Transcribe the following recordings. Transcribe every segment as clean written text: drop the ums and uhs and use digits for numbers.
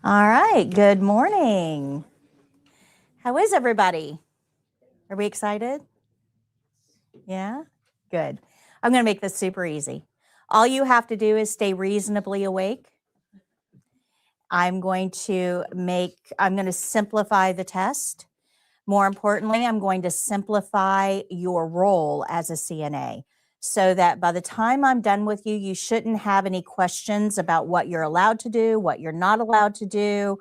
All right, good morning. How is everybody? Are we excited? Yeah? Good. I'm going to make this super easy. All you have to do is stay reasonably awake. I'm going to simplify the test. More importantly, I'm going to simplify your role as a CNA so that by the time I'm done with you, you shouldn't have any questions about what you're allowed to do, what you're not allowed to do,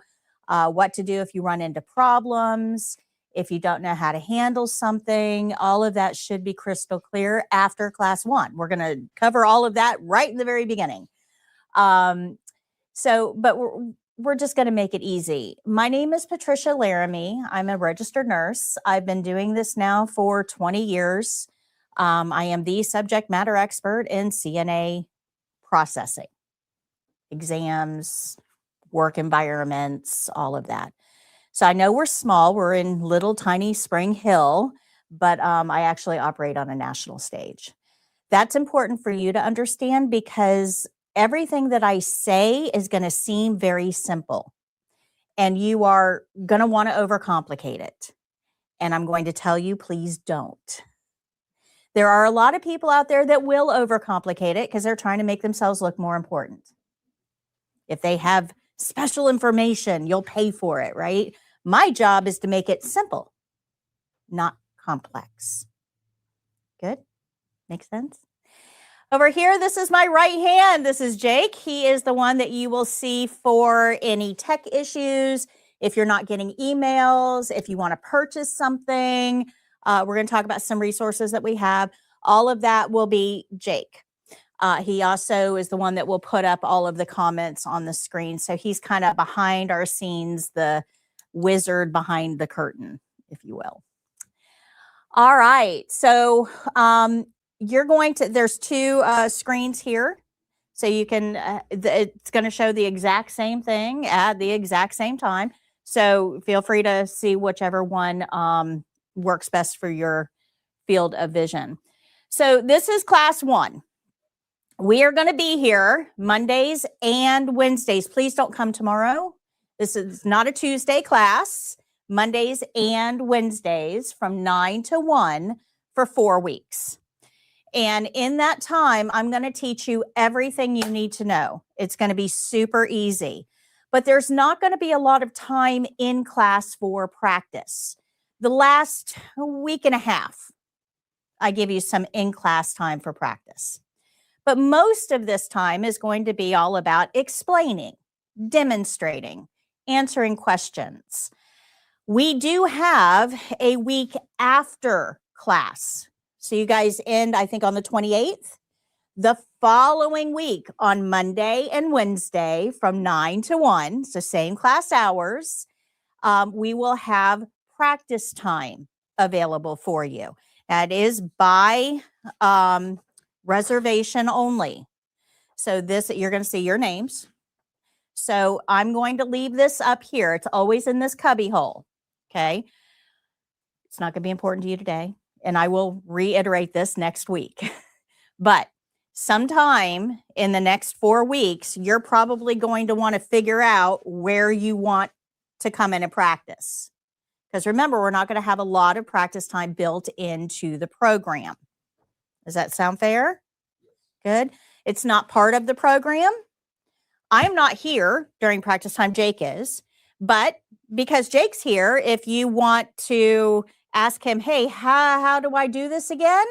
what to do if you run into problems, if you don't know how to handle something. All of that should be crystal clear after class 1. We're going to cover all of that right in the very beginning. But we're just going to make it easy. My name is Patricia Laramie. I'm a registered nurse. I've been doing this now for 20 years. I am the subject matter expert in CNA processing, exams, work environments, all of that. So I know we're small. We're in little tiny Spring Hill, but I actually operate on a national stage. That's important for you to understand because everything that I say is going to seem very simple, and you are going to want to overcomplicate it. And I'm going to tell you, please don't. There are a lot of people out there that will overcomplicate it because they're trying to make themselves look more important. If they have special information, you'll pay for it, right? My job is to make it simple, not complex. Good? Makes sense? Over here, this is my right hand. This is Jake. He is the one that you will see for any tech issues. If you're not getting emails, if you want to purchase something, we're going to talk about some resources that we have. All of that will be Jake. He also is the one that will put up all of the comments on the screen. So he's kind of behind our scenes, the wizard behind the curtain, if you will. All right. So there's two screens here. So you can, it's going to show the exact same thing at the exact same time. So feel free to see whichever one works best for your field of vision. So this is class 1. We are going to be here Mondays and Wednesdays. Please don't come tomorrow. This is not a Tuesday class. Mondays and Wednesdays from 9 to 1 for 4 weeks. And in that time, I'm going to teach you everything you need to know. It's going to be super easy. But there's not going to be a lot of time in class for practice. The last week and a half, I give you some in-class time for practice. But most of this time is going to be all about explaining, demonstrating, answering questions. We do have a week after class. So you guys end, I think, on the 28th. The following week on Monday and Wednesday from 9 to 1, so same class hours, we will have practice time available for you. That is by reservation only. So you're going to see your names. So I'm going to leave this up here. It's always in this cubby hole. Okay. It's not going to be important to you today. And I will reiterate this next week. But sometime in the next 4 weeks, you're probably going to want to figure out where you want to come in and practice. Because remember, we're not going to have a lot of practice time built into the program. Does that sound fair? Good. It's not part of the program. I'm not here during practice time. Jake is. But because Jake's here, if you want to ask him, hey, how do I do this again?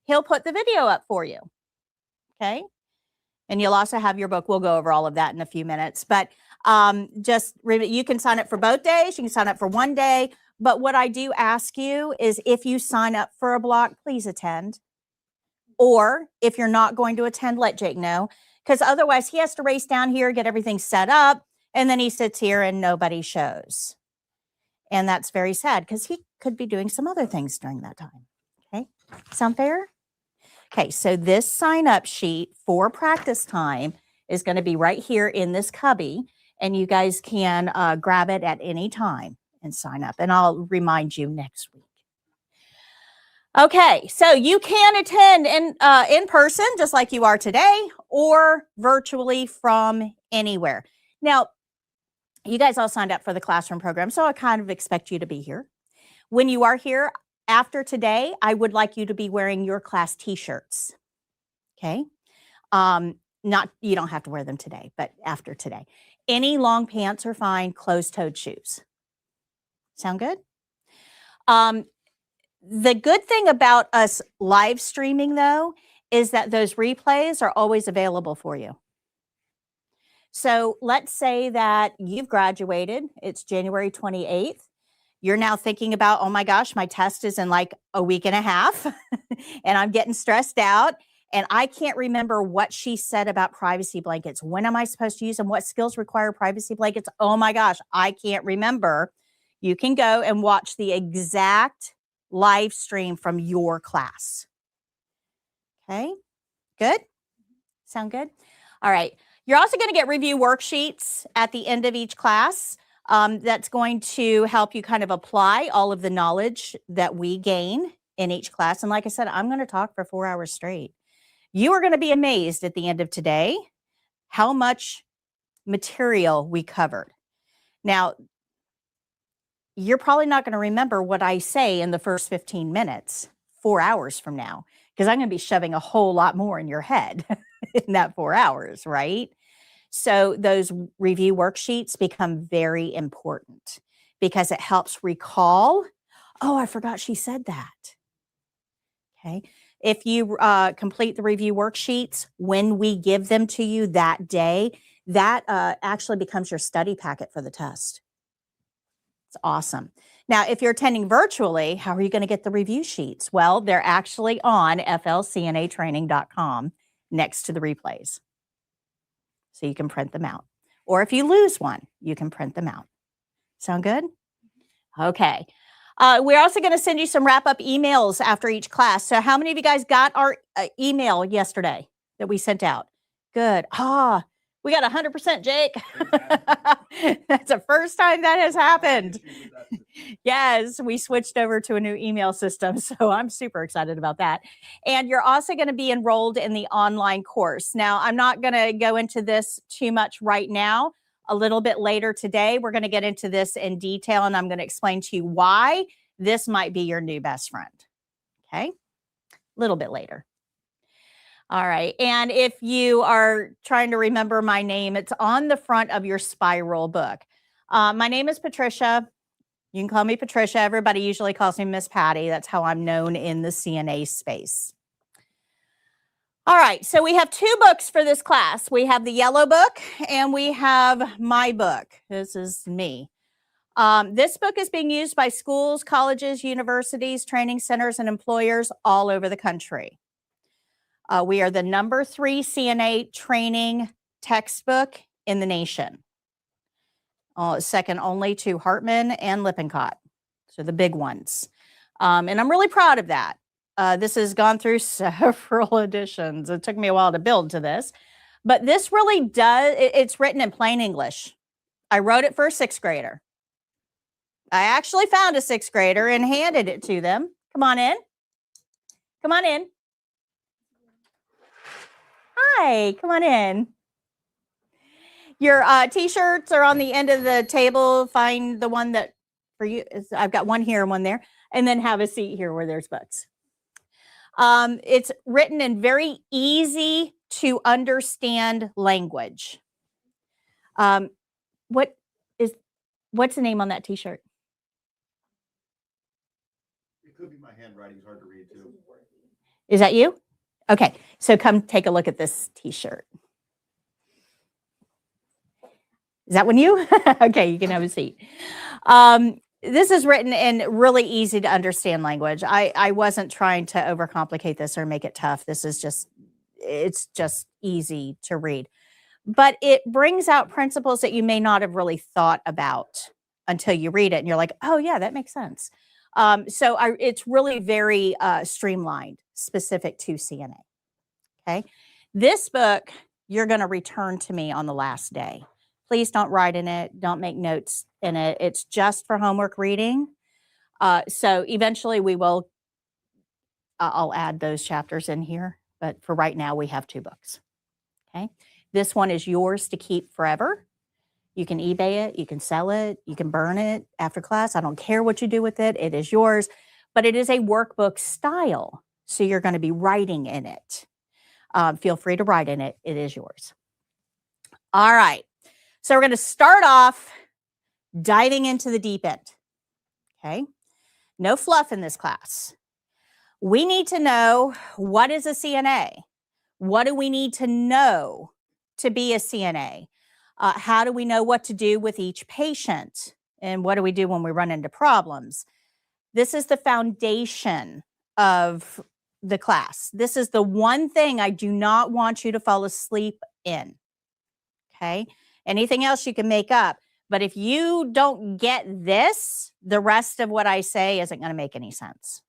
He'll put the video up for you. Okay. And you'll also have your book. We'll go over all of that in a few minutes. But you can sign up for both days. You can sign up for one day. But what I do ask you is if you sign up for a block, please attend. Or if you're not going to attend, let Jake know. Because otherwise he has to race down here, get everything set up. And then he sits here and nobody shows. And that's very sad because he could be doing some other things during that time. Okay. Sound fair? Okay. So this sign up sheet for practice time is going to be right here in this cubby. And you guys can grab it at any time and sign up. And I'll remind you next week. Okay, so you can attend in person just like you are today or virtually from anywhere. Now, You guys all signed up for the classroom program, so I kind of expect you to be here. When you are here after today, I would like you to be wearing your class t-shirts, okay? Not, you don't have to wear them today, but after today. Any long pants are fine, closed-toed shoes. Sound good? The good thing about us live streaming, though, is that those replays are always available for you. So let's say that you've graduated, it's January 28th. You're now thinking about, oh my gosh, my test is in like a week and a half, and I'm getting stressed out, and I can't remember what she said about privacy blankets. When am I supposed to use them? What skills require privacy blankets? Oh my gosh, I can't remember. You can go and watch the exact live stream from your class. Okay, good? Sound good? All right. You're also going to get review worksheets at the end of each class. That's going to help you kind of apply all of the knowledge that we gain in each class. And like I said, I'm going to talk for 4 hours straight. You are going to be amazed at the end of today how much material we covered. Now, you're probably not going to remember what I say in the first 15 minutes, 4 hours from now, because I'm going to be shoving a whole lot more in your head in that 4 hours, right? So those review worksheets become very important because it helps recall, oh, I forgot she said that. Okay. If you complete the review worksheets when we give them to you that day, that actually becomes your study packet for the test. It's awesome. Now, if you're attending virtually, how are you going to get the review sheets? Well, they're actually on flcnatraining.com next to the replays. So you can print them out. Or if you lose one, you can print them out. Sound good? Okay. We're also going to send you some wrap-up emails after each class. So how many of you guys got our email yesterday that we sent out? Good. We got 100%, Jake. That's the first time that has happened. Yes, we switched over to a new email system, so I'm super excited about that. And you're also going to be enrolled in the online course. Now, I'm not going to go into this too much right now. A little bit later today, we're going to get into this in detail, and I'm going to explain to you why this might be your new best friend. Okay? A little bit later. All right. And if you are trying to remember my name, it's on the front of your spiral book. My name is Patricia. You can call me Patricia. Everybody usually calls me Miss Patty. That's how I'm known in the CNA space. All right. So we have 2 books for this class. We have the yellow book and we have my book. This is me. This book is being used by schools, colleges, universities, training centers, and employers all over the country. We are the #3 CNA training textbook in the nation. Second only to Hartman and Lippincott. So the big ones. And I'm really proud of that. This has gone through several editions. It took me a while to build to this. But this really does, it's written in plain English. I wrote it for a 6th grader. I actually found a 6th grader and handed it to them. Come on in. Come on in. Hi, come on in. Your t-shirts are on the end of the table. Find the one that for you is, I've got one here and one there, and then have a seat here where there's books. It's written in very easy to understand language. What's the name on that t-shirt? It could be my handwriting. It's hard to read too. Is that you? Okay, so come take a look at this t-shirt. Is that one you? Okay, you can have a seat. This is written in really easy to understand language. I wasn't trying to overcomplicate this or make it tough. This is just, it's just easy to read. But it brings out principles that you may not have really thought about until you read it. And you're like, oh yeah, that makes sense. It's really very streamlined, specific to CNA. Okay. This book, you're going to return to me on the last day. Please don't write in it. Don't make notes in it. It's just for homework reading. So eventually we will, I'll add those chapters in here. But for right now, we have 2 books. Okay. This one is yours to keep forever. You can eBay it, you can sell it, you can burn it after class. I don't care what you do with it. It is yours, but it is a workbook style. So you're going to be writing in it. Feel free to write in it. It is yours. All right. So we're going to start off diving into the deep end. Okay. No fluff in this class. We need to know, what is a CNA? What do we need to know to be a CNA? How do we know what to do with each patient? And what do we do when we run into problems? This is the foundation of the class. This is the one thing I do not want you to fall asleep in. Okay? Anything else you can make up. But if you don't get this, the rest of what I say isn't going to make any sense.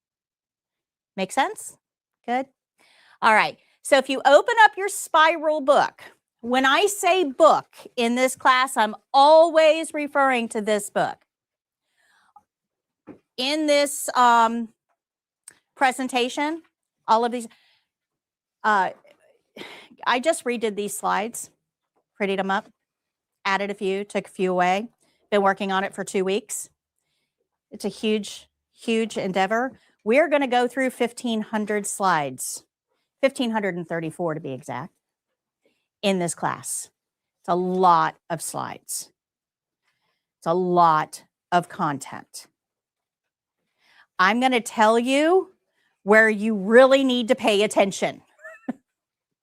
Make sense? Good. All right. So if you open up your spiral book, when I say book in this class, I'm always referring to this book. In this presentation, all of these, I just redid these slides, prettied them up, added a few, took a few away. Been working on it for 2 weeks. It's a huge, huge endeavor. We're going to go through 1,500 slides, 1,534 to be exact, in this class. It's a lot of slides. It's a lot of content. I'm going to tell you where you really need to pay attention.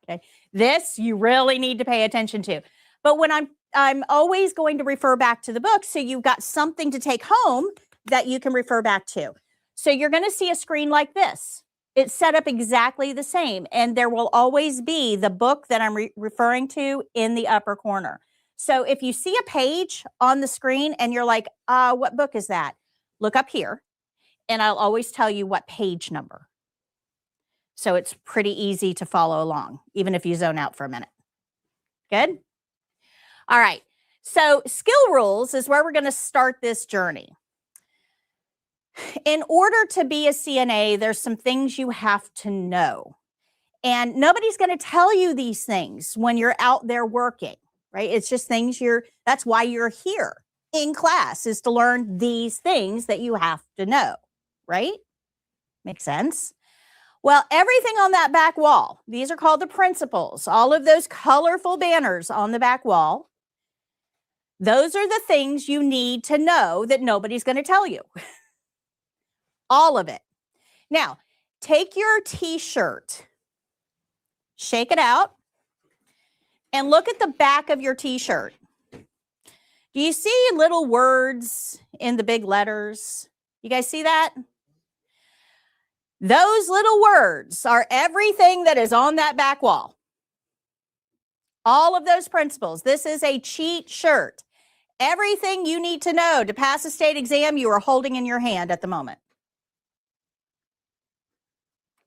Okay, this you really need to pay attention to. But when I'm always going to refer back to the book, so you've got something to take home that you can refer back to. So you're going to see a screen like this. It's set up exactly the same, and there will always be the book that I'm referring to in the upper corner. So if you see a page on the screen and you're like, what book is that? Look up here, and I'll always tell you what page number. So it's pretty easy to follow along, even if you zone out for a minute. Good? All right. So skill rules is where we're going to start this journey. In order to be a CNA, there's some things you have to know. And nobody's going to tell you these things when you're out there working, right? It's just things that's why you're here in class, is to learn these things that you have to know, right? Makes sense? Well, everything on that back wall, these are called the principles. All of those colorful banners on the back wall, those are the things you need to know that nobody's going to tell you. All of it. Now, take your t-shirt, shake it out, and look at the back of your t-shirt. Do you see little words in the big letters? You guys see that? Those little words are everything that is on that back wall. All of those principles. This is a cheat shirt. Everything you need to know to pass a state exam, you are holding in your hand at the moment.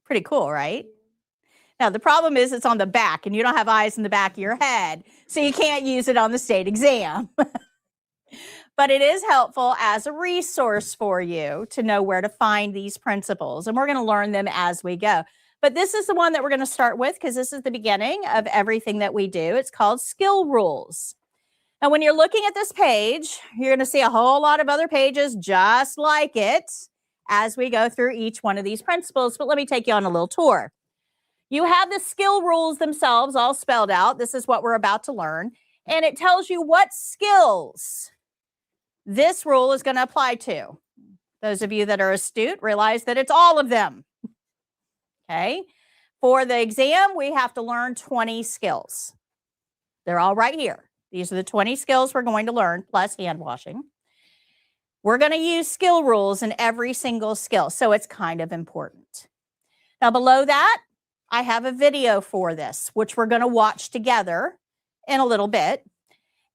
Pretty cool, right? Now, the problem is it's on the back, and you don't have eyes in the back of your head, so you can't use it on the state exam. But it is helpful as a resource for you to know where to find these principles, and we're going to learn them as we go. But this is the one that we're going to start with because this is the beginning of everything that we do. It's called skill rules. Now, when you're looking at this page, you're going to see a whole lot of other pages just like it as we go through each one of these principles. But let me take you on a little tour. You have the skill rules themselves all spelled out. This is what we're about to learn. And it tells you what skills this rule is going to apply to. Those of you that are astute realize that it's all of them. Okay. For the exam, we have to learn 20 skills. They're all right here. These are the 20 skills we're going to learn, plus hand washing. We're going to use skill rules in every single skill, so it's kind of important. Now, below that, I have a video for this, which we're going to watch together in a little bit.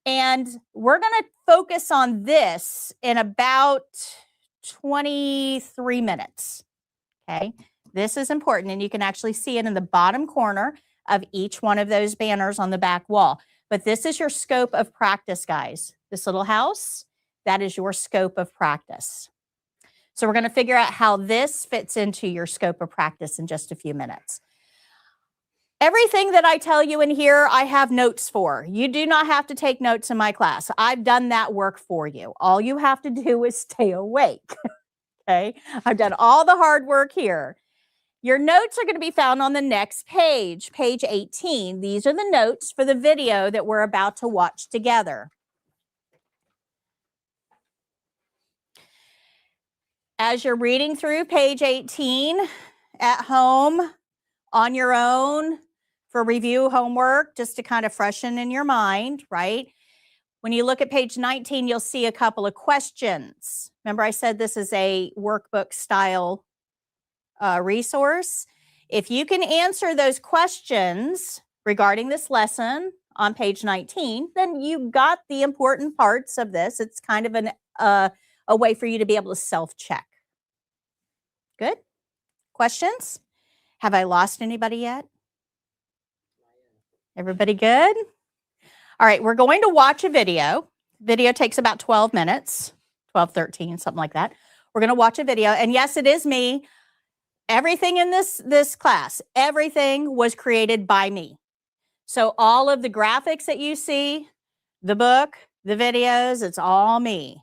And we're going to focus on this in about 23 minutes. Okay, this is important, and you can actually see it in the bottom corner of each one of those banners on the back wall. But this is your scope of practice, guys. This little house, that is your scope of practice. So we're going to figure out how this fits into your scope of practice in just a few minutes. Everything that I tell you in here, I have notes for. You do not have to take notes in my class. I've done that work for you. All you have to do is stay awake. Okay. I've done all the hard work here. Your notes are going to be found on the next page, page 18. These are the notes for the video that we're about to watch together. As you're reading through page 18 at home, on your own, for review homework, just to kind of freshen in your mind, right? When you look at page 19, you'll see a couple of questions. Remember, I said this is a workbook style resource. If you can answer those questions regarding this lesson on page 19, then you got the important parts of this. It's kind of a way for you to be able to self-check. Good? Questions? Have I lost anybody yet? Everybody good? All right, we're going to watch a video. Video takes about 12 minutes, 12, 13, something like that. We're going to watch a video. And yes, it is me. Everything in this class, everything was created by me. So all of the graphics that you see, the book, the videos, it's all me.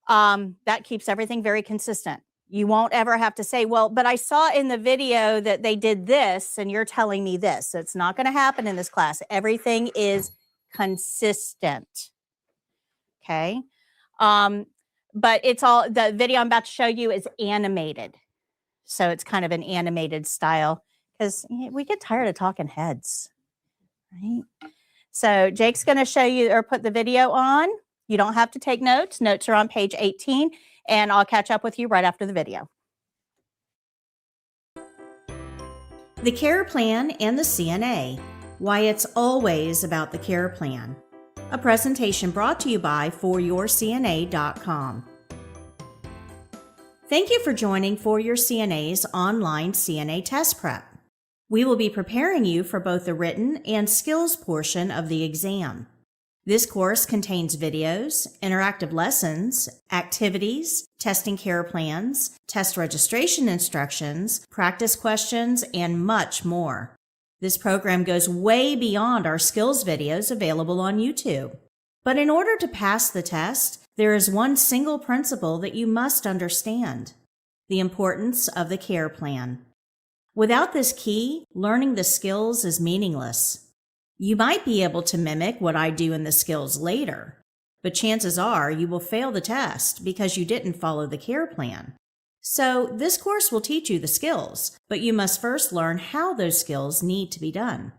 That keeps everything very consistent. You won't ever have to say, well, but I saw in the video that they did this and you're telling me this. It's not going to happen in this class. Everything is consistent. Okay. But it's all, the video I'm about to show you is animated. So it's kind of an animated style because we get tired of talking heads, right? So Jake's going to show you or put the video on. You don't have to take notes. Notes are on page 18, and I'll catch up with you right after the video. The Care Plan and the CNA, why it's always about the Care Plan. A presentation brought to you by foryourcna.com. Thank you for joining For Your CNA's online CNA test prep. We will be preparing you for both the written and skills portion of the exam. This course contains videos, interactive lessons, activities, testing care plans, test registration instructions, practice questions, and much more. This program goes way beyond our skills videos available on YouTube. But in order to pass the test, there is one single principle that you must understand: the importance of the care plan. Without this key, learning the skills is meaningless. You might be able to mimic what I do in the skills later, but chances are you will fail the test because you didn't follow the care plan. So this course will teach you the skills, but you must first learn how those skills need to be done.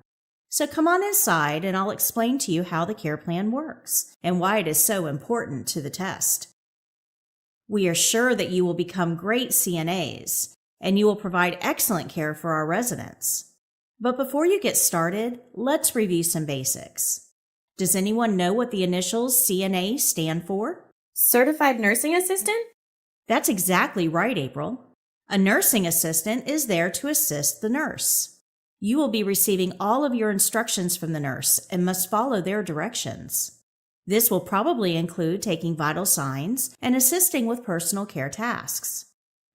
So come on inside and I'll explain to you how the care plan works and why it is so important to the test. We are sure that you will become great CNAs and you will provide excellent care for our residents. But before you get started, let's review some basics. Does anyone know what the initials CNA stand for? Certified Nursing Assistant? That's exactly right, April. A nursing assistant is there to assist the nurse. You will be receiving all of your instructions from the nurse and must follow their directions. This will probably include taking vital signs and assisting with personal care tasks.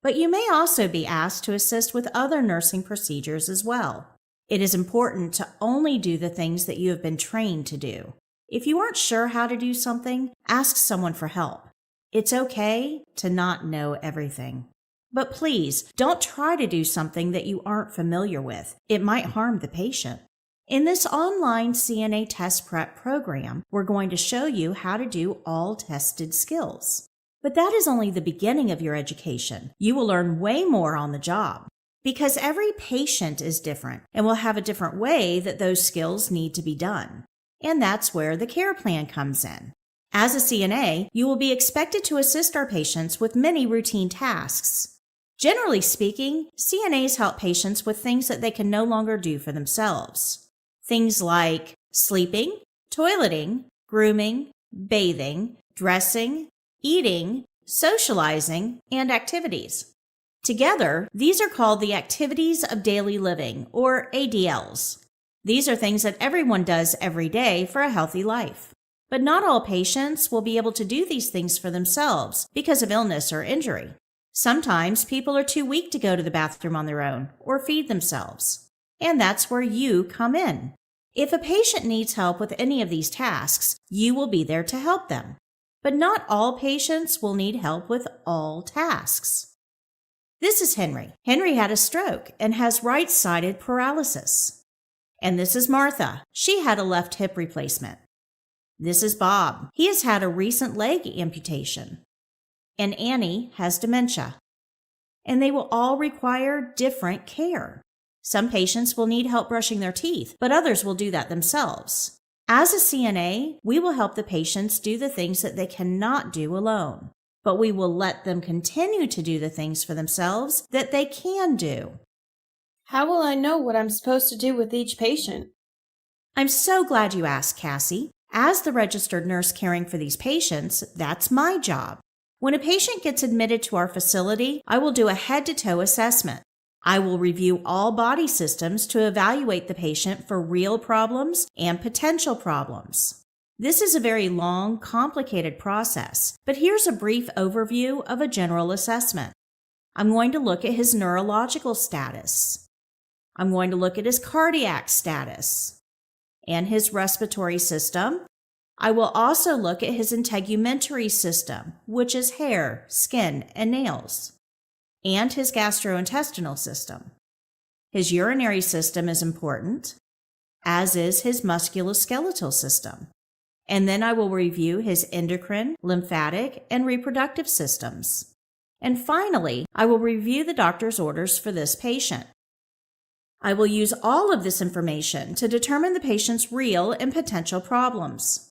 But you may also be asked to assist with other nursing procedures as well. It is important to only do the things that you have been trained to do. If you aren't sure how to do something, ask someone for help. It's okay to not know everything. But please, don't try to do something that you aren't familiar with. It might harm the patient. In this online CNA test prep program, we're going to show you how to do all tested skills. But that is only the beginning of your education. You will learn way more on the job. Because every patient is different and will have a different way that those skills need to be done. And that's where the care plan comes in. As a CNA, you will be expected to assist our patients with many routine tasks. Generally speaking, CNAs help patients with things that they can no longer do for themselves. Things like sleeping, toileting, grooming, bathing, dressing, eating, socializing, and activities. Together, these are called the Activities of Daily Living, or ADLs. These are things that everyone does every day for a healthy life. But not all patients will be able to do these things for themselves because of illness or injury. Sometimes people are too weak to go to the bathroom on their own or feed themselves. And that's where you come in. If a patient needs help with any of these tasks, you will be there to help them. But not all patients will need help with all tasks. This is Henry. Henry had a stroke and has right-sided paralysis. And this is Martha. She had a left hip replacement. This is Bob. He has had a recent leg amputation. And Annie has dementia. And they will all require different care. Some patients will need help brushing their teeth, but others will do that themselves. As a CNA, we will help the patients do the things that they cannot do alone, but we will let them continue to do the things for themselves that they can do. How will I know what I'm supposed to do with each patient? I'm so glad you asked, Cassie. As the registered nurse caring for these patients, that's my job. When a patient gets admitted to our facility, I will do a head-to-toe assessment. I will review all body systems to evaluate the patient for real problems and potential problems. This is a very long, complicated process, but here's a brief overview of a general assessment. I'm going to look at his neurological status. I'm going to look at his cardiac status and his respiratory system. I will also look at his integumentary system, which is hair, skin, and nails, and his gastrointestinal system. His urinary system is important, as is his musculoskeletal system. And then I will review his endocrine, lymphatic, and reproductive systems. And finally, I will review the doctor's orders for this patient. I will use all of this information to determine the patient's real and potential problems.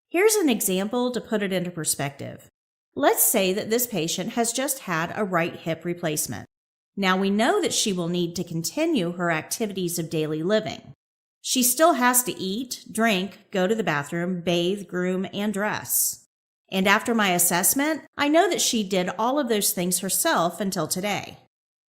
Here's an example to put it into perspective. Let's say that this patient has just had a right hip replacement. Now we know that she will need to continue her activities of daily living. She still has to eat, drink, go to the bathroom, bathe, groom, and dress. And after my assessment, I know that she did all of those things herself until today.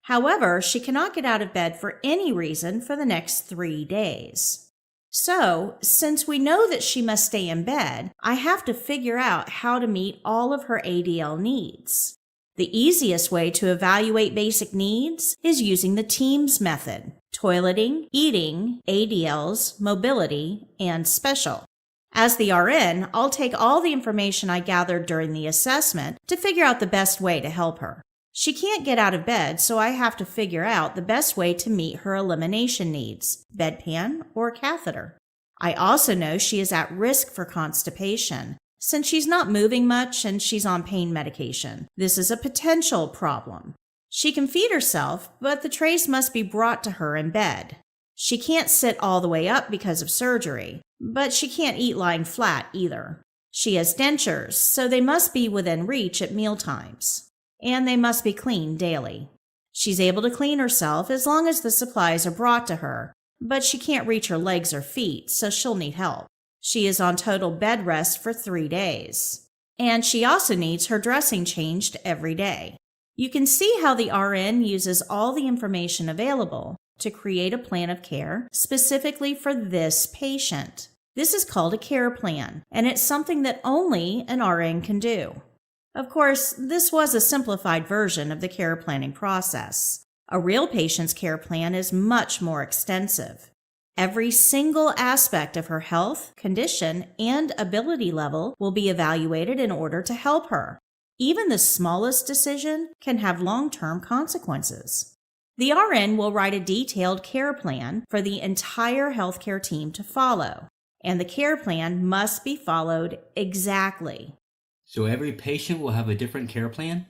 However, she cannot get out of bed for any reason for the next 3 days. So, since we know that she must stay in bed, I have to figure out how to meet all of her ADL needs. The easiest way to evaluate basic needs is using the TEAMS method: toileting, eating, ADLs, mobility, and special. As the RN, I'll take all the information I gathered during the assessment to figure out the best way to help her. She can't get out of bed, so I have to figure out the best way to meet her elimination needs: bedpan or catheter. I also know she is at risk for constipation. Since she's not moving much and she's on pain medication, this is a potential problem. She can feed herself, but the trays must be brought to her in bed. She can't sit all the way up because of surgery, but she can't eat lying flat either. She has dentures, so they must be within reach at mealtimes, and they must be cleaned daily. She's able to clean herself as long as the supplies are brought to her, but she can't reach her legs or feet, so she'll need help. She is on total bed rest for 3 days, and she also needs her dressing changed every day. You can see how the RN uses all the information available to create a plan of care specifically for this patient. This is called a care plan, and it's something that only an RN can do. Of course, this was a simplified version of the care planning process. A real patient's care plan is much more extensive. Every single aspect of her health, condition, and ability level will be evaluated in order to help her. Even the smallest decision can have long-term consequences. The RN will write a detailed care plan for the entire healthcare team to follow, and the care plan must be followed exactly. So every patient will have a different care plan?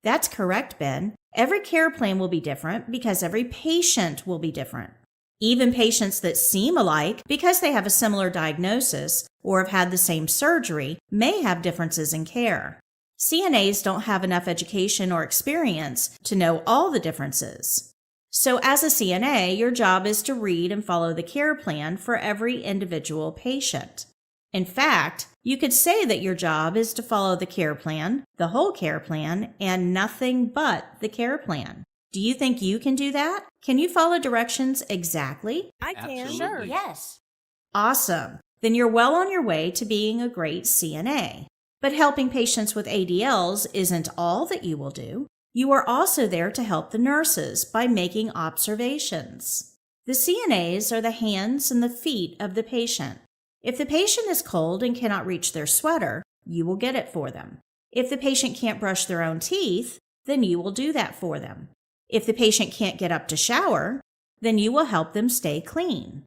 That's correct, Ben. Every care plan will be different because every patient will be different. Even patients that seem alike because they have a similar diagnosis or have had the same surgery may have differences in care. CNAs don't have enough education or experience to know all the differences. So as a CNA, your job is to read and follow the care plan for every individual patient. In fact, you could say that your job is to follow the care plan, the whole care plan, and nothing but the care plan. Do you think you can do that? Can you follow directions exactly? I can. Absolutely. Sure. Yes. Awesome. Then you're well on your way to being a great CNA. But helping patients with ADLs isn't all that you will do. You are also there to help the nurses by making observations. The CNAs are the hands and the feet of the patient. If the patient is cold and cannot reach their sweater, you will get it for them. If the patient can't brush their own teeth, then you will do that for them. If the patient can't get up to shower, then you will help them stay clean.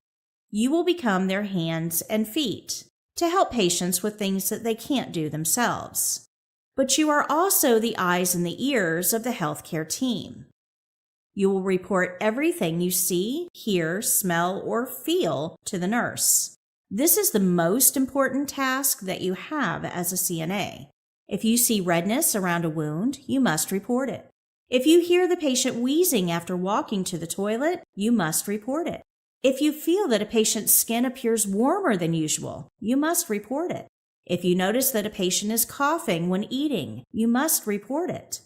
You will become their hands and feet to help patients with things that they can't do themselves. But you are also the eyes and the ears of the healthcare team. You will report everything you see, hear, smell, or feel to the nurse. This is the most important task that you have as a CNA. If you see redness around a wound, you must report it. If you hear the patient wheezing after walking to the toilet, you must report it. If you feel that a patient's skin appears warmer than usual, you must report it. If you notice that a patient is coughing when eating, you must report it.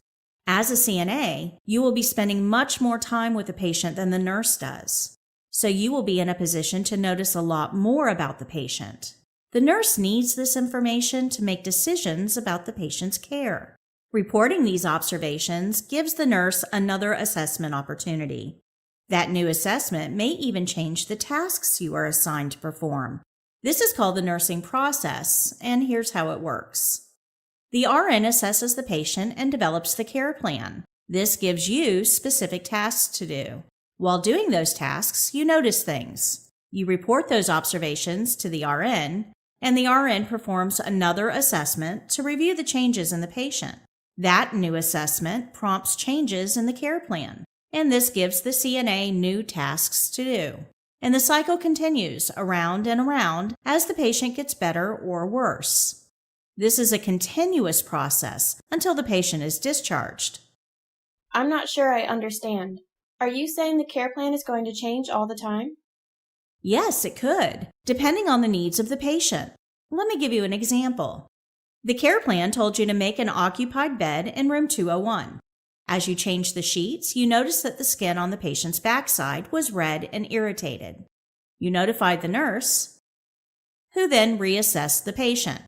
As a CNA, you will be spending much more time with the patient than the nurse does. So you will be in a position to notice a lot more about the patient. The nurse needs this information to make decisions about the patient's care. Reporting these observations gives the nurse another assessment opportunity. That new assessment may even change the tasks you are assigned to perform. This is called the nursing process, and here's how it works. The RN assesses the patient and develops the care plan. This gives you specific tasks to do. While doing those tasks, you notice things. You report those observations to the RN, and the RN performs another assessment to review the changes in the patient. That new assessment prompts changes in the care plan, and this gives the CNA new tasks to do. And the cycle continues around and around as the patient gets better or worse. This is a continuous process until the patient is discharged. I'm not sure I understand. Are you saying the care plan is going to change all the time? Yes, it could, depending on the needs of the patient. Let me give you an example. The care plan told you to make an occupied bed in room 201. As you changed the sheets, you noticed that the skin on the patient's backside was red and irritated. You notified the nurse, who then reassessed the patient.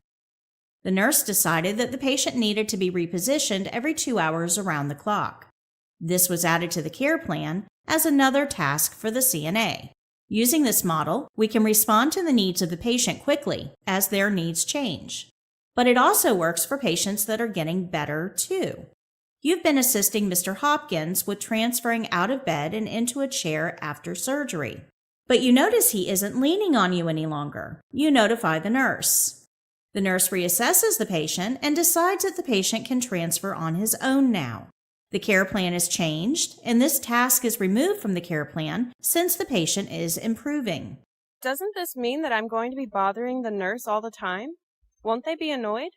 The nurse decided that the patient needed to be repositioned every 2 hours around the clock. This was added to the care plan as another task for the CNA. Using this model, we can respond to the needs of the patient quickly as their needs change. But it also works for patients that are getting better too. You've been assisting Mr. Hopkins with transferring out of bed and into a chair after surgery. But you notice he isn't leaning on you any longer. You notify the nurse. The nurse reassesses the patient and decides that the patient can transfer on his own now. The care plan is changed, and this task is removed from the care plan since the patient is improving. Doesn't this mean that I'm going to be bothering the nurse all the time? Won't they be annoyed?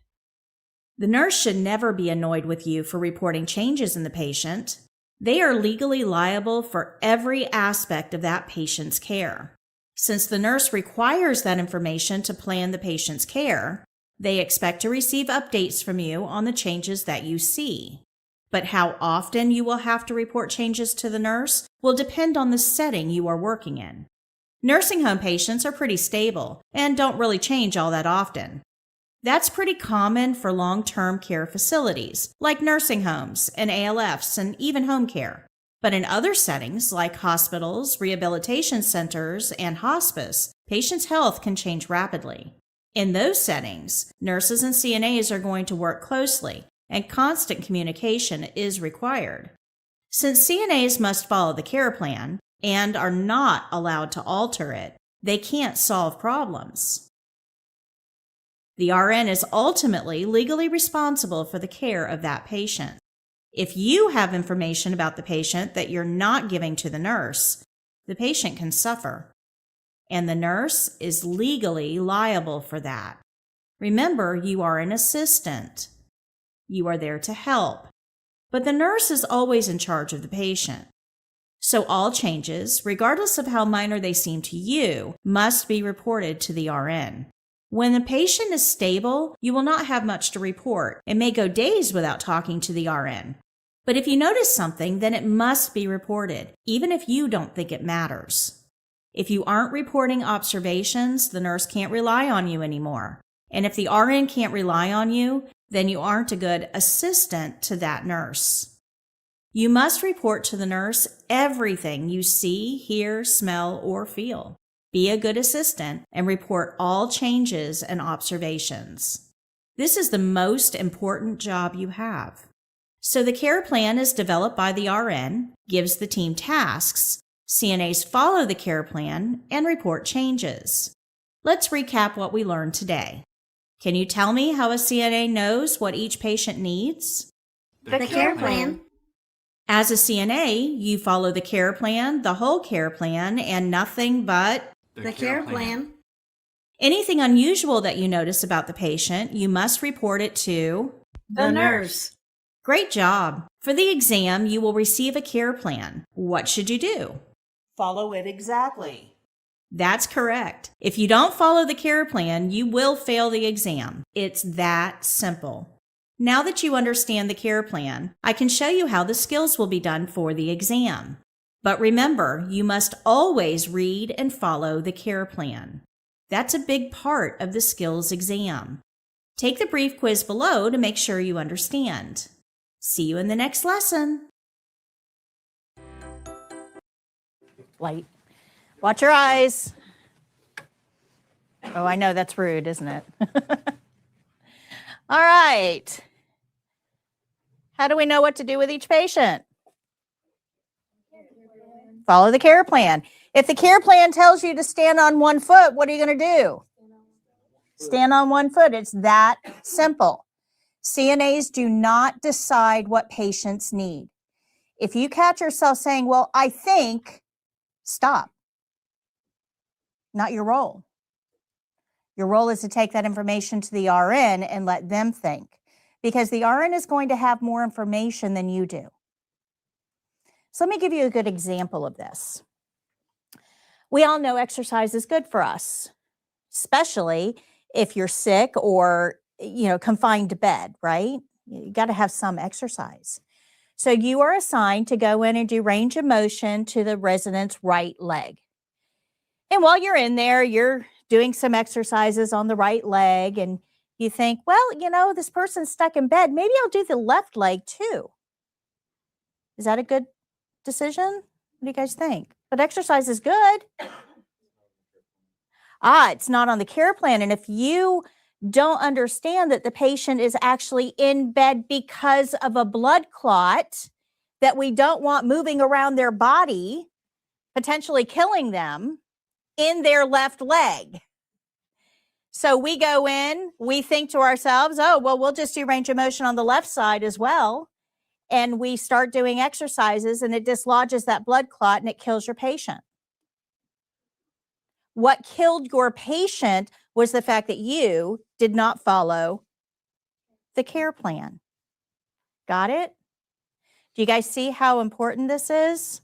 The nurse should never be annoyed with you for reporting changes in the patient. They are legally liable for every aspect of that patient's care. Since the nurse requires that information to plan the patient's care, they expect to receive updates from you on the changes that you see. But how often you will have to report changes to the nurse will depend on the setting you are working in. Nursing home patients are pretty stable and don't really change all that often. That's pretty common for long-term care facilities, like nursing homes and ALFs and even home care. But in other settings, like hospitals, rehabilitation centers, and hospice, patients' health can change rapidly. In those settings, nurses and CNAs are going to work closely, and constant communication is required. Since CNAs must follow the care plan and are not allowed to alter it, they can't solve problems. The RN is ultimately legally responsible for the care of that patient. If you have information about the patient that you're not giving to the nurse, the patient can suffer, and the nurse is legally liable for that. Remember, you are an assistant. You are there to help, but the nurse is always in charge of the patient. So all changes, regardless of how minor they seem to you, must be reported to the RN. When the patient is stable, you will not have much to report and may go days without talking to the RN. But if you notice something, then it must be reported, even if you don't think it matters. If you aren't reporting observations, the nurse can't rely on you anymore. And if the RN can't rely on you, then you aren't a good assistant to that nurse. You must report to the nurse everything you see, hear, smell, or feel. Be a good assistant and report all changes and observations. This is the most important job you have. So the care plan is developed by the RN, gives the team tasks, CNAs follow the care plan, and report changes. Let's recap what we learned today. Can you tell me how a CNA knows what each patient needs? The care plan. As a CNA, you follow the care plan, the whole care plan, and nothing but The care plan. anything unusual that you notice about the patient, you must report it to The nurse. Great job. For the exam, you will receive a care plan. What should you do? Follow it exactly. That's correct. If you don't follow the care plan, you will fail the exam. It's that simple. Now that you understand the care plan, I can show you how the skills will be done for the exam. But remember, you must always read and follow the care plan. That's a big part of the skills exam. Take the brief quiz below to make sure you understand. See you in the next lesson. Light. Watch your eyes. Oh, I know that's rude, isn't it? All right. How do we know what to do with each patient? Follow the care plan. If the care plan tells you to stand on one foot, what are you going to do? Stand on one foot. It's that simple. CNAs do not decide what patients need. If you catch yourself saying, well, I think, stop. Not your role. Your role is to take that information to the RN and let them think, because the RN is going to have more information than you do. So let me give you a good example of this. We all know exercise is good for us, especially if you're sick or, confined to bed, right? You got to have some exercise. So you are assigned to go in and do range of motion to the resident's right leg. And while you're in there, you're doing some exercises on the right leg, and you think, well, this person's stuck in bed. Maybe I'll do the left leg too. Is that a good decision? What do you guys think? But exercise is good. It's not on the care plan. And if you don't understand that the patient is actually in bed because of a blood clot that we don't want moving around their body, potentially killing them in their left leg. So we go in, we think to ourselves, oh, well, we'll just do range of motion on the left side as well. And we start doing exercises and it dislodges that blood clot and it kills your patient. What killed your patient was the fact that you did not follow the care plan. Got it? Do you guys see how important this is?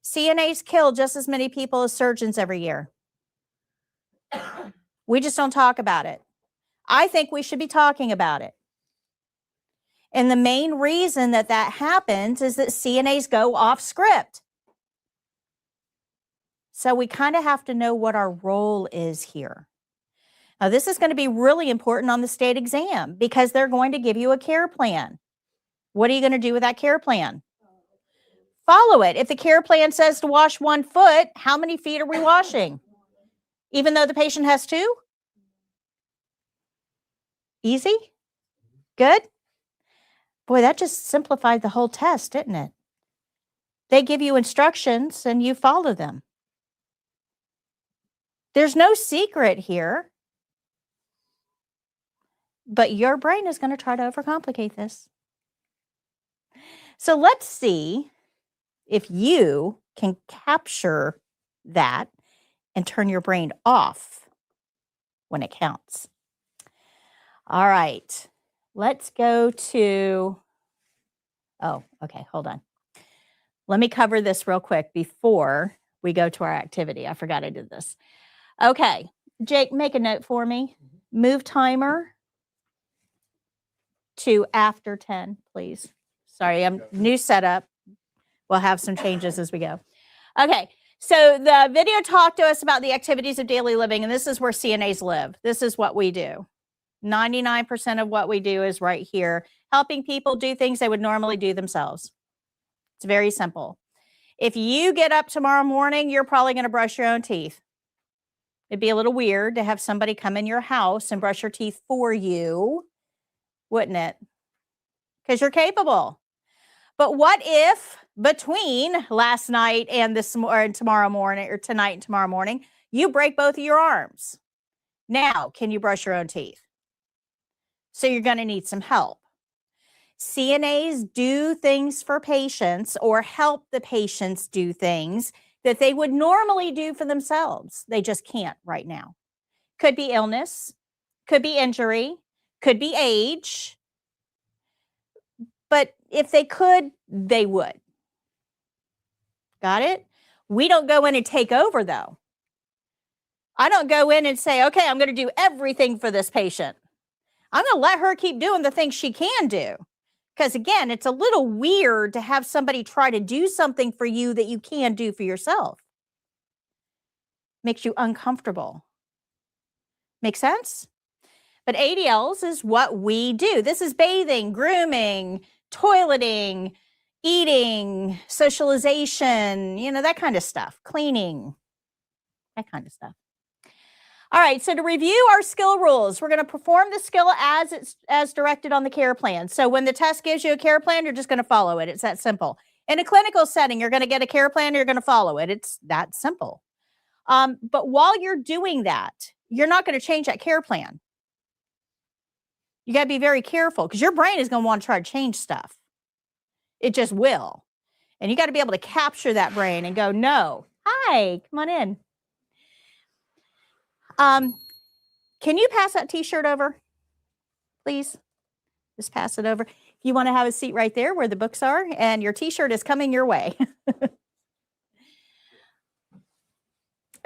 CNAs kill just as many people as surgeons every year. We just don't talk about it. I think we should be talking about it. And the main reason that happens is that CNAs go off script. So we kind of have to know what our role is here. Now, this is going to be really important on the state exam because they're going to give you a care plan. What are you going to do with that care plan? Follow it. If the care plan says to wash 1 foot, how many feet are we washing? Even though the patient has 2? Easy? Good? Boy, that just simplified the whole test, didn't it? They give you instructions and you follow them. There's no secret here. But your brain is going to try to overcomplicate this. So let's see if you can capture that and turn your brain off when it counts. All right, let's go to, okay, hold on. Let me cover this real quick before we go to our activity. I forgot I did this. Okay, Jake, make a note for me. Move timer to after 10, please. Sorry, I'm new setup. We'll have some changes as we go. Okay, so the video talked to us about the activities of daily living, and this is where CNAs live. This is what we do. 99% of what we do is right here, helping people do things they would normally do themselves. It's very simple. If you get up tomorrow morning, you're probably going to brush your own teeth. It'd be a little weird to have somebody come in your house and brush your teeth for you, wouldn't it? Because you're capable. But what if between last night and tomorrow morning, or tonight and tomorrow morning, you break both of your arms? Now, can you brush your own teeth? So you're going to need some help. CNAs do things for patients or help the patients do things that they would normally do for themselves. They just can't right now. Could be illness, could be injury, could be age. But if they could, they would. Got it? We don't go in and take over, though. I don't go in and say, okay, I'm going to do everything for this patient. I'm going to let her keep doing the things she can do. Because again, it's a little weird to have somebody try to do something for you that you can do for yourself. Makes you uncomfortable. Make sense? But ADLs is what we do. This is bathing, grooming, toileting, eating, socialization, that kind of stuff. Cleaning, that kind of stuff. All right, so to review our skill rules, we're going to perform the skill as directed on the care plan. So when the test gives you a care plan, you're just going to follow it. It's that simple. In a clinical setting, you're going to get a care plan, you're going to follow it. It's that simple. But while you're doing that, you're not going to change that care plan. You got to be very careful because your brain is going to want to try to change stuff. It just will. And you got to be able to capture that brain and go, no, hi, come on in. Can you pass that t-shirt over, please? Just pass it over. If you want to have a seat right there where the books are, and your t-shirt is coming your way.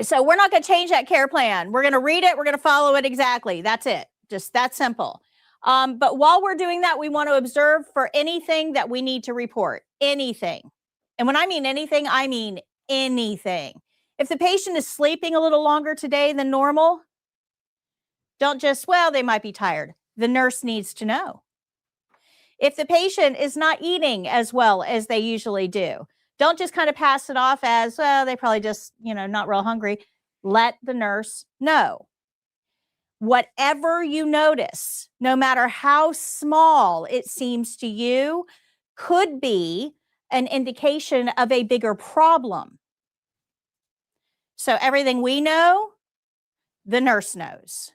So we're not going to change that care plan. We're going to read it. We're going to follow it exactly. That's it. Just that simple. But while we're doing that, we want to observe for anything that we need to report. Anything. And when I mean anything, I mean anything. If the patient is sleeping a little longer today than normal, don't just, well, they might be tired. The nurse needs to know. If the patient is not eating as well as they usually do, don't just kind of pass it off as, well, they probably just, not real hungry. Let the nurse know. Whatever you notice, no matter how small it seems to you, could be an indication of a bigger problem. So everything we know, the nurse knows.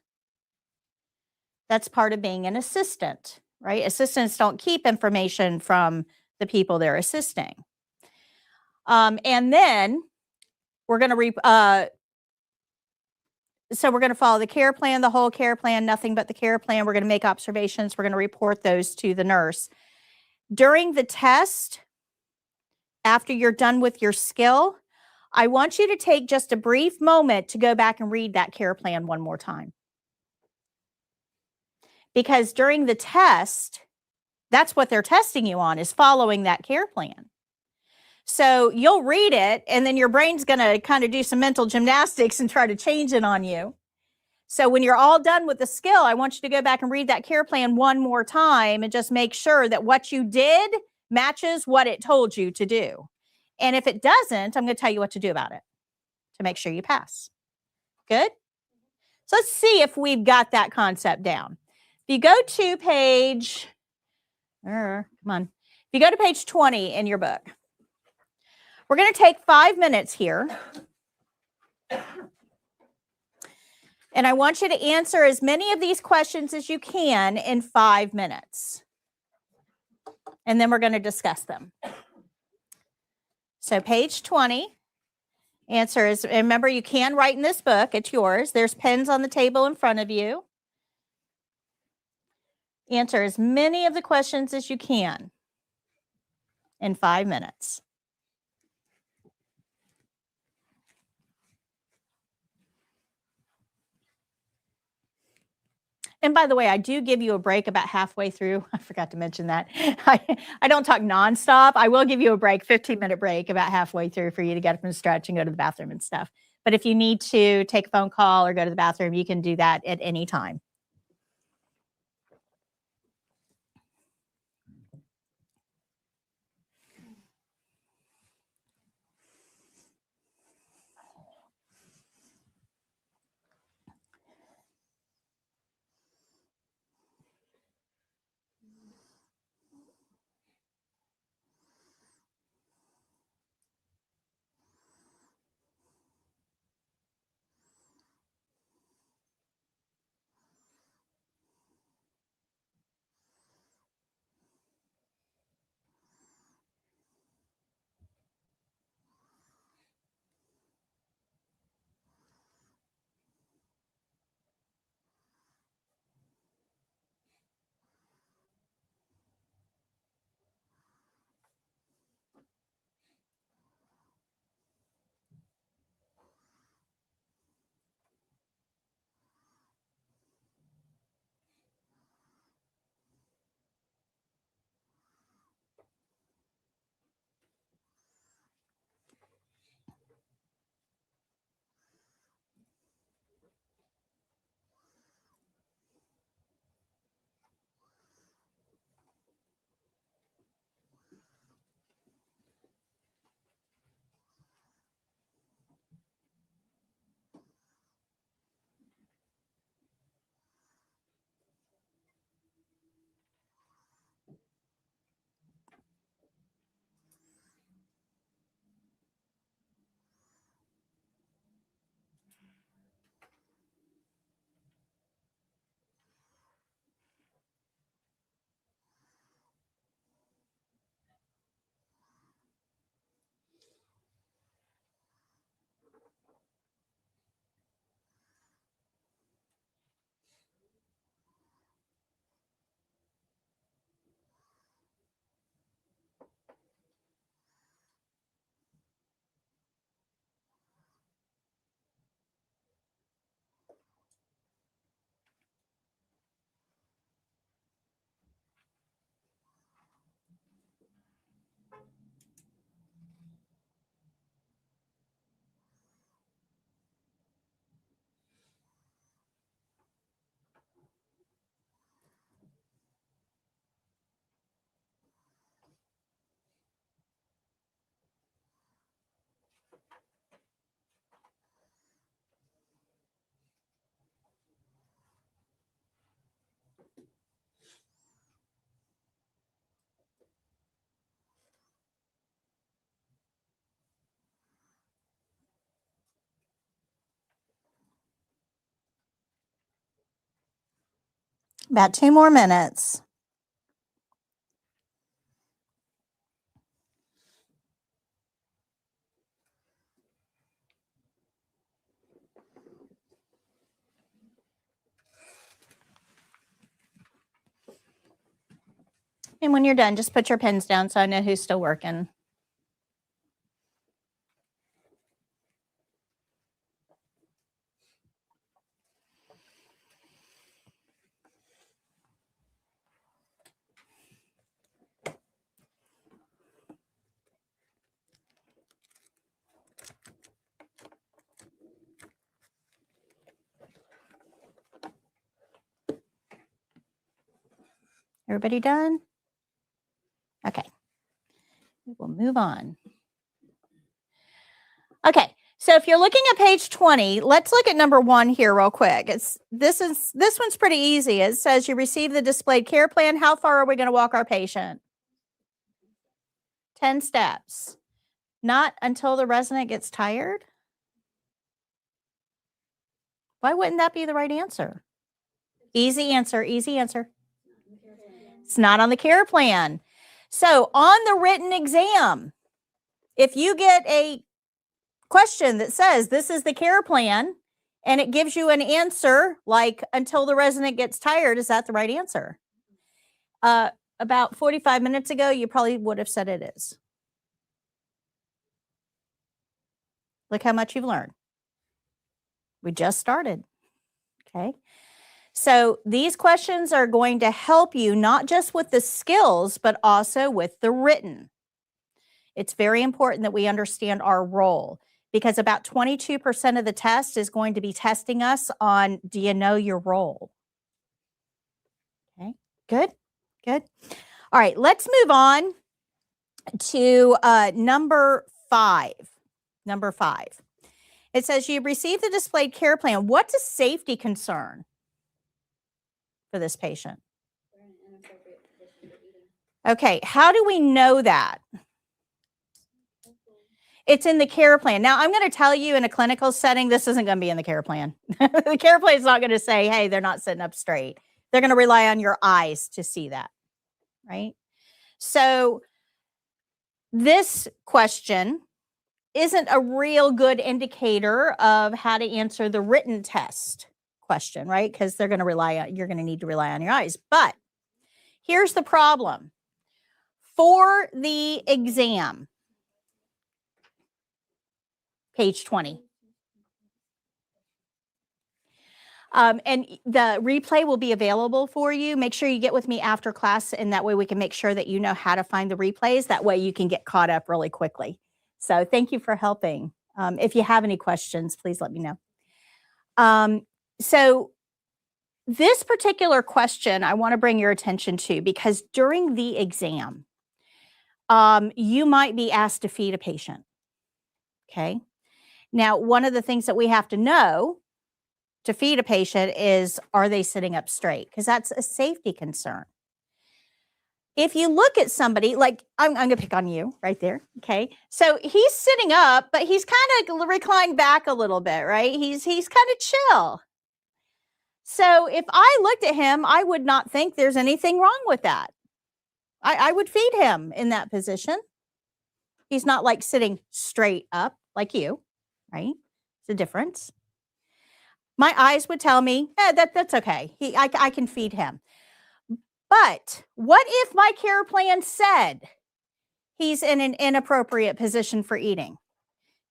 That's part of being an assistant, right? Assistants don't keep information from the people they're assisting. And then we're going to so we're going to follow the care plan, the whole care plan, nothing but the care plan. We're going to make observations. We're going to report those to the nurse. During the test, after you're done with your skill, I want you to take just a brief moment to go back and read that care plan one more time. Because during the test, that's what they're testing you on, is following that care plan. So you'll read it, and then your brain's going to kind of do some mental gymnastics and try to change it on you. So when you're all done with the skill, I want you to go back and read that care plan one more time and just make sure that what you did matches what it told you to do. And if it doesn't, I'm going to tell you what to do about it to make sure you pass. Good? So let's see if we've got that concept down. If you go to page, if you go to page 20 in your book, we're going to take 5 minutes here. And I want you to answer as many of these questions as you can in 5 minutes. And then we're going to discuss them. So page 20, answer is, remember, you can write in this book. It's yours. There's pens on the table in front of you. Answer as many of the questions as you can in 5 minutes. And by the way, I do give you a break about halfway through. I forgot to mention that. I don't talk nonstop. I will give you a break, 15-minute break about halfway through for you to get up and stretch and go to the bathroom and stuff. But if you need to take a phone call or go to the bathroom, you can do that at any time. About 2 more minutes. And when you're done, just put your pens down so I know who's still working. Everybody done? Okay. We'll move on. Okay. So if you're looking at page 20, let's look at number 1 here real quick. This one's pretty easy. It says you receive the displayed care plan. How far are we going to walk our patient? 10 steps. Not until the resident gets tired? Why wouldn't that be the right answer? Easy answer, easy answer. It's not on the care plan. So on the written exam, if you get a question that says this is the care plan and it gives you an answer like until the resident gets tired, is that the right answer? About 45 minutes ago, you probably would have said it is. Look how much you've learned. We just started. Okay. So these questions are going to help you not just with the skills, but also with the written. It's very important that we understand our role because about 22% of the test is going to be testing us on, do you know your role? Okay, good, good. All right, let's move on to number 5. Number 5. It says you received the displayed care plan. What's a safety concern for this patient? Okay, how do we know that? It's in the care plan. Now, I'm going to tell you in a clinical setting, this isn't going to be in the care plan. The care plan is not going to say, hey, they're not sitting up straight. They're going to rely on your eyes to see that, right? So this question isn't a real good indicator of how to answer the written test question, right? Because they're going to rely on, you're going to need to rely on your eyes. But here's the problem. For the exam, page 20. And the replay will be available for you. Make sure you get with me after class, and that way we can make sure that you know how to find the replays. That way you can get caught up really quickly. So thank you for helping. If you have any questions, please let me know. So this particular question I want to bring your attention to because during the exam, you might be asked to feed a patient. Okay. Now, one of the things that we have to know to feed a patient is, are they sitting up straight? Because that's a safety concern. If you look at somebody, like I'm going to pick on you right there, okay? So he's sitting up, but he's kind of reclined back a little bit, right? He's kind of chill. So if I looked at him, I would not think there's anything wrong with that. I would feed him in that position. He's not like sitting straight up like you, right? It's a difference. My eyes would tell me, that's okay. I can feed him. But what if my care plan said he's in an inappropriate position for eating?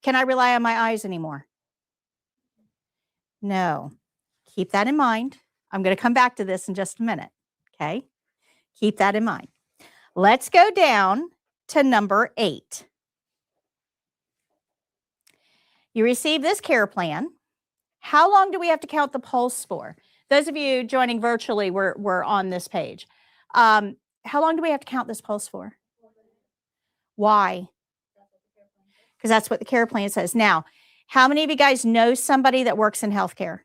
Can I rely on my eyes anymore? No. Keep that in mind. I'm going to come back to this in just a minute. Okay? Keep that in mind. Let's go down to number 8. You receive this care plan. How long do we have to count the pulse for? Those of you joining virtually, we're on this page. How long do we have to count this pulse for? Why? Because that's what the care plan says. Now, how many of you guys know somebody that works in healthcare?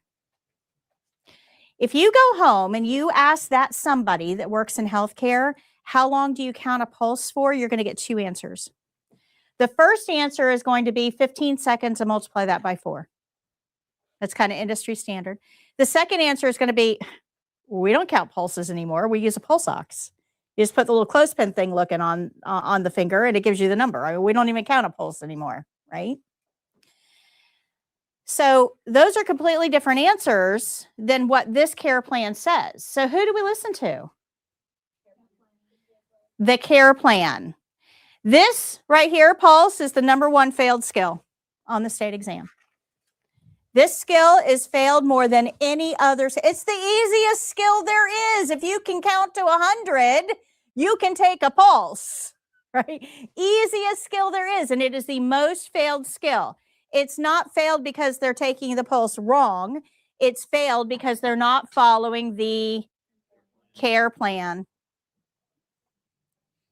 If you go home and you ask that somebody that works in healthcare, how long do you count a pulse for? You're going to get 2 answers. The first answer is going to be 15 seconds and multiply that by 4. That's kind of industry standard. The second answer is going to be, we don't count pulses anymore. We use a pulse ox. You just put the little clothespin thing looking on the finger and it gives you the number. I mean, we don't even count a pulse anymore, right? So those are completely different answers than what this care plan says. So who do we listen to? The care plan. This right here, pulse, is the #1 failed skill on the state exam. This skill is failed more than any other. It's the easiest skill there is. If you can count to 100, you can take a pulse, right? Easiest skill there is, and it is the most failed skill. It's not failed because they're taking the pulse wrong. It's failed because they're not following the care plan.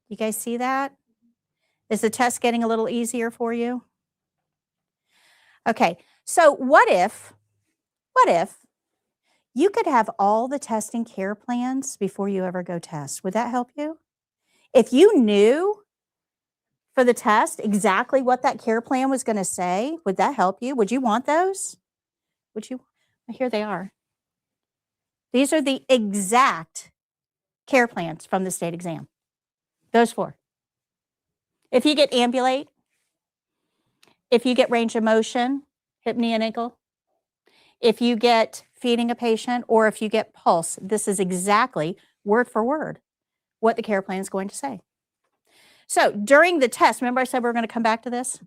You guys see that? Is the test getting a little easier for you? Okay, so what if you could have all the testing care plans before you ever go test? Would that help you? If you knew for the test exactly what that care plan was going to say, would that help you? Would you want those? Would you? Here they are. These are the exact care plans from the state exam. Those 4. If you get ambulate, if you get range of motion, hip, knee, and ankle, if you get feeding a patient, or if you get pulse, this is exactly word for word what the care plan is going to say. So during the test, remember I said we're going to come back to this?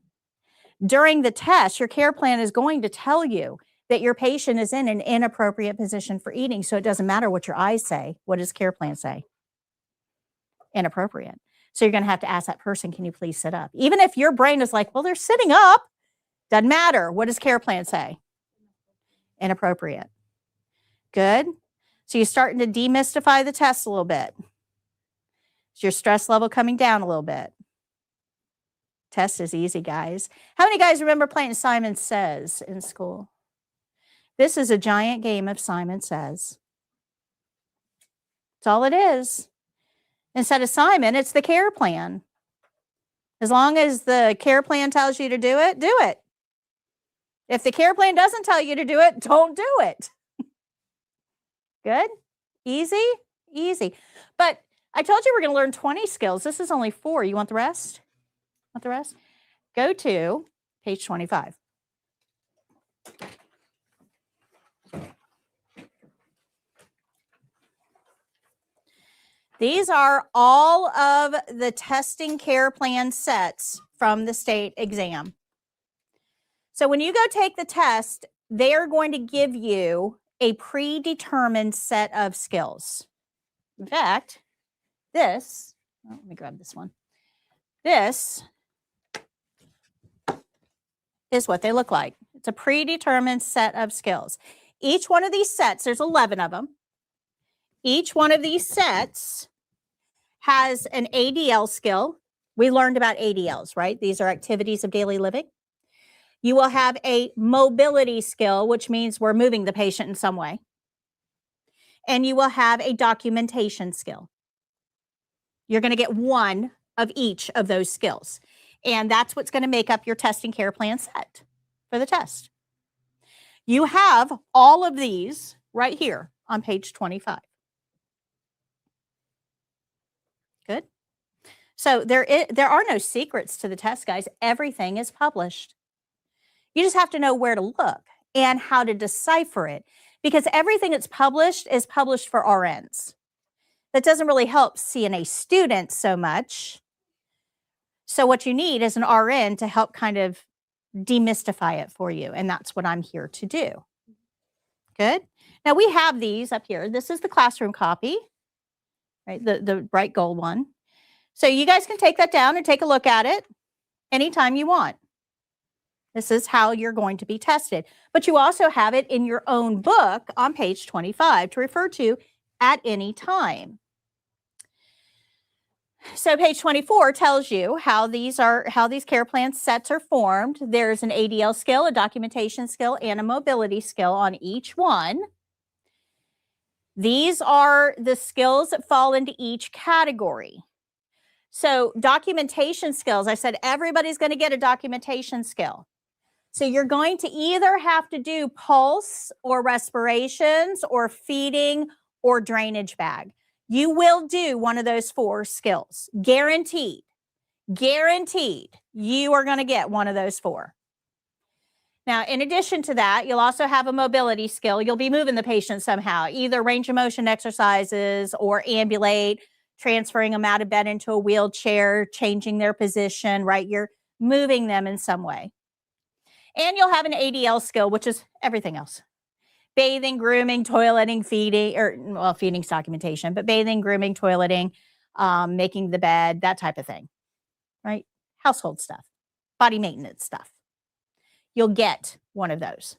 During the test, your care plan is going to tell you that your patient is in an inappropriate position for eating. So it doesn't matter what your eyes say. What does care plan say? Inappropriate. So you're going to have to ask that person, can you please sit up? Even if your brain is like, well, they're sitting up. Doesn't matter. What does care plan say? Inappropriate. Good. So you're starting to demystify the test a little bit. Is your stress level coming down a little bit? Test is easy, guys. How many guys remember playing Simon Says in school? This is a giant game of Simon Says. That's all it is. Instead of Simon, it's the care plan. As long as the care plan tells you to do it, do it. If the care plan doesn't tell you to do it, don't do it. Good? Easy? Easy. But I told you we're going to learn 20 skills. This is only 4. You want the rest? Want the rest? Go to page 25. These are all of the testing care plan sets from the state exam. So when you go take the test, they are going to give you a predetermined set of skills. In fact, this, let me grab this one. This is what they look like. It's a predetermined set of skills. Each one of these sets, there's 11 of them. Each one of these sets has an ADL skill. We learned about ADLs, right? These are activities of daily living. You will have a mobility skill, which means we're moving the patient in some way. And you will have a documentation skill. You're going to get one of each of those skills. And that's what's going to make up your testing care plan set for the test. You have all of these right here on page 25. Good. So there are no secrets to the test, guys. Everything is published. You just have to know where to look and how to decipher it, because everything that's published is published for RNs. That doesn't really help CNA students so much. So what you need is an RN to help kind of demystify it for you, and that's what I'm here to do. Good. Now we have these up here. This is the classroom copy, right? The bright gold one. So you guys can take that down and take a look at it anytime you want. This is how you're going to be tested. But you also have it in your own book on page 25 to refer to at any time. So page 24 tells you how these care plan sets are formed. There's an ADL skill, a documentation skill, and a mobility skill on each one. These are the skills that fall into each category. So documentation skills, I said everybody's going to get a documentation skill. So you're going to either have to do pulse or respirations or feeding or drainage bag. You will do one of those 4 skills. Guaranteed. Guaranteed. You are going to get one of those 4. Now, in addition to that, you'll also have a mobility skill. You'll be moving the patient somehow, either range of motion exercises or ambulate, transferring them out of bed into a wheelchair, changing their position, right? You're moving them in some way. And you'll have an ADL skill, which is everything else. Bathing, grooming, toileting, feeding, or well, feeding's documentation, but bathing, grooming, toileting, making the bed, that type of thing, right? Household stuff, body maintenance stuff. You'll get one of those.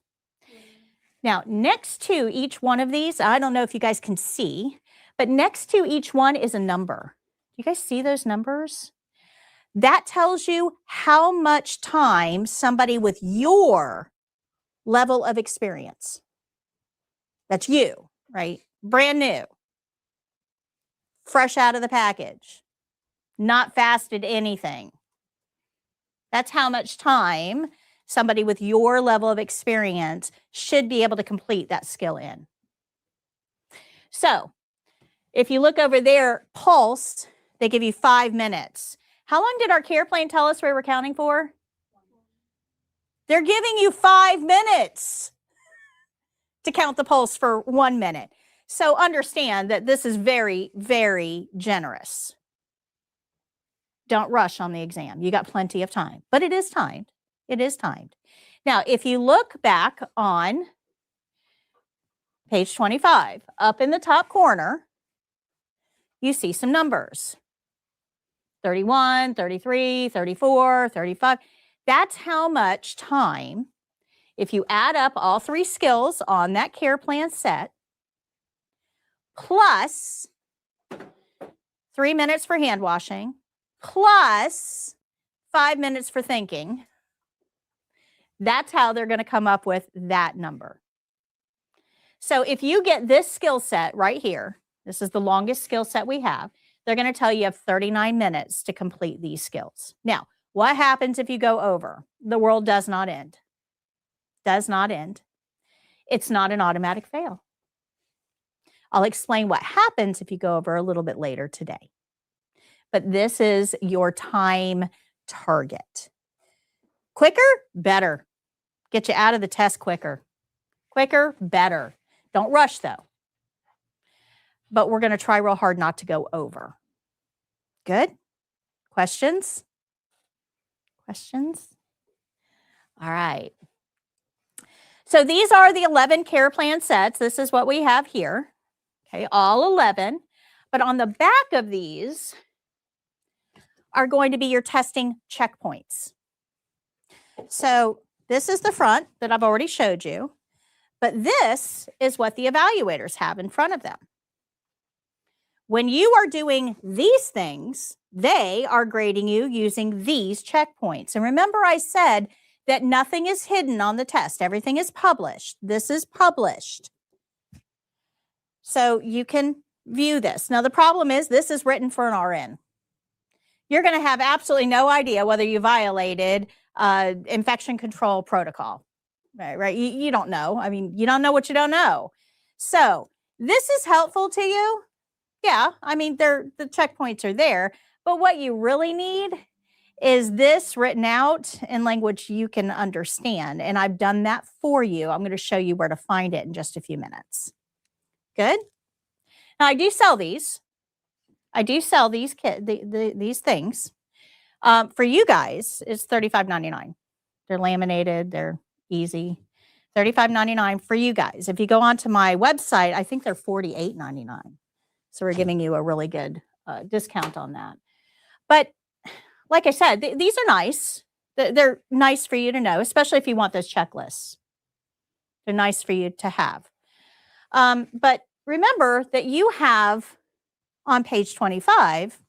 Now, next to each one of these, I don't know if you guys can see, but next to each one is a number. You guys see those numbers? That tells you how much time somebody with your level of experience, that's you, right? Brand new, fresh out of the package, not fasted anything. That's how much time somebody with your level of experience should be able to complete that skill in. So if you look over there, pulse, they give you 5 minutes. How long did our care plan tell us we were counting for? They're giving you 5 minutes to count the pulse for 1 minute. So understand that this is very, very generous. Don't rush on the exam. You got plenty of time, but it is timed. It is timed. Now, if you look back on page 25, up in the top corner, you see some numbers. 31, 33, 34, 35. That's how much time, if you add up all 3 skills on that care plan set, plus 3 minutes for hand washing, plus 5 minutes for thinking, that's how they're going to come up with that number. So if you get this skill set right here, this is the longest skill set we have, they're going to tell you have 39 minutes to complete these skills. Now, what happens if you go over? The world does not end. Does not end. It's not an automatic fail. I'll explain what happens if you go over a little bit later today. But this is your time target. Quicker, better. Get you out of the test quicker. Quicker, better. Don't rush though. But we're going to try real hard not to go over. Good? Questions? Questions? All right. So these are the 11 care plan sets. This is what we have here. Okay, all 11. But on the back of these are going to be your testing checkpoints. So this is the front that I've already showed you, but this is what the evaluators have in front of them. When you are doing these things, they are grading you using these checkpoints. And remember I said that nothing is hidden on the test. Everything is published. This is published. So you can view this. Now the problem is this is written for an RN. You're going to have absolutely no idea whether you violated infection control protocol, right? You don't know. I mean, you don't know what you don't know. So this is helpful to you. Yeah, I mean, the checkpoints are there, but what you really need is this written out in language you can understand. And I've done that for you. I'm going to show you where to find it in just a few minutes. Good. Now I do sell these. I do sell these these things. For you guys, it's $35.99. They're laminated. They're easy. $35.99 for you guys. If you go onto my website, I think they're $48.99. So we're giving you a really good discount on that. But like I said, these are nice. They're nice for you to know, especially if you want those checklists. They're nice for you to have. But remember that you have on page 25,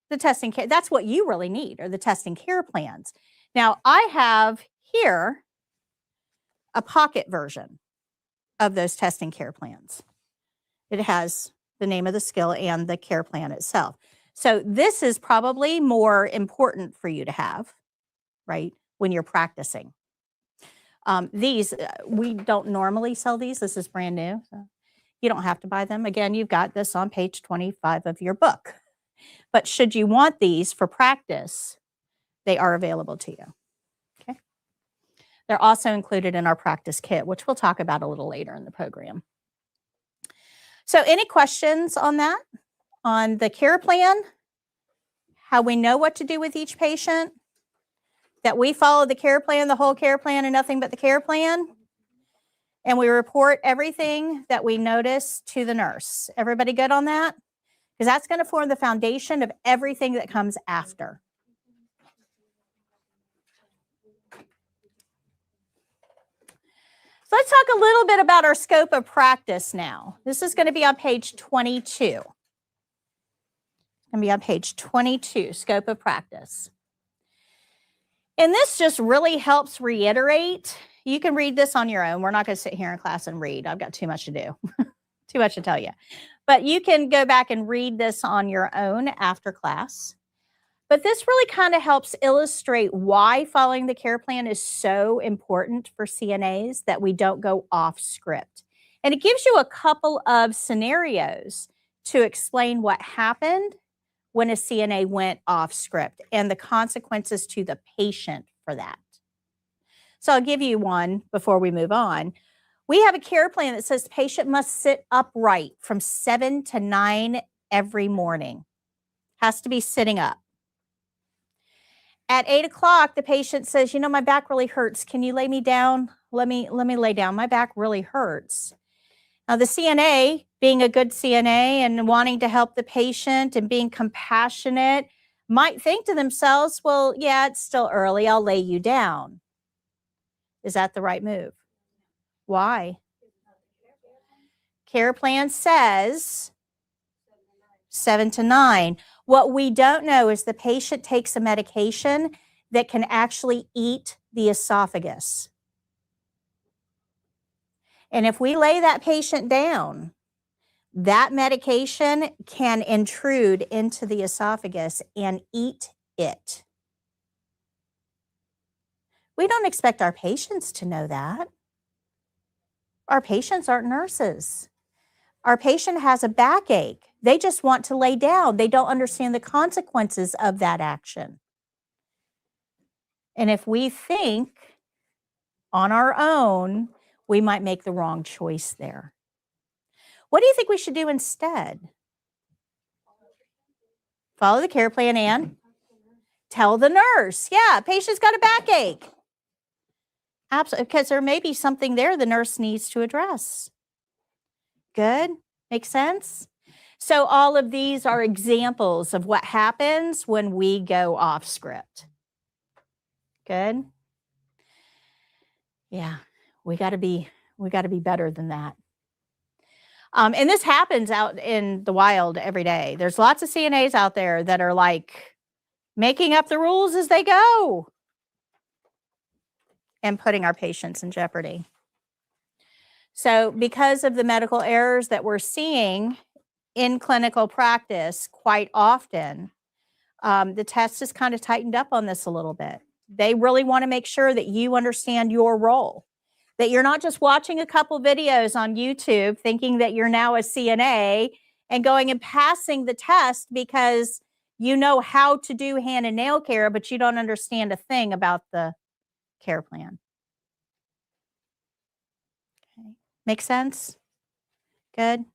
the testing care. That's what you really need, are the testing care plans. Now, I have here a pocket version of those testing care plans. It has the name of the skill and the care plan itself. So this is probably more important for you to have, right, when you're practicing. These, we don't normally sell these. This is brand new. So you don't have to buy them. Again, you've got this on page 25 of your book. But should you want these for practice, they are available to you. Okay. They're also included in our practice kit, which we'll talk about a little later in the program. So any questions on that? On the care plan? How we know what to do with each patient? That we follow the care plan, the whole care plan, and nothing but the care plan? And we report everything that we notice to the nurse. Everybody good on that? Because that's going to form the foundation of everything that comes after. So let's talk a little bit about our scope of practice now. This is going to be on page 22. It's going to be on page 22, scope of practice. And this just really helps reiterate. You can read this on your own. We're not going to sit here in class and read. I've got too much to do, too much to tell you. But you can go back and read this on your own after class. But this really kind of helps illustrate why following the care plan is so important for CNAs, that we don't go off script. And it gives you a couple of scenarios to explain what happened when a CNA went off script and the consequences to the patient for that. So I'll give you one before we move on. We have a care plan that says the patient must sit upright from 7 to 9 every morning. Has to be sitting up. At 8 o'clock, the patient says, you know, my back really hurts. Can you lay me down? Let me lay down. My back really hurts. Now, the CNA, being a good CNA and wanting to help the patient and being compassionate, might think to themselves, well, yeah, it's still early. I'll lay you down. Is that the right move? Why? Care plan says 7 to 9. What we don't know is the patient takes a medication that can actually eat the esophagus. And if we lay that patient down, that medication can intrude into the esophagus and eat it. We don't expect our patients to know that. Our patients aren't nurses. Our patient has a backache. They just want to lay down. They don't understand the consequences of that action. And if we think on our own, we might make the wrong choice there. What do you think we should do instead? Follow the care plan and tell the nurse, yeah, patient's got a backache. Absolutely, because there may be something there the nurse needs to address. Good? Make sense? So all of these are examples of what happens when we go off script. Good? Yeah, we got to be better than that. And this happens out in the wild every day. There's lots of CNAs out there that are like making up the rules as they go and putting our patients in jeopardy. So because of the medical errors that we're seeing in clinical practice quite often, the test is kind of tightened up on this a little bit. They really want to make sure that you understand your role, that you're not just watching a couple videos on YouTube thinking that you're now a CNA and going and passing the test because you know how to do hand and nail care, but you don't understand a thing about the care plan. Okay. Make sense? Good.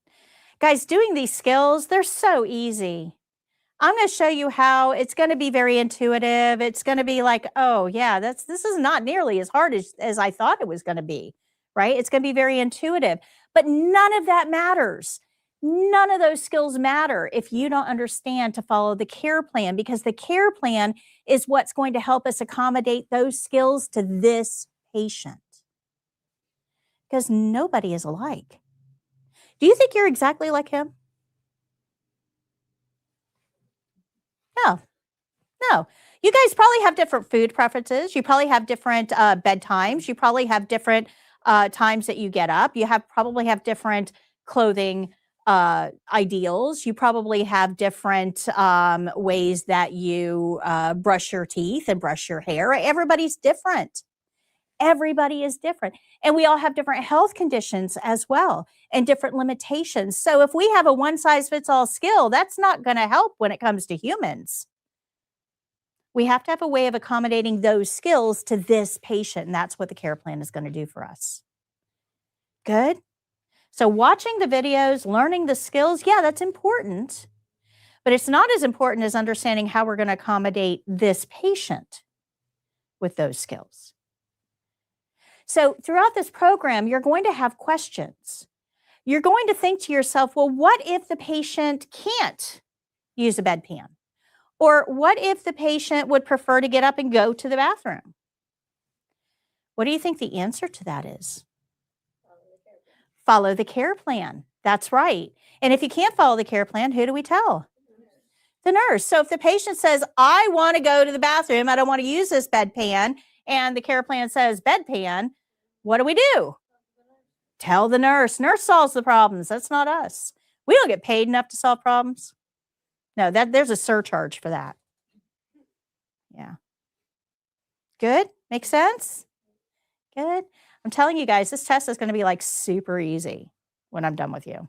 Guys, doing these skills, they're so easy. I'm going to show you how it's going to be very intuitive. It's going to be like, oh yeah, this is not nearly as hard as I thought it was going to be, right? It's going to be very intuitive, but none of that matters. None of those skills matter if you don't understand to follow the care plan, because the care plan is what's going to help us accommodate those skills to this patient. Because nobody is alike. Do you think you're exactly like him? No. You guys probably have different food preferences. You probably have different bedtimes. You probably have different times that you get up. You probably have different clothing ideals. You probably have different ways that you brush your teeth and brush your hair. Everybody's different. Everybody is different. And we all have different health conditions as well and different limitations. So if we have a one-size-fits-all skill, that's not going to help when it comes to humans. We have to have a way of accommodating those skills to this patient, and that's what the care plan is going to do for us. Good? So watching the videos, learning the skills, yeah, that's important. But it's not as important as understanding how we're going to accommodate this patient with those skills. So throughout this program, you're going to have questions. You're going to think to yourself, well, what if the patient can't use a bedpan? Or what if the patient would prefer to get up and go to the bathroom? What do you think the answer to that is? Follow the care plan. That's right. And if you can't follow the care plan, who do we tell? The nurse. So if the patient says, I want to go to the bathroom, I don't want to use this bedpan, and the care plan says bedpan, what do? Tell the nurse. Nurse solves the problems. That's not us. We don't get paid enough to solve problems. No, there's a surcharge for that. Yeah. Good? Makes sense? Good. I'm telling you guys, this test is going to be like super easy when I'm done with you.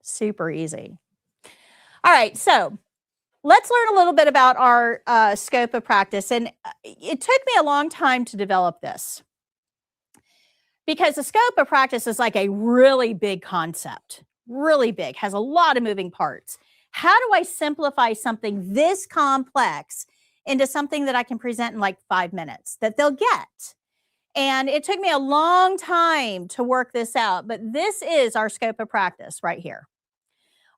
Super easy. All right, so let's learn a little bit about our scope of practice. And it took me a long time to develop this because the scope of practice is like a really big concept, really big, has a lot of moving parts. How do I simplify something this complex into something that I can present in like 5 minutes that they'll get? And it took me a long time to work this out, but this is our scope of practice right here.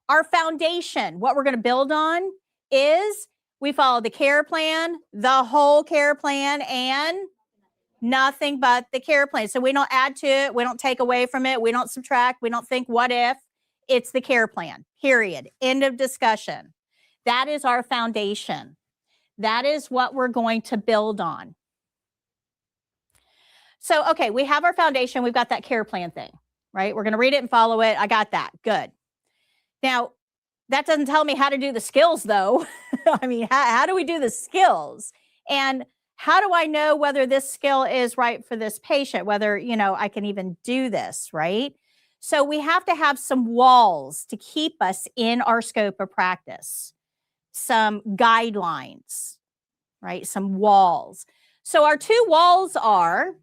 Our foundation, what we're going to build on is we follow the care plan, the whole care plan, and nothing but the care plan. So we don't add to it. We don't take away from it. We don't subtract. We don't think what if. It's the care plan, period. End of discussion. That is our foundation. That is what we're going to build on. So, okay, we have our foundation. We've got that care plan thing, right? We're going to read it and follow it. I got that. Good. Now, that doesn't tell me how to do the skills, though. I mean, how do we do the skills? And how do I know whether this skill is right for this patient, whether, I can even do this, right? So we have to have some walls to keep us in our scope of practice, some guidelines, right? Some walls. So our two walls are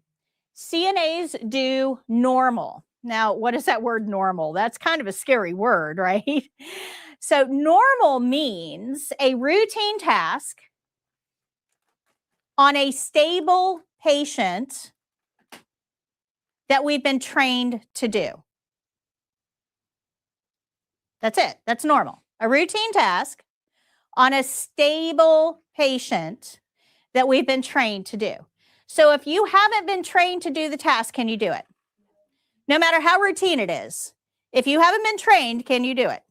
CNAs do normal. Now, what is that word normal? That's kind of a scary word, right? So normal means a routine task on a stable patient that we've been trained to do. That's it. That's normal. A routine task on a stable patient that we've been trained to do. So if you haven't been trained to do the task, can you do it? No matter how routine it is. If you haven't been trained, can you do it?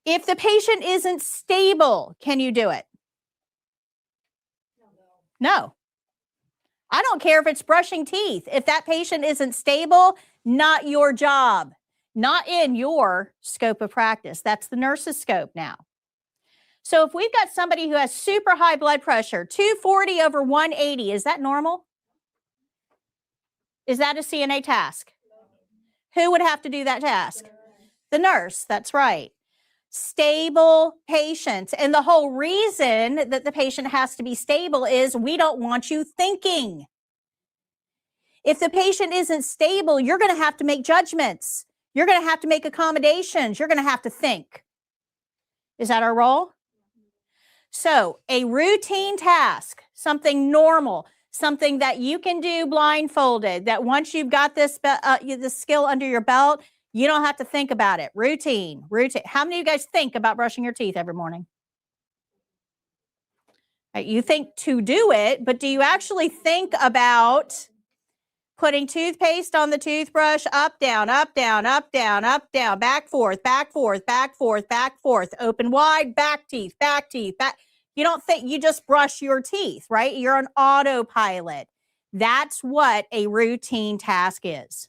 If the patient isn't stable, can you do it? No. I don't care if it's brushing teeth. If that patient isn't stable, not your job, not in your scope of practice. That's the nurse's scope now. So if we've got somebody who has super high blood pressure, 240 over 180, is that normal? Is that a CNA task? Who would have to do that task? The nurse, that's right. Stable patients. And the whole reason that the patient has to be stable is we don't want you thinking. If the patient isn't stable, you're going to have to make judgments. You're going to have to make accommodations. You're going to have to think. Is that our role? So a routine task, something normal, something that you can do blindfolded, that once you've got this skill under your belt, you don't have to think about it. Routine. How many of you guys think about brushing your teeth every morning? Right, you think to do it, but do you actually think about putting toothpaste on the toothbrush, up, down, up, down, up, down, up, down, back, forth, back, forth, back, forth, back, forth, open wide, back teeth, back. You don't think, you just brush your teeth, right? You're on autopilot. That's what a routine task is.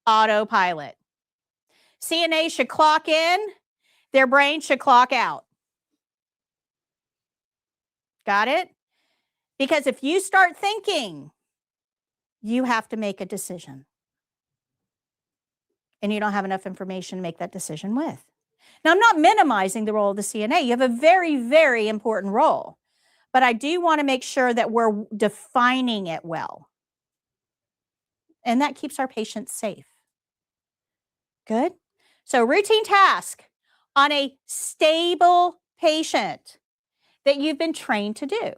Autopilot. CNA should clock in, their brain should clock out. Got it? Because if you start thinking, you have to make a decision. And you don't have enough information to make that decision with. Now, I'm not minimizing the role of the CNA. You have a very, very important role. But I do want to make sure that we're defining it well. And that keeps our patients safe. Good? So routine task on a stable patient that you've been trained to do.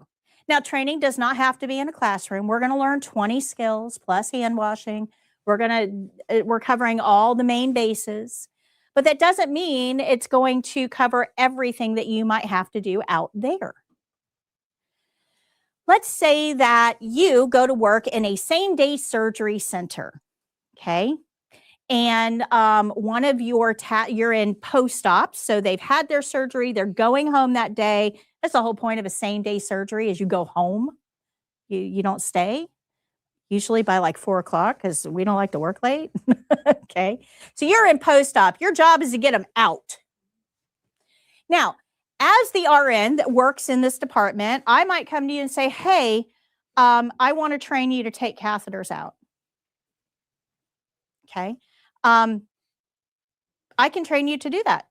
Now, training does not have to be in a classroom. We're going to learn 20 skills plus hand washing. We're covering all the main bases. But that doesn't mean it's going to cover everything that you might have to do out there. Let's say that you go to work in a same-day surgery center, okay? And one of you're in post-op, so they've had their surgery, they're going home that day. That's the whole point of a same-day surgery is you go home. You don't stay, usually by like 4 o'clock because we don't like to work late, okay? So you're in post-op. Your job is to get them out. Now, as the RN that works in this department, I might come to you and say, hey, I want to train you to take catheters out. Okay. I can train you to do that.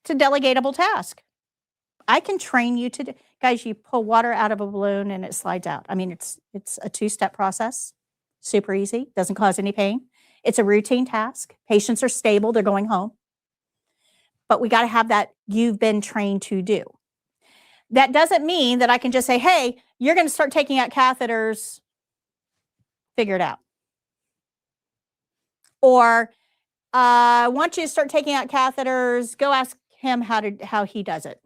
It's a delegatable task. I can train you to do, guys, you pull water out of a balloon and it slides out. I mean, it's a 2-step process. Super easy. Doesn't cause any pain. It's a routine task. Patients are stable. They're going home. But we got to have that you've been trained to do. That doesn't mean that I can just say, hey, you're going to start taking out catheters, figure it out. Or I want you to start taking out catheters, go ask him how he does it,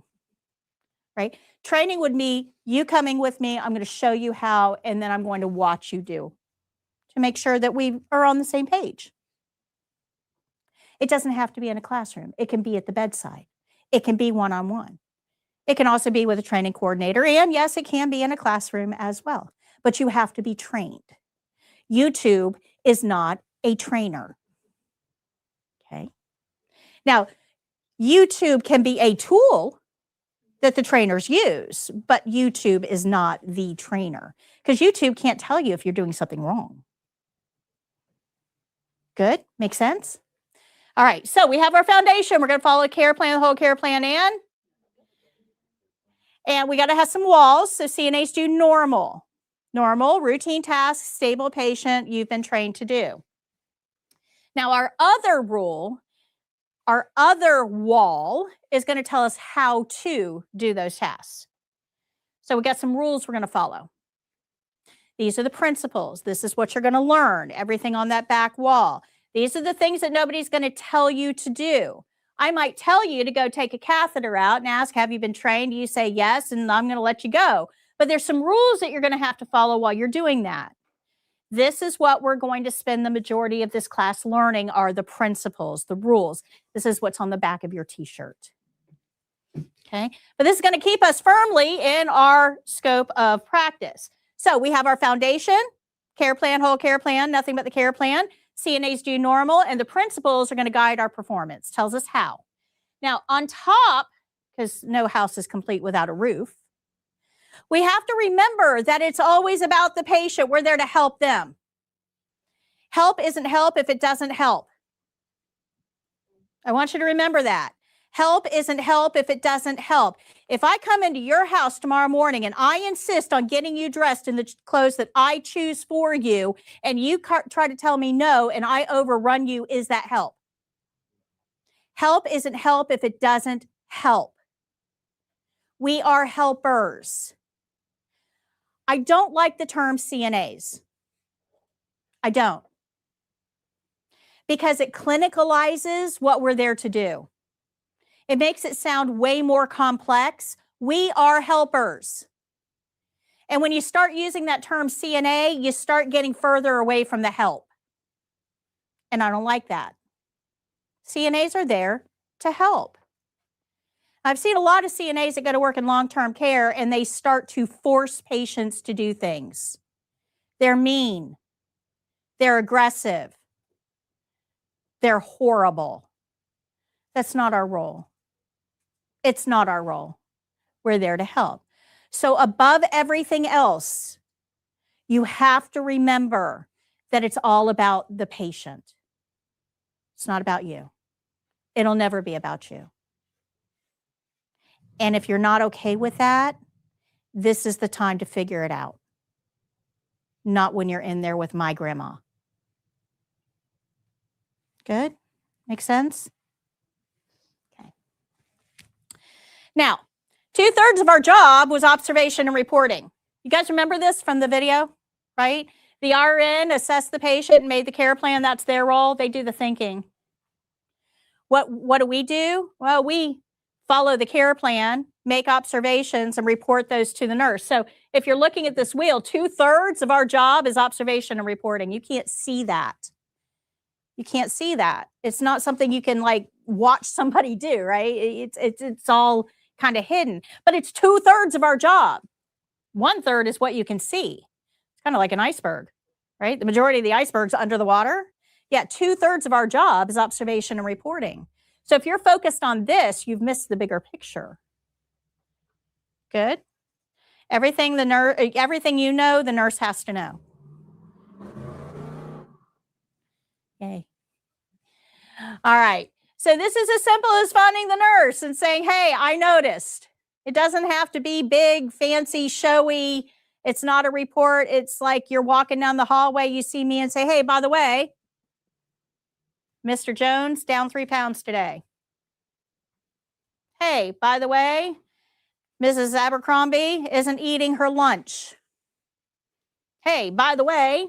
right? Training would be you coming with me, I'm going to show you how, and then I'm going to watch you do to make sure that we are on the same page. It doesn't have to be in a classroom. It can be at the bedside. It can be one-on-one. It can also be with a training coordinator. And yes, it can be in a classroom as well. But you have to be trained. YouTube is not a trainer. Okay. Now, YouTube can be a tool that the trainers use, but YouTube is not the trainer because YouTube can't tell you if you're doing something wrong. Good? Makes sense? All right, so we have our foundation. We're going to follow a care plan, the whole care plan in. And we got to have some walls. So CNAs do normal, routine tasks, stable patient you've been trained to do. Now, our other rule, our other wall is going to tell us how to do those tasks. So we got some rules we're going to follow. These are the principles. This is what you're going to learn, everything on that back wall. These are the things that nobody's going to tell you to do. I might tell you to go take a catheter out and ask, have you been trained? You say yes, and I'm going to let you go. But there's some rules that you're going to have to follow while you're doing that. This is what we're going to spend the majority of this class learning are the principles, the rules. This is what's on the back of your t-shirt. Okay, but this is going to keep us firmly in our scope of practice. So we have our foundation, care plan, whole care plan, nothing but the care plan. CNAs do normal, and the principles are going to guide our performance, tells us how. Now, on top, because no house is complete without a roof, we have to remember that it's always about the patient. We're there to help them. Help isn't help if it doesn't help. I want you to remember that. Help isn't help if it doesn't help. If I come into your house tomorrow morning and I insist on getting you dressed in the clothes that I choose for you, and you try to tell me no, and I overrun you, is that help? Help isn't help if it doesn't help. We are helpers. I don't like the term CNAs. I don't. Because it clinicalizes what we're there to do. It makes it sound way more complex. We are helpers. And when you start using that term CNA, you start getting further away from the help. And I don't like that. CNAs are there to help. I've seen a lot of CNAs that go to work in long-term care and they start to force patients to do things. They're mean. They're aggressive. They're horrible. That's not our role. It's not our role. We're there to help. So above everything else, you have to remember that it's all about the patient. It's not about you. It'll never be about you. And if you're not okay with that, this is the time to figure it out. Not when you're in there with my grandma. Good? Make sense? Okay. Now, 2/3 of our job was observation and reporting. You guys remember this from the video, right? The RN assessed the patient and made the care plan. That's their role. They do the thinking. What do? Well, we follow the care plan, make observations, and report those to the nurse. So if you're looking at this wheel, 2/3 of our job is observation and reporting. You can't see that. You can't see that. It's not something you can like watch somebody do, right? It's all kind of hidden, but it's 2/3 of our job. 1/3 is what you can see. It's kind of like an iceberg, right? The majority of the iceberg's under the water. Yeah, 2/3 of our job is observation and reporting. So if you're focused on this, you've missed the bigger picture. Good. Everything you know, the nurse has to know. Yay. All right. So this is as simple as finding the nurse and saying, hey, I noticed. It doesn't have to be big, fancy, showy. It's not a report. It's like you're walking down the hallway, you see me and say, hey, by the way, Mr. Jones, down 3 pounds today. Hey, by the way, Mrs. Abercrombie isn't eating her lunch. Hey, by the way,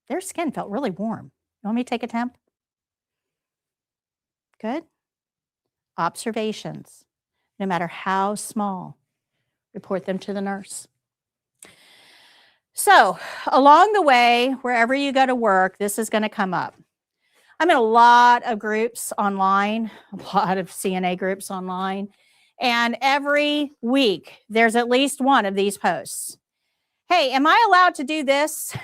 their skin felt really warm. You want me to take a temp? Good. Observations, no matter how small, report them to the nurse. So along the way, wherever you go to work, this is going to come up. I'm in a lot of groups online, a lot of CNA groups online, and every week there's at least one of these posts. Hey, am I allowed to do this?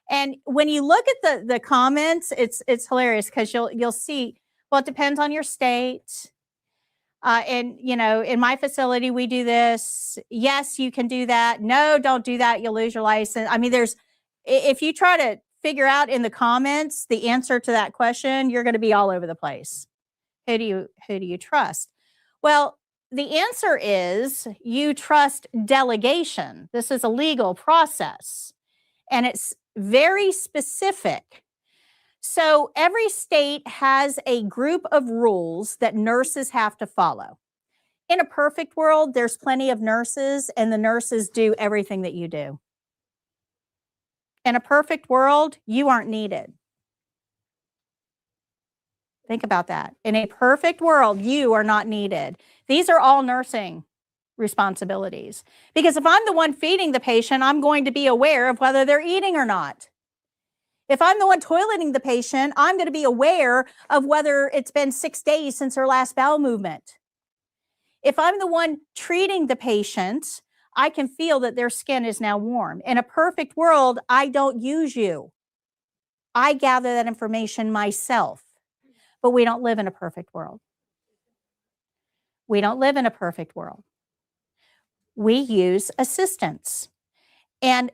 And when you look at the comments, it's hilarious because you'll see, well, it depends on your state. And, you know, in my facility, we do this. Yes, you can do that. No, don't do that. You'll lose your license. I mean, if you try to figure out in the comments the answer to that question, you're going to be all over the place. Who do you trust? Well, the answer is you trust delegation. This is a legal process, and it's very specific. So every state has a group of rules that nurses have to follow. In a perfect world, there's plenty of nurses, and the nurses do everything that you do. In a perfect world, you aren't needed. Think about that. In a perfect world, you are not needed. These are all nursing responsibilities. Because if I'm the one feeding the patient, I'm going to be aware of whether they're eating or not. If I'm the one toileting the patient, I'm going to be aware of whether it's been 6 days since her last bowel movement. If I'm the one treating the patient, I can feel that their skin is now warm. In a perfect world, I don't use you. I gather that information myself. But we don't live in a perfect world. We don't live in a perfect world. We use assistants. And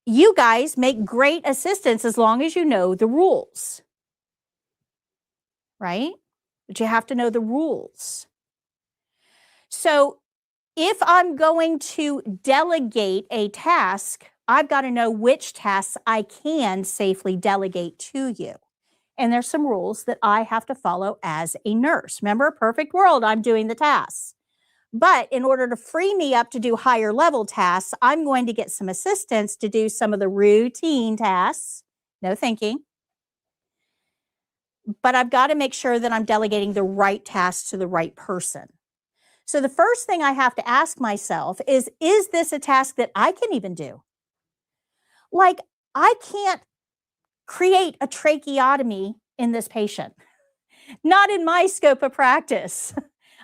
you guys make great assistants as long as you know the rules, right? But you have to know the rules. So if I'm going to delegate a task, I've got to know which tasks I can safely delegate to you. And there's some rules that I have to follow as a nurse. Remember, a perfect world, I'm doing the tasks. But in order to free me up to do higher level tasks, I'm going to get some assistants to do some of the routine tasks. No thinking. But I've got to make sure that I'm delegating the right tasks to the right person. So the first thing I have to ask myself is this a task that I can even do? Like, I can't create a tracheotomy in this patient. Not in my scope of practice.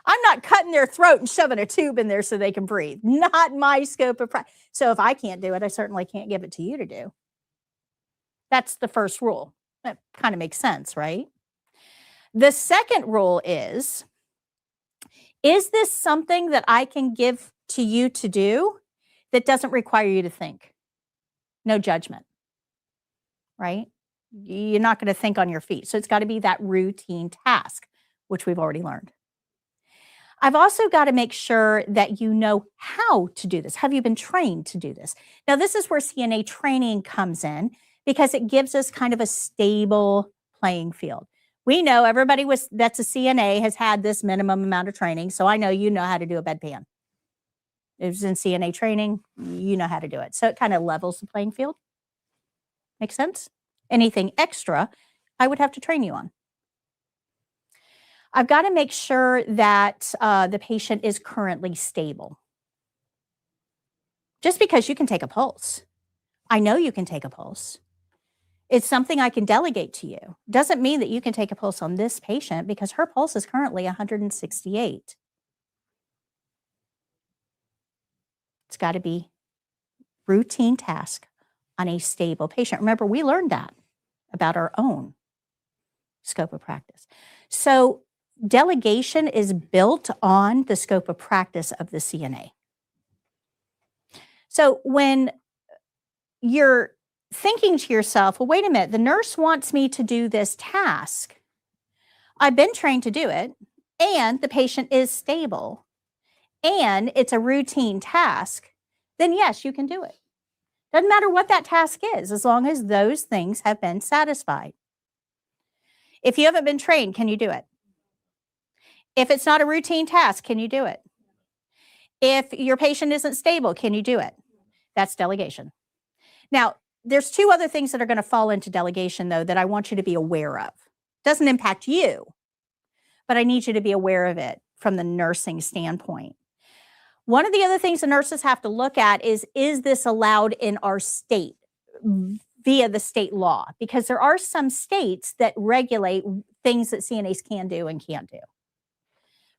I'm not cutting their throat and shoving a tube in there so they can breathe. Not my scope of practice. So if I can't do it, I certainly can't give it to you to do. That's the first rule. That kind of makes sense, right? The second rule is this something that I can give to you to do that doesn't require you to think? No judgment, right? You're not going to think on your feet. So it's got to be that routine task, which we've already learned. I've also got to make sure that you know how to do this. Have you been trained to do this? Now, this is where CNA training comes in because it gives us kind of a stable playing field. We know everybody that's a CNA has had this minimum amount of training, so I know you know how to do a bedpan. It was in CNA training, you know how to do it. So it kind of levels the playing field. Make sense? Anything extra, I would have to train you on. I've got to make sure that the patient is currently stable. Just because you can take a pulse, I know you can take a pulse. It's something I can delegate to you. Doesn't mean that you can take a pulse on this patient because her pulse is currently 168. It's got to be routine task on a stable patient. Remember, we learned that about our own scope of practice. So delegation is built on the scope of practice of the CNA. So when you're thinking to yourself, well, wait a minute, the nurse wants me to do this task. I've been trained to do it, and the patient is stable, and it's a routine task, then yes, you can do it. Doesn't matter what that task is, as long as those things have been satisfied. If you haven't been trained, can you do it? If it's not a routine task, can you do it? If your patient isn't stable, can you do it? That's delegation. Now, there's two other things that are going to fall into delegation, though, that I want you to be aware of. Doesn't impact you, but I need you to be aware of it from the nursing standpoint. One of the other things the nurses have to look at is this allowed in our state via the state law? Because there are some states that regulate things that CNAs can do and can't do.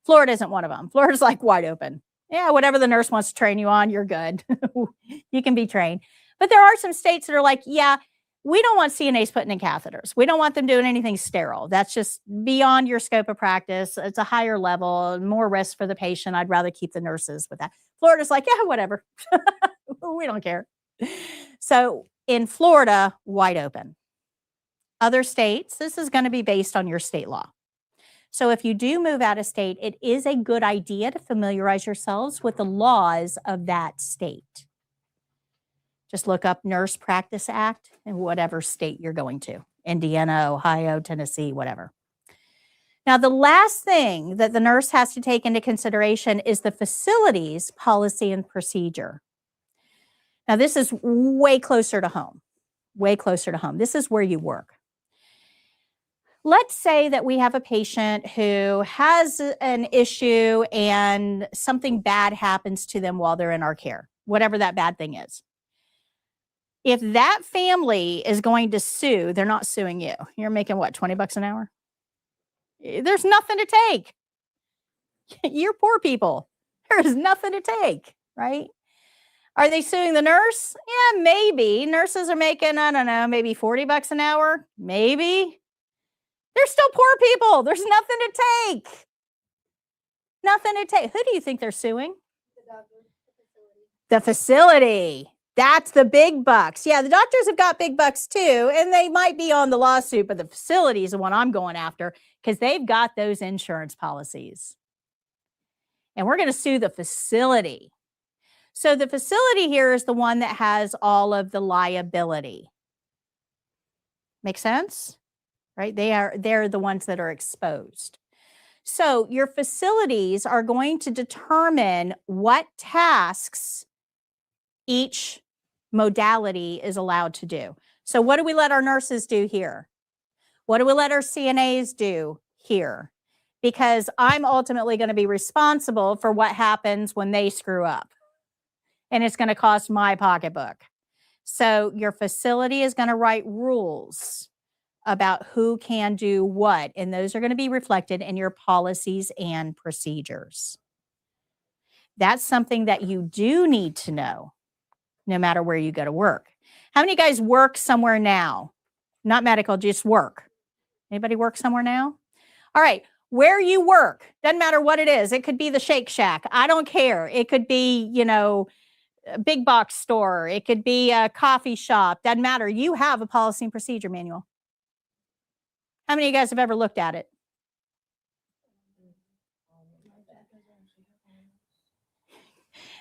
Florida isn't one of them. Florida's like wide open. Yeah, whatever the nurse wants to train you on, you're good. You can be trained. But there are some states that are like, yeah, we don't want CNAs putting in catheters. We don't want them doing anything sterile. That's just beyond your scope of practice. It's a higher level, more risk for the patient. I'd rather keep the nurses with that. Florida's like, yeah, whatever. We don't care. So in Florida, wide open. Other states, this is going to be based on your state law. So if you do move out of state, it is a good idea to familiarize yourselves with the laws of that state. Just look up Nurse Practice Act in whatever state you're going to. Indiana, Ohio, Tennessee, whatever. Now, the last thing that the nurse has to take into consideration is the facility's policy and procedure. Now, this is way closer to home. Way closer to home. This is where you work. Let's say that we have a patient who has an issue and something bad happens to them while they're in our care, whatever that bad thing is. If that family is going to sue, they're not suing you. You're making what, $20 an hour? There's nothing to take. You're poor people. There's nothing to take, right? Are they suing the nurse? Yeah, maybe. Nurses are making, I don't know, maybe $40 an hour. Maybe. They're still poor people. There's nothing to take. Nothing to take. Who do you think they're suing? The facility. That's the big bucks. Yeah, the doctors have got big bucks too, and they might be on the lawsuit, but the facility is the one I'm going after because they've got those insurance policies. And we're going to sue the facility. So the facility here is the one that has all of the liability. Make sense? Right? They're the ones that are exposed. So your facilities are going to determine what tasks each modality is allowed to do. So what do we let our nurses do here? What do we let our CNAs do here? Because I'm ultimately going to be responsible for what happens when they screw up. And it's going to cost my pocketbook. So your facility is going to write rules about who can do what, and those are going to be reflected in your policies and procedures. That's something that you do need to know no matter where you go to work. How many guys work somewhere now Not medical, just work. Anybody work somewhere now? All right. Where you work, doesn't matter what it is. It could be the Shake Shack. I don't care. It could be, a big box store. It could be a coffee shop. Doesn't matter. You have a policy and procedure manual. How many of you guys have ever looked at it?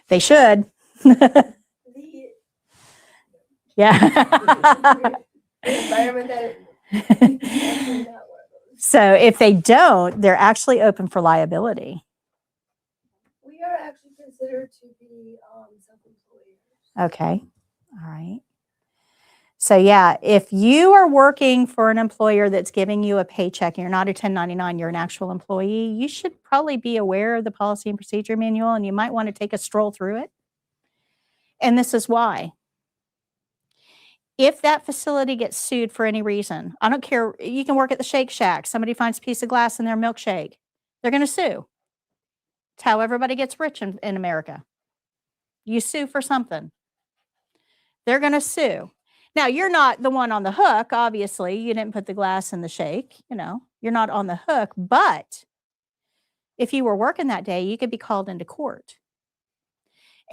They should. Yeah. So if they don't, they're actually open for liability. We are actually considered to be self-employed. Okay. All right. So yeah, if you are working for an employer that's giving you a paycheck and you're not a 1099, you're an actual employee, you should probably be aware of the policy and procedure manual, and you might want to take a stroll through it. And this is why. If that facility gets sued for any reason, I don't care, you can work at the Shake Shack, somebody finds a piece of glass in their milkshake, they're going to sue. It's how everybody gets rich in America. You sue for something. They're going to sue. Now, you're not the one on the hook, obviously. You didn't put the glass in the shake, you're not on the hook. But if you were working that day, you could be called into court.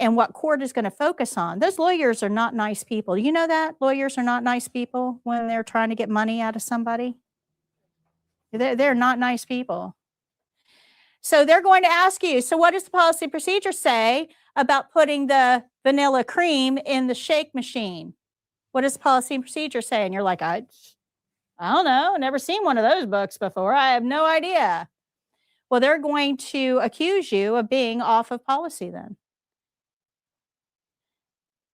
And what court is going to focus on, those lawyers are not nice people. You know that? Lawyers are not nice people when they're trying to get money out of somebody. They're not nice people. So they're going to ask you, so what does the policy procedure say about putting the vanilla cream in the shake machine? What does the policy and procedure say? And you're like, I don't know. Never seen one of those books before. I have no idea. Well, they're going to accuse you of being off of policy then.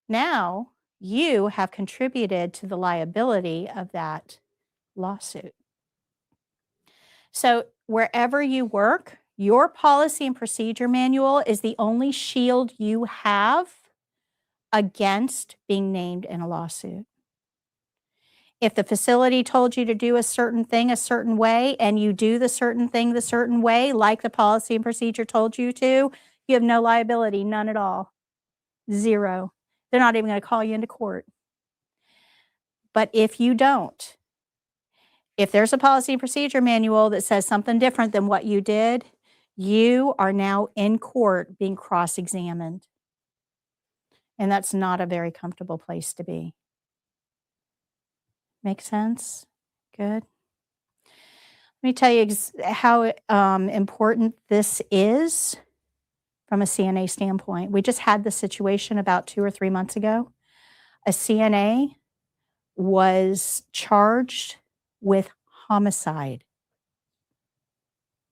Now, you have contributed to the liability of that lawsuit. So wherever you work, your policy and procedure manual is the only shield you have against being named in a lawsuit. If the facility told you to do a certain thing a certain way and you do the certain thing the certain way, like the policy and procedure told you to, you have no liability, none at all. Zero. They're not even going to call you into court. But if you don't, if there's a policy and procedure manual that says something different than what you did, you are now in court being cross-examined. And that's not a very comfortable place to be. Make sense? Good. Let me tell you how important this is from a CNA standpoint. We just had this situation about 2 or 3 months ago. A CNA was charged with homicide.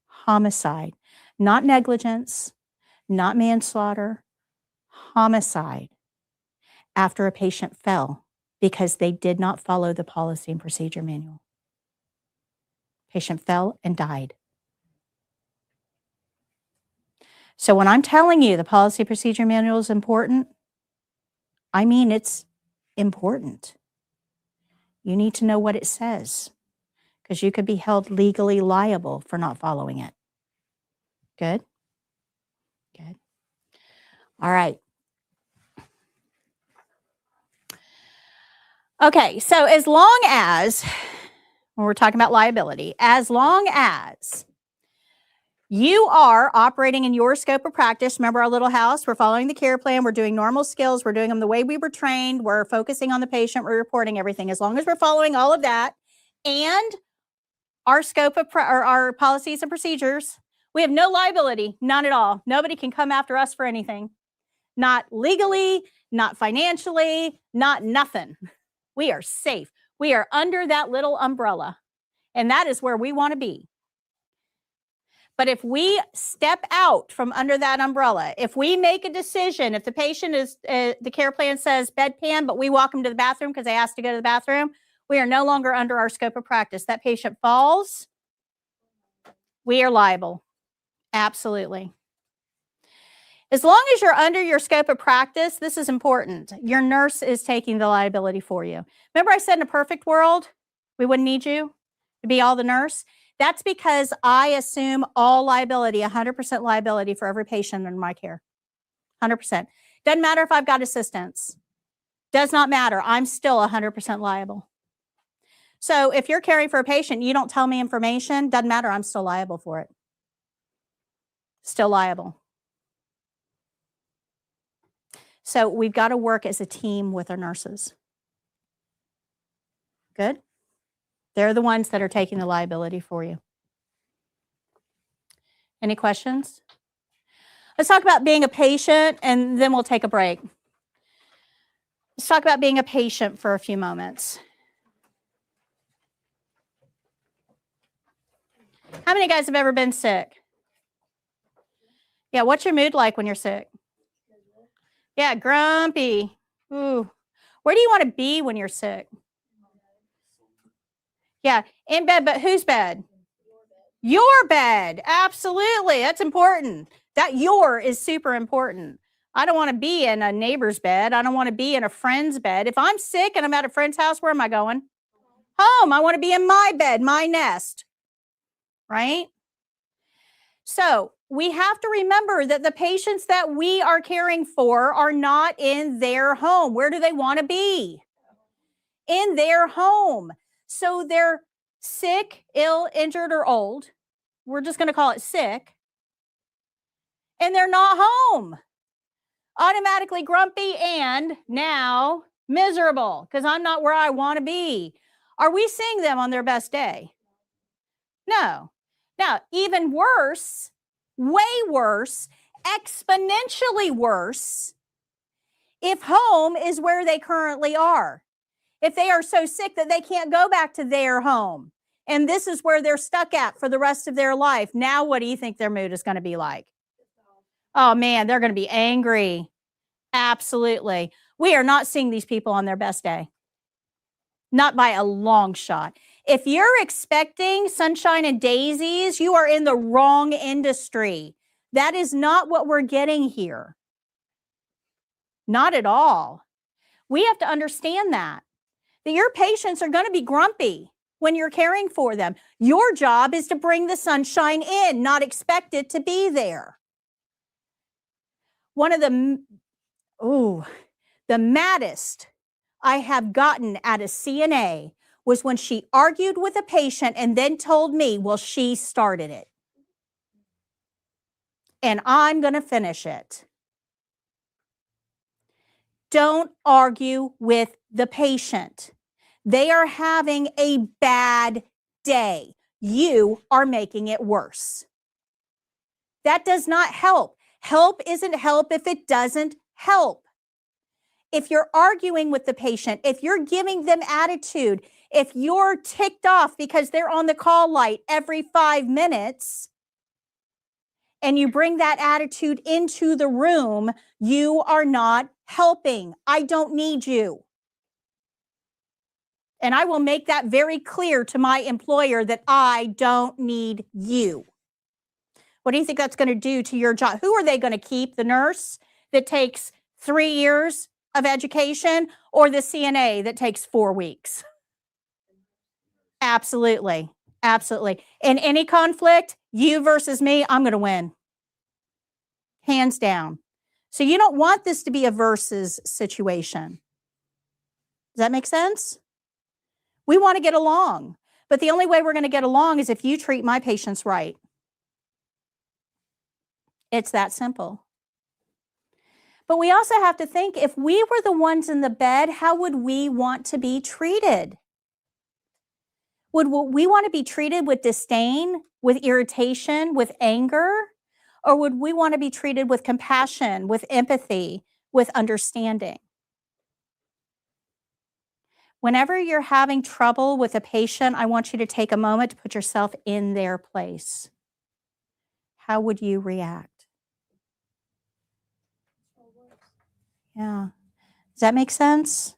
Homicide. Not negligence, not manslaughter, homicide after a patient fell because they did not follow the policy and procedure manual. Patient fell and died. So when I'm telling you the policy procedure manual is important, I mean it's important. You need to know what it says because you could be held legally liable for not following it. Good? Good. All right. Okay, so as long as, when we're talking about liability, as long as you are operating in your scope of practice, remember our little house, we're following the care plan, we're doing normal skills, we're doing them the way we were trained, we're focusing on the patient, we're reporting everything. As long as we're following all of that and our scope of our policies and procedures, we have no liability, none at all. Nobody can come after us for anything. Not legally, not financially, not nothing. We are safe. We are under that little umbrella, and that is where we want to be. But if we step out from under that umbrella, if we make a decision, if the patient is, the care plan says bedpan, but we walk them to the bathroom because they asked to go to the bathroom, we are no longer under our scope of practice. That patient falls, we are liable. Absolutely. As long as you're under your scope of practice, this is important. Your nurse is taking the liability for you. Remember I said in a perfect world, we wouldn't need you to be all the nurse? That's because I assume all liability, 100% liability for every patient in my care. 100%. Doesn't matter if I've got assistants. Does not matter. I'm still 100% liable. So if you're caring for a patient, you don't tell me information, doesn't matter, I'm still liable for it. Still liable. So we've got to work as a team with our nurses. Good? They're the ones that are taking the liability for you. Any questions? Let's talk about being a patient, and then we'll take a break. Let's talk about being a patient for a few moments. How many guys have ever been sick? Yeah, what's your mood like when you're sick? Yeah, grumpy. Ooh. Where do you want to be when you're sick? Yeah, in bed, but whose bed? Your bed. Absolutely. That's important. That your is super important. I don't want to be in a neighbor's bed. I don't want to be in a friend's bed. If I'm sick and I'm at a friend's house, where am I going? Home. I want to be in my bed, my nest. Right? So we have to remember that the patients that we are caring for are not in their home. Where do they want to be? In their home. So they're sick, ill, injured, or old. We're just going to call it sick. And they're not home. Automatically grumpy and now miserable because I'm not where I want to be. Are we seeing them on their best day? No. Now, even worse, way worse, exponentially worse, if home is where they currently are. If they are so sick that they can't go back to their home, and this is where they're stuck at for the rest of their life, now what do you think their mood is going to be like? Oh man, they're going to be angry. Absolutely. We are not seeing these people on their best day. Not by a long shot. If you're expecting sunshine and daisies, you are in the wrong industry. That is not what we're getting here. Not at all. We have to understand that your patients are going to be grumpy when you're caring for them. Your job is to bring the sunshine in, not expect it to be there. One of the maddest I have gotten at a CNA was when she argued with a patient and then told me, well, she started it. And I'm going to finish it. Don't argue with the patient. They are having a bad day. You are making it worse. That does not help. Help isn't help if it doesn't help. If you're arguing with the patient, if you're giving them attitude, if you're ticked off because they're on the call light every 5 minutes, and you bring that attitude into the room, you are not helping. I don't need you. And I will make that very clear to my employer that I don't need you. What do you think that's going to do to your job? Who are they going to keep? The nurse that takes 3 years of education or the CNA that takes 4 weeks? Absolutely. Absolutely. In any conflict, you versus me, I'm going to win. Hands down. So you don't want this to be a versus situation. Does that make sense? We want to get along, but the only way we're going to get along is if you treat my patients right. It's that simple. But we also have to think, if we were the ones in the bed, how would we want to be treated? Would we want to be treated with disdain, with irritation, with anger? Or would we want to be treated with compassion, with empathy, with understanding? Whenever you're having trouble with a patient, I want you to take a moment to put yourself in their place. How would you react? Yeah. Does that make sense?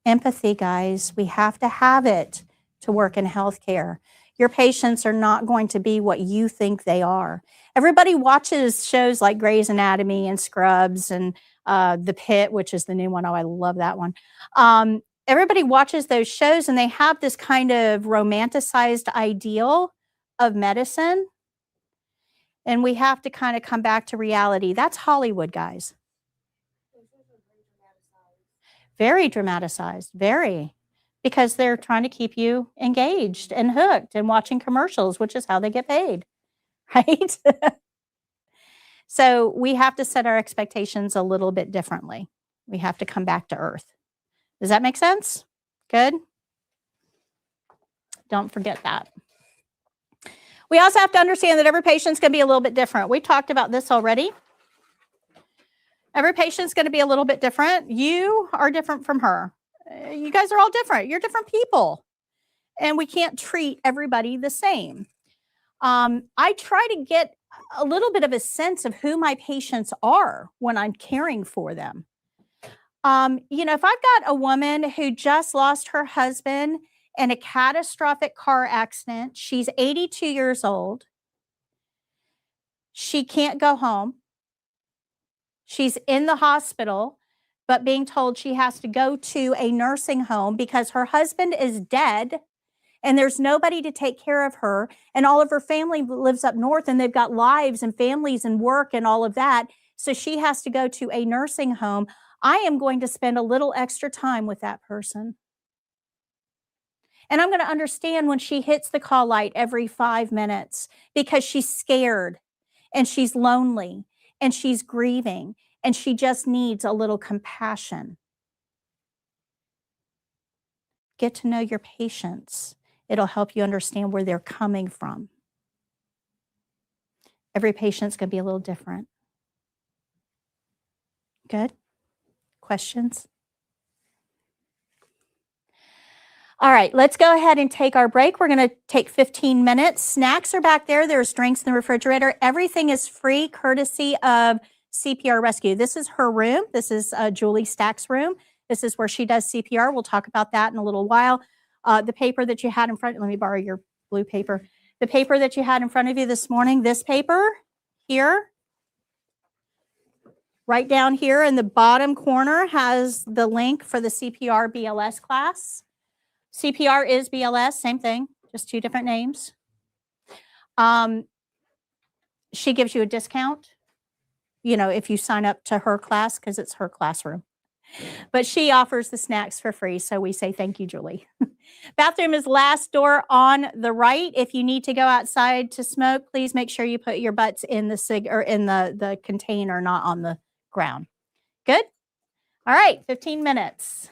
Empathy, guys. We have to have it to work in healthcare. Your patients are not going to be what you think they are. Everybody watches shows like Grey's Anatomy and Scrubs and The Pit, which is the new one. Oh, I love that one. Everybody watches those shows and they have this kind of romanticized ideal of medicine. And we have to kind of come back to reality. That's Hollywood, guys. Very dramatized. Very, because they're trying to keep you engaged and hooked and watching commercials, which is how they get paid, right? So we have to set our expectations a little bit differently. We have to come back to earth. Does that make sense? Good? Don't forget that. We also have to understand that every patient's going to be a little bit different. We talked about this already. Every patient's going to be a little bit different. You are different from her. You guys are all different. You're different people. And we can't treat everybody the same. I try to get a little bit of a sense of who my patients are when I'm caring for them. If I've got a woman who just lost her husband in a catastrophic car accident, she's 82 years old. She can't go home. She's in the hospital, but being told she has to go to a nursing home because her husband is dead and there's nobody to take care of her. And all of her family lives up north and they've got lives and families and work and all of that. So she has to go to a nursing home. I am going to spend a little extra time with that person. And I'm going to understand when she hits the call light every 5 minutes because she's scared and she's lonely and she's grieving and she just needs a little compassion. Get to know your patients. It'll help you understand where they're coming from. Every patient's going to be a little different. Good? Questions? All right, let's go ahead and take our break. We're going to take 15 minutes. Snacks are back there. There's drinks in the refrigerator. Everything is free, courtesy of CPR Rescue. This is her room. This is Julie Stack's room. This is where she does CPR. We'll talk about that in a little while. The paper that you had in front, let me borrow your blue paper. The paper that you had in front of you this morning, this paper here, right down here in the bottom corner has the link for the CPR BLS class. CPR is BLS, same thing, just two different names. She gives you a discount, if you sign up to her class because it's her classroom. But she offers the snacks for free, so we say thank you, Julie. Bathroom is last door on the right. If you need to go outside to smoke, please make sure you put your butts in the container, not on the ground. Good? All right, 15 minutes.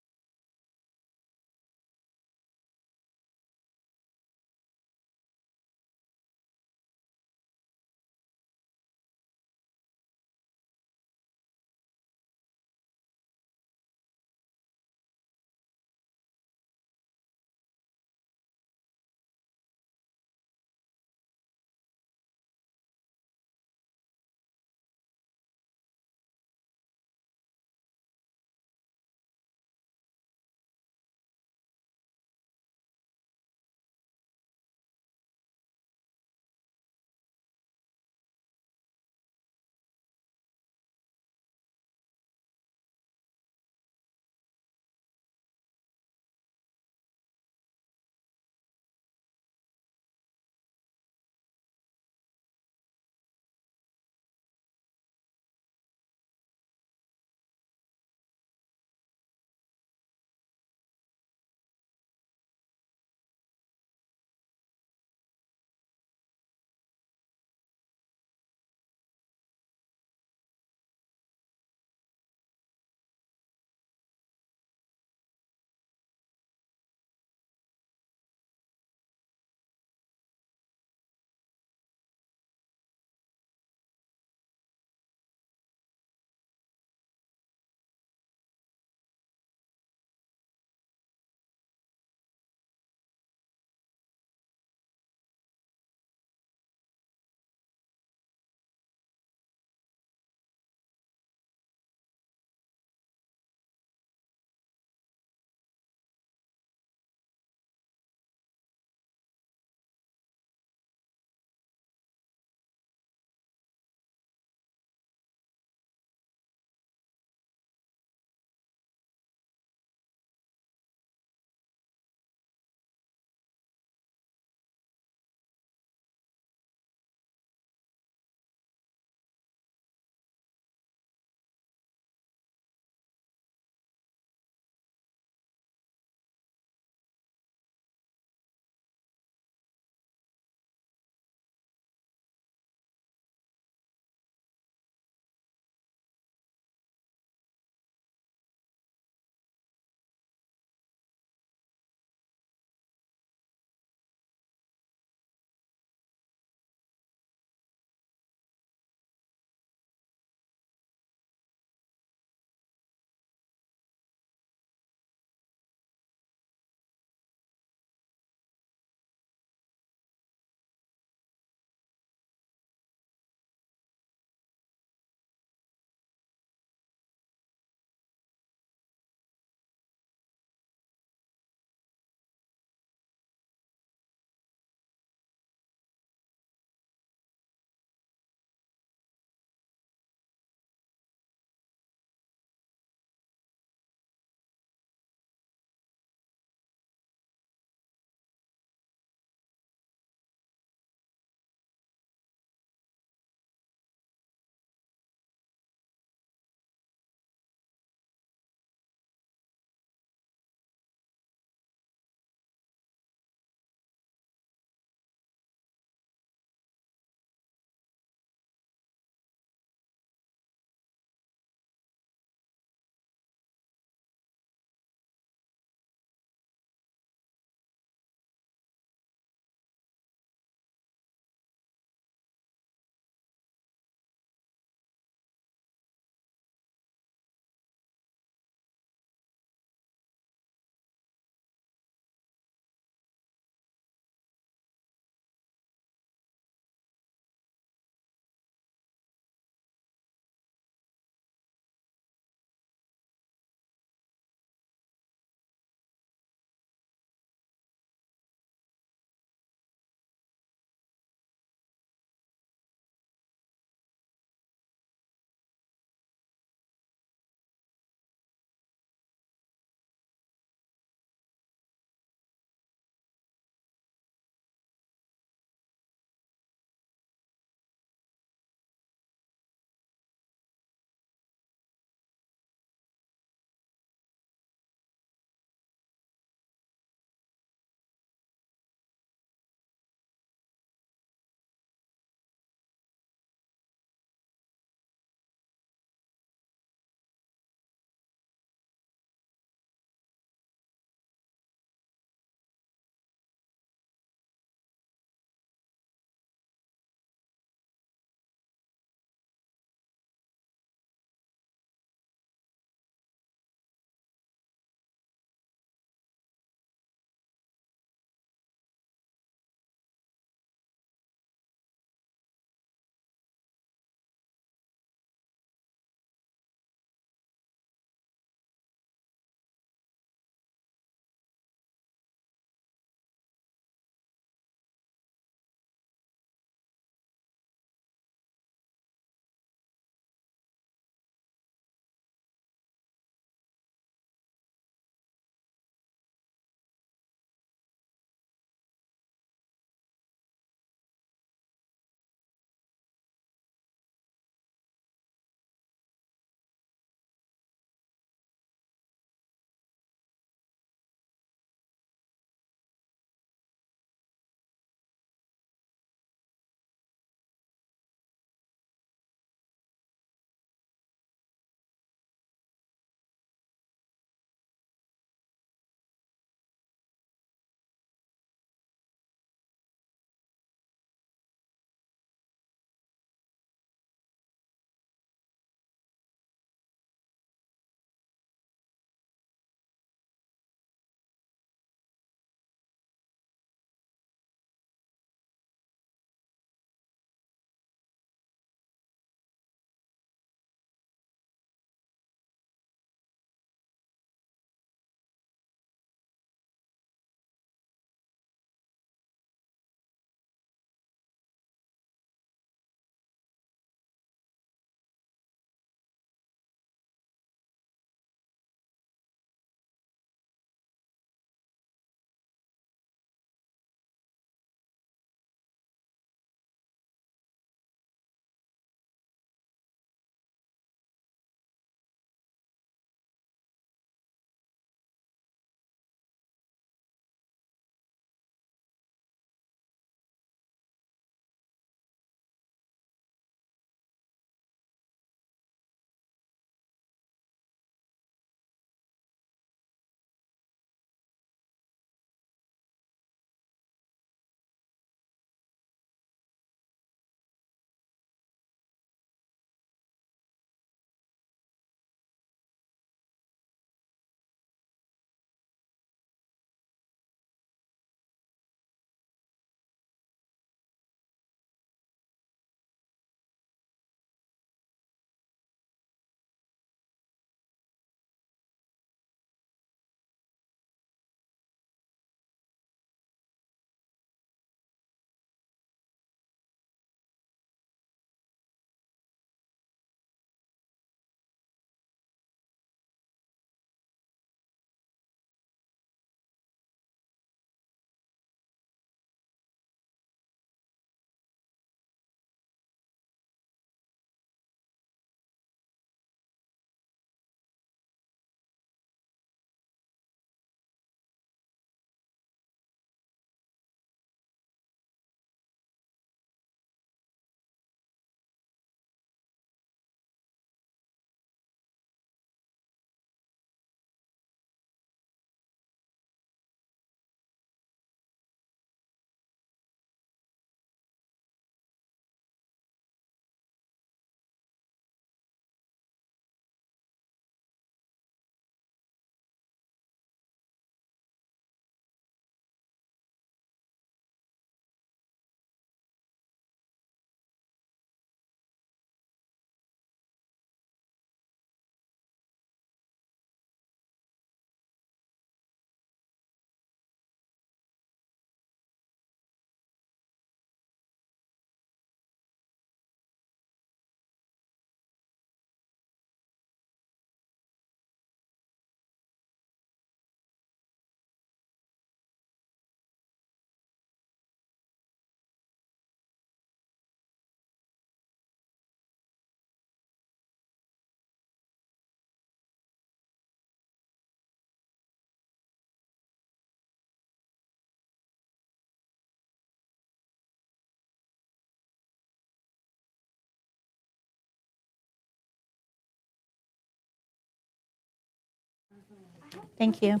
Thank you.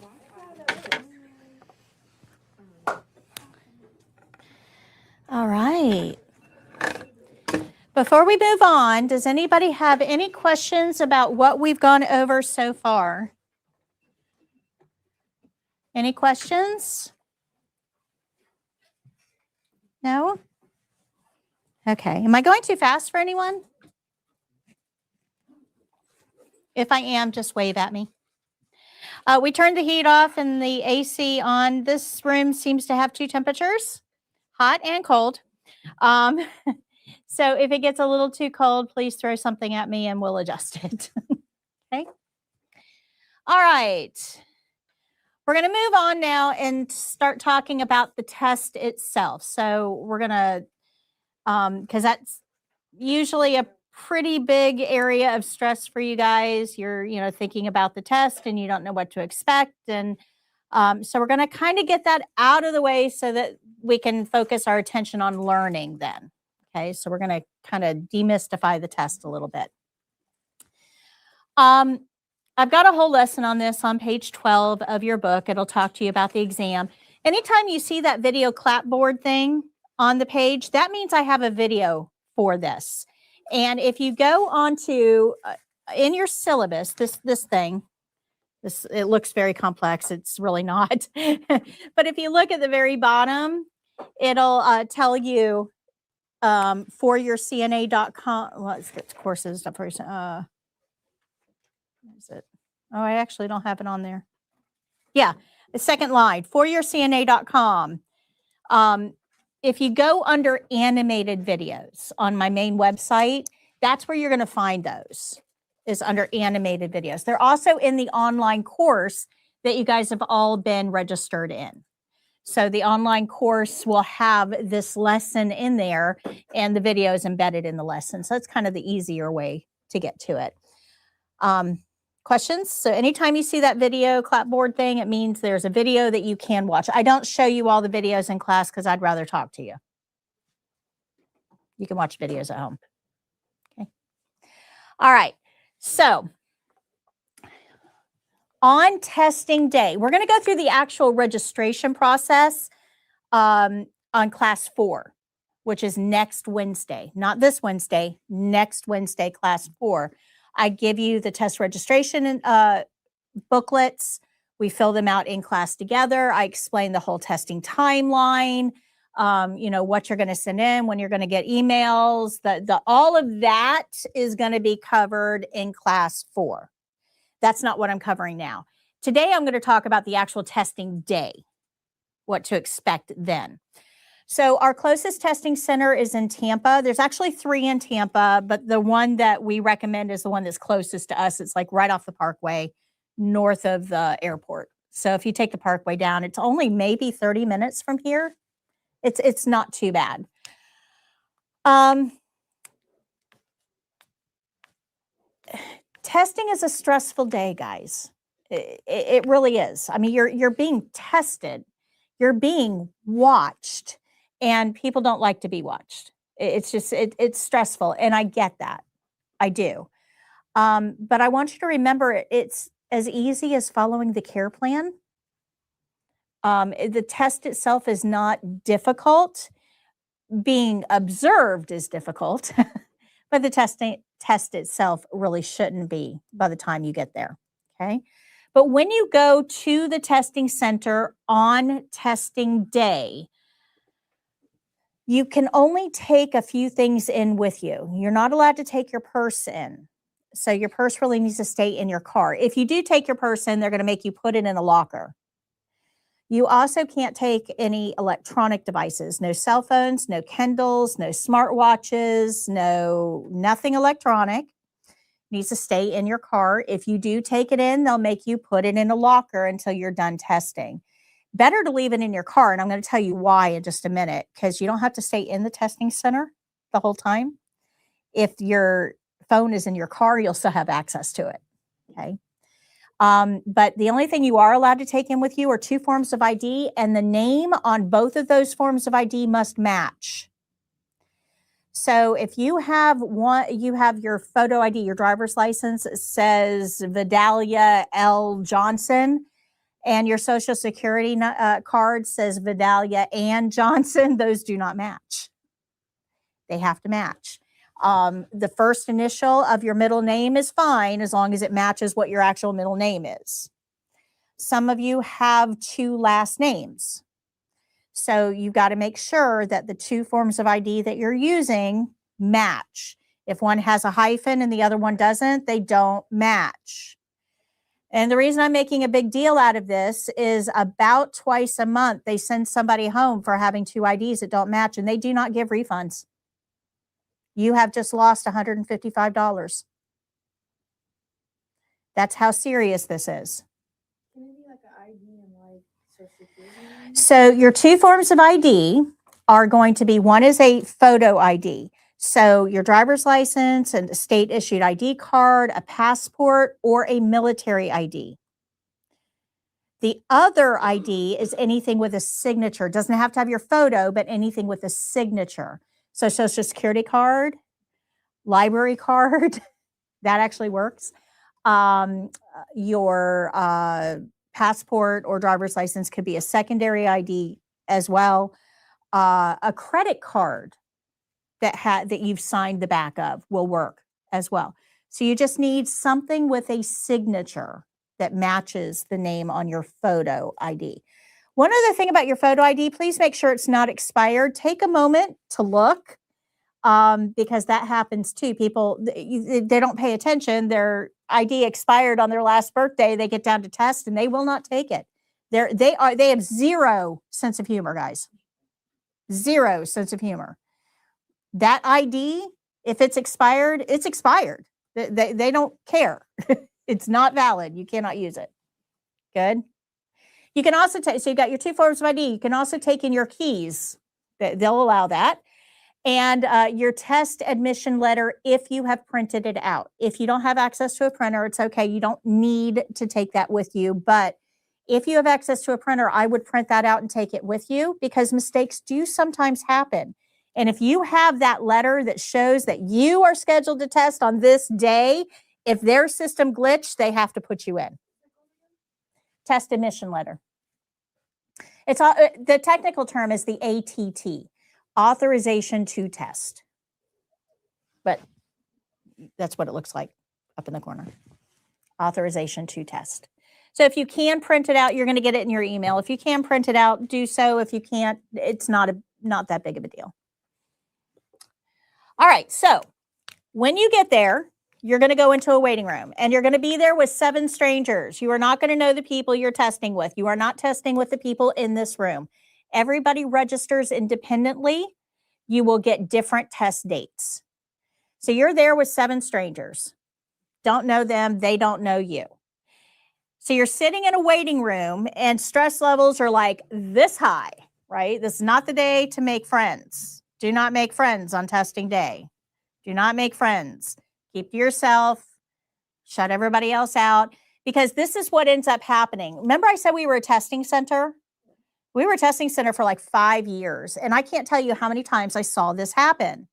All right. Before we move on, does anybody have any questions about what we've gone over so far? Any questions? No? Okay. Am I going too fast for anyone? If I am, just wave at me. We turned the heat off and the AC on. This room seems to have two temperatures, hot and cold. So if it gets a little too cold, please throw something at me and we'll adjust it. Okay. All right. We're going to move on now and start talking about the test itself. So we're going to, because that's usually a pretty big area of stress for you guys. You're, thinking about the test and you don't know what to expect. And so we're going to kind of get that out of the way so that we can focus our attention on learning then. Okay, so we're going to kind of demystify the test a little bit. I've got a whole lesson on this on page 12 of your book. It'll talk to you about the exam. Anytime you see that video clapboard thing on the page, that means I have a video for this. And if you go onto in your syllabus, this thing, it looks very complex. It's really not. But if you look at the very bottom, it'll tell you for your CNA.com. Well, it's courses. What is it? Oh, I actually don't have it on there. Yeah, the second line, for your CNA.com. If you go under animated videos on my main website, that's where you're going to find those, is under animated videos. They're also in the online course that you guys have all been registered in. So the online course will have this lesson in there and the video is embedded in the lesson. So that's kind of the easier way to get to it. Questions? So anytime you see that video clapboard thing, it means there's a video that you can watch. I don't show you all the videos in class because I'd rather talk to you. You can watch videos at home. Okay. All right. So on testing day, we're going to go through the actual registration process on class 4, which is next Wednesday. Not this Wednesday, next Wednesday, class 4. I give you the test registration booklets. We fill them out in class together. I explain the whole testing timeline, what you're going to send in, when you're going to get emails. All of that is going to be covered in class 4. That's not what I'm covering now. Today, I'm going to talk about the actual testing day, what to expect then. So our closest testing center is in Tampa. There's actually 3 in Tampa, but the one that we recommend is the one that's closest to us. It's like right off the Parkway, north of the airport. So if you take the Parkway down, it's only maybe 30 minutes from here. It's not too bad. Testing is a stressful day, guys. It really is. I mean, you're being tested. You're being watched. And people don't like to be watched. It's just, it's stressful. And I get that. I do. But I want you to remember it's as easy as following the care plan. The test itself is not difficult. Being observed is difficult. But the test itself really shouldn't be by the time you get there. Okay. But when you go to the testing center on testing day, you can only take a few things in with you. You're not allowed to take your purse in. So your purse really needs to stay in your car. If you do take your purse in, they're going to make you put it in a locker. You also can't take any electronic devices, no cell phones, no Kindles, no smartwatches, nothing electronic. It needs to stay in your car. If you do take it in, they'll make you put it in a locker until you're done testing. Better to leave it in your car, and I'm going to tell you why in just a minute, because you don't have to stay in the testing center the whole time. If your phone is in your car, you'll still have access to it, okay? But the only thing you are allowed to take in with you are 2 forms of ID, and the name on both of those forms of ID must match. So if you have you have your photo ID, your driver's license, it says Vidalia L. Johnson, and your social security card says Vidalia Ann Johnson. Those do not match. They have to match. The first initial of your middle name is fine as long as it matches what your actual middle name is. Some of you have 2 last names. So you've got to make sure that the 2 forms of ID that you're using match. If one has a hyphen and the other one doesn't, they don't match. And the reason I'm making a big deal out of this is about twice a month, they send somebody home for having 2 IDs that don't match, and they do not give refunds. You have just lost $155. That's how serious this is. Can it be like an ID and like social security? So your 2 forms of ID are going to be, one is a photo ID. So your driver's license and a state issued ID card, a passport, or a military ID. The other ID is anything with a signature. It doesn't have to have your photo, but anything with a signature. So social security card, library card, that actually works. Your passport or driver's license could be a secondary ID as well. A credit card that you've signed the back of will work as well. So you just need something with a signature that matches the name on your photo ID. One other thing about your photo ID, please make sure it's not expired. Take a moment to look, because that happens too. People, they don't pay attention. Their ID expired on their last birthday. They get down to test and they will not take it. They have 0 sense of humor, guys. 0 sense of humor. That ID, if it's expired, it's expired. They don't care. It's not valid. You cannot use it. Good. You can also take, so you've got your 2 forms of ID. You can also take in your keys. They'll allow that. And your test admission letter if you have printed it out. If you don't have access to a printer, it's okay. You don't need to take that with you. But if you have access to a printer, I would print that out and take it with you, because mistakes do sometimes happen. And if you have that letter that shows that you are scheduled to test on this day, if their system glitched, they have to put you in. Test admission letter. It's all, the technical term is the ATT, authorization to test. But that's what it looks like up in the corner. Authorization to test. So if you can print it out, you're going to get it in your email. If you can print it out, do so. If you can't, it's not that big of a deal. All right, so when you get there, you're going to go into a waiting room, and you're going to be there with 7 strangers. You are not going to know the people you're testing with. You are not testing with the people in this room. Everybody registers independently. You will get different test dates. So you're there with 7 strangers. Don't know them. They don't know you. So you're sitting in a waiting room, and stress levels are like this high, right? This is not the day to make friends. Do not make friends on testing day. Do not make friends. Keep to yourself. Shut everybody else out, because this is what ends up happening. Remember I said we were a testing center? We were a testing center for like 5 years, and I can't tell you how many times I saw this happen.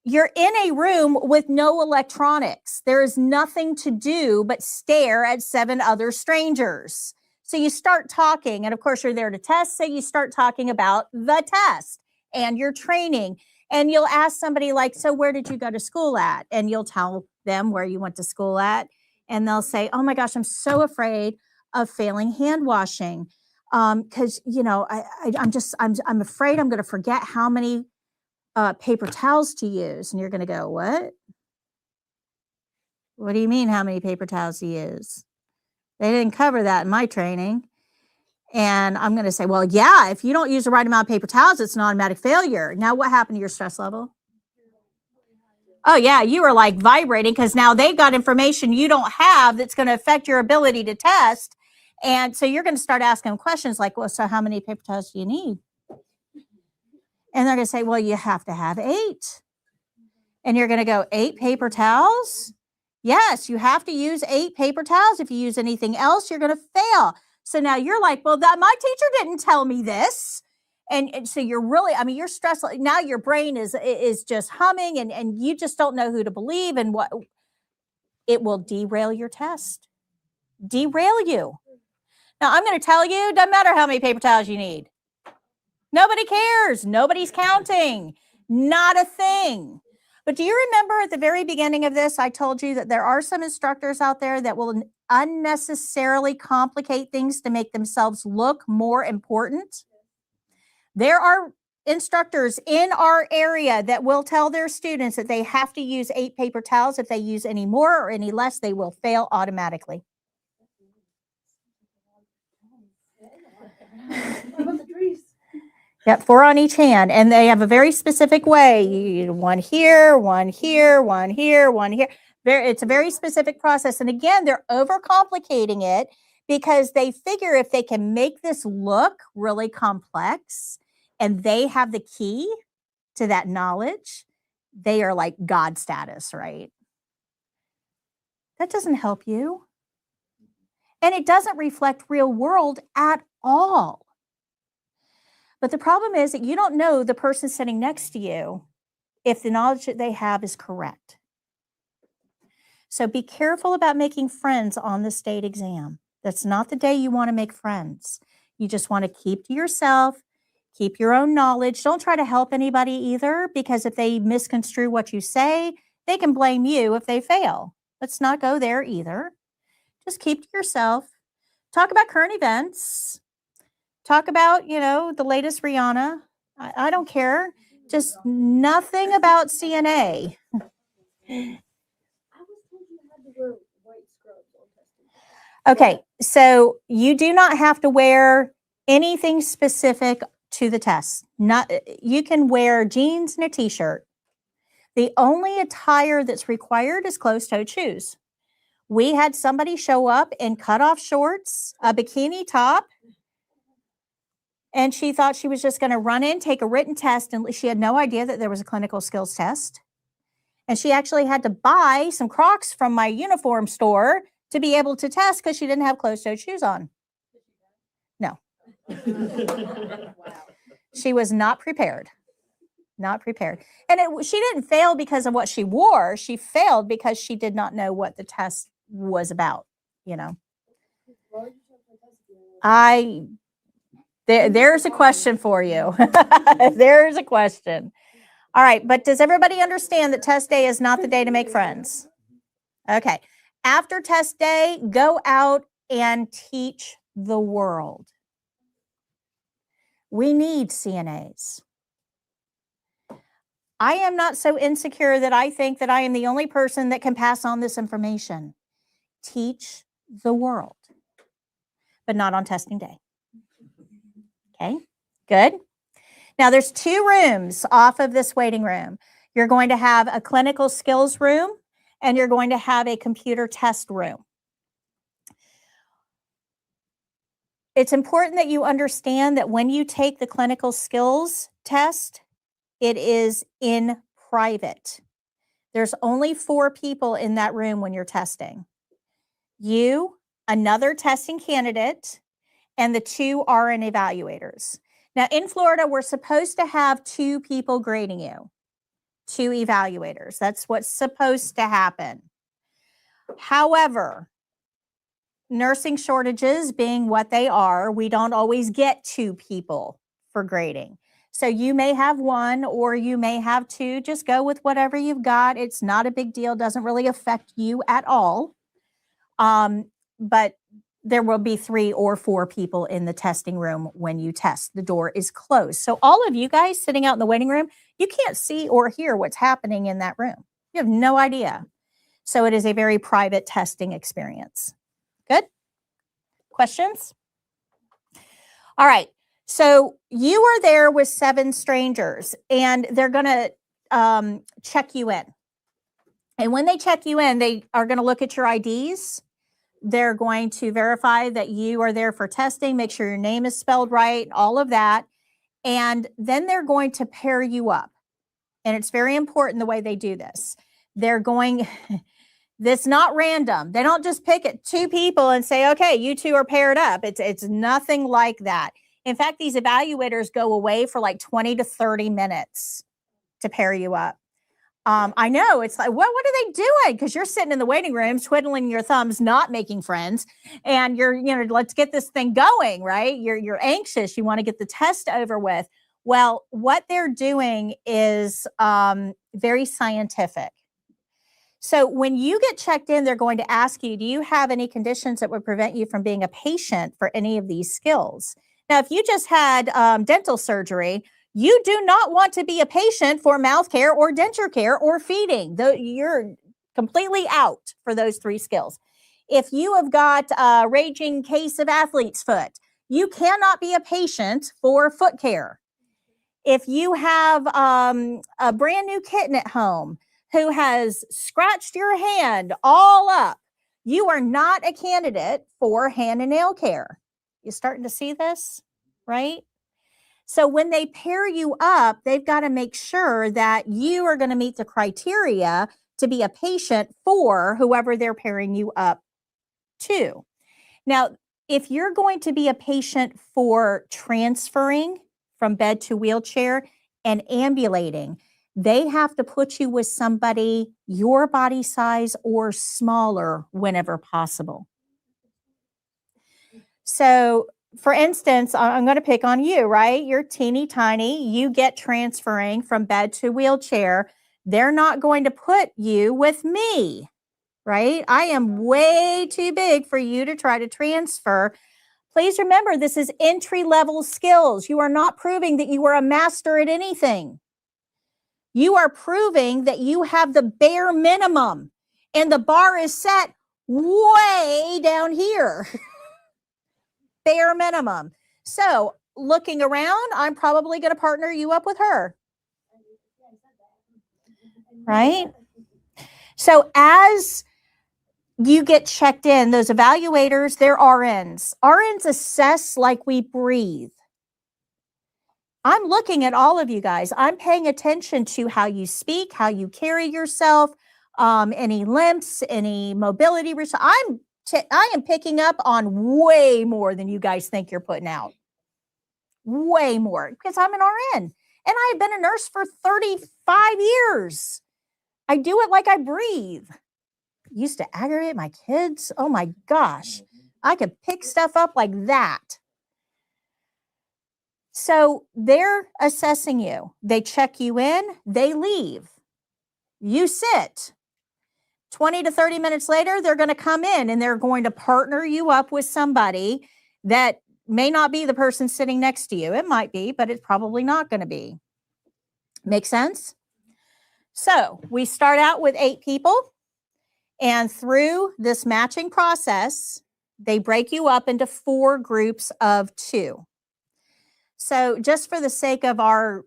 You're in a room with no electronics. There is nothing to do but stare at 7 other strangers. So you start talking, and of course you're there to test, so you start talking about the test and your training. And you'll ask somebody like, so where did you go to school at? And you'll tell them where you went to school at. And they'll say, oh my gosh, I'm so afraid of failing hand washing. Because, you know, I'm afraid I'm going to forget how many paper towels to use. And you're going to go, what? What do you mean how many paper towels to use? They didn't cover that in my training. And I'm going to say, well, yeah, if you don't use the right amount of paper towels, it's an automatic failure. Now, what happened to your stress level? Oh, yeah, you were like vibrating, because now they've got information you don't have that's going to affect your ability to test. And so you're going to start asking questions like, well, so how many paper towels do you need? And they're going to say, well, you have to have 8. And you're going to go, 8 paper towels? Yes, you have to use 8 paper towels. If you use anything else, you're going to fail. So now you're like, well, my teacher didn't tell me this. And so you're really, I mean, you're stressed. Now your brain is just humming and you just don't know who to believe and what. It will derail your test. Derail you. Now I'm going to tell you, doesn't matter how many paper towels you need. Nobody cares. Nobody's counting. Not a thing. But do you remember at the very beginning of this, I told you that there are some instructors out there that will unnecessarily complicate things to make themselves look more important? There are instructors in our area that will tell their students that they have to use 8 paper towels. If they use any more or any less, they will fail automatically. What about the trees? Yep, 4 on each hand. And they have a very specific way. One here, one here, one here, one here. It's a very specific process. And again, they're overcomplicating it because they figure if they can make this look really complex and they have the key to that knowledge, they are like God status, right? That doesn't help you. And it doesn't reflect real world at all. But the problem is that you don't know the person sitting next to you if the knowledge that they have is correct. So be careful about making friends on the state exam. That's not the day you want to make friends. You just want to keep to yourself, keep your own knowledge. Don't try to help anybody either, because if they misconstrue what you say, they can blame you if they fail. Let's not go there either. Just keep to yourself. Talk about current events. Talk about, the latest Rihanna. I don't care. Just nothing about CNA. I was told you had to wear white scrubs on testing. Okay, so you do not have to wear anything specific to the test. You can wear jeans and a t-shirt. The only attire that's required is closed-toed shoes. We had somebody show up in cutoff shorts, a bikini top, and she thought she was just going to run in, take a written test, and she had no idea that there was a clinical skills test. And she actually had to buy some Crocs from my uniform store to be able to test because she didn't have closed-toed shoes on. No. She was not prepared. Not prepared. And she didn't fail because of what she wore. She failed because she did not know what the test was about, Why would you check my test again? There's a question for you. There's a question. All right, but does everybody understand that test day is not the day to make friends? Okay. After test day, go out and teach the world. We need CNAs. I am not so insecure that I think that I am the only person that can pass on this information. Teach the world, but not on testing day. Okay, good. Now there's 2 rooms off of this waiting room. You're going to have a clinical skills room and you're going to have a computer test room. It's important that you understand that when you take the clinical skills test, it is in private. There's only 4 people in that room when you're testing. You, another testing candidate, and the 2 RN evaluators. Now, in Florida, we're supposed to have 2 people grading you, 2 evaluators. That's what's supposed to happen. However, nursing shortages being what they are, we don't always get 2 people for grading. So you may have 1 or you may have 2. Just go with whatever you've got. It's not a big deal. Doesn't really affect you at all. But there will be 3 or 4 people in the testing room when you test. The door is closed. So all of you guys sitting out in the waiting room, you can't see or hear what's happening in that room. You have no idea. So it is a very private testing experience. Good? Questions? All right. So you are there with 7 strangers and they're going to check you in. And when they check you in, they are going to look at your IDs. They're going to verify that you are there for testing, make sure your name is spelled right, all of that. And then they're going to pair you up. And it's very important the way they do this. They're going, this not random. They don't just pick 2 people and say, okay, you 2 are paired up. It's nothing like that. In fact, these evaluators go away for like 20 to 30 minutes to pair you up. I know it's like, what are they doing? Because you're sitting in the waiting room, twiddling your thumbs, not making friends, and let's get this thing going, right? You're anxious. You want to get the test over with. Well, what they're doing is very scientific. So when you get checked in, they're going to ask you, do you have any conditions that would prevent you from being a patient for any of these skills? Now, if you just had dental surgery, you do not want to be a patient for mouth care or denture care or feeding. You're completely out for those 3 skills. If you have got a raging case of athlete's foot, you cannot be a patient for foot care. If you have a brand new kitten at home who has scratched your hand all up, you are not a candidate for hand and nail care. You starting to see this, right? So when they pair you up, they've got to make sure that you are going to meet the criteria to be a patient for whoever they're pairing you up to. Now, if you're going to be a patient for transferring from bed to wheelchair and ambulating, they have to put you with somebody your body size or smaller whenever possible. So, for instance, I'm going to pick on you, right? You're teeny tiny. You get transferring from bed to wheelchair. They're not going to put you with me, right? I am way too big for you to try to transfer. Please remember, this is entry-level skills. You are not proving that you are a master at anything. You are proving that you have the bare minimum, and the bar is set way down here. Bare minimum. So looking around, I'm probably going to partner you up with her. Right? So as you get checked in, those evaluators, they're RNs. RNs assess like we breathe. I'm looking at all of you guys. I'm paying attention to how you speak, how you carry yourself, any limps, any mobility. I am picking up on way more than you guys think you're putting out. Way more, because I'm an RN and I've been a nurse for 35 years. I do it like I breathe. Used to aggravate my kids. Oh my gosh. I could pick stuff up like that. So they're assessing you. They check you in, they leave. You sit. 20 to 30 minutes later, they're going to come in and they're going to partner you up with somebody that may not be the person sitting next to you. It might be, but it's probably not going to be. Make sense? So we start out with 8 people, and through this matching process, they break you up into 4 groups of 2. So just for the sake of our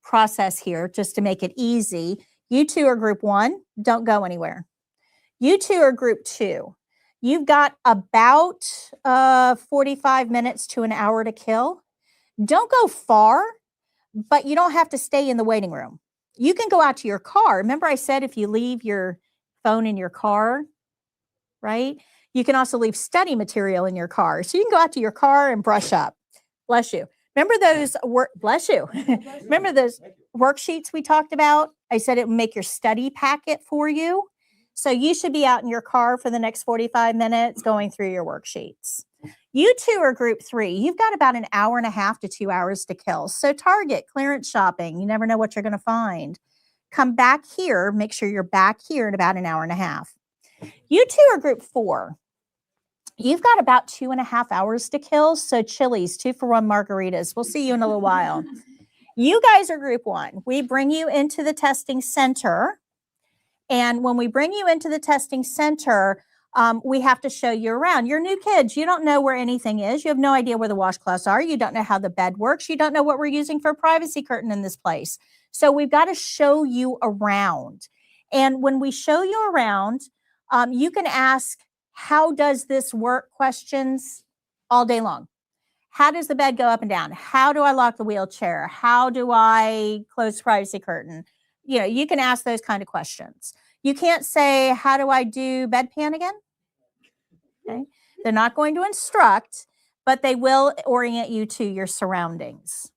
process here, just to make it easy, you 2 are group 1, don't go anywhere. You 2 are group 2. You've got about 45 minutes to an hour to kill. Don't go far, but you don't have to stay in the waiting room. You can go out to your car. Remember I said if you leave your phone in your car, right? You can also leave study material in your car. So you can go out to your car and brush up. Bless you. Remember those bless you. Remember those worksheets we talked about? I said it would make your study packet for you. So you should be out in your car for the next 45 minutes going through your worksheets. You 2 are group 3. You've got about an hour and a half to 2 hours to kill. So Target, clearance shopping, you never know what you're going to find. Come back here, make sure you're back here in about an hour and a half. You 2 are group 4. You've got about 2.5 hours to kill. So Chili's, 2-for-1 margaritas. We'll see you in a little while. You guys are group 1. We bring you into the testing center. And when we bring you into the testing center, we have to show you around. You're new kids. You don't know where anything is. You have no idea where the washcloths are. You don't know how the bed works. You don't know what we're using for a privacy curtain in this place. So we've got to show you around. And when we show you around, you can ask, how does this work questions all day long. How does the bed go up and down? How do I lock the wheelchair? How do I close the privacy curtain? You know, you can ask those kind of questions. You can't say, how do I do bedpan again? Okay. They're not going to instruct, but they will orient you to your surroundings.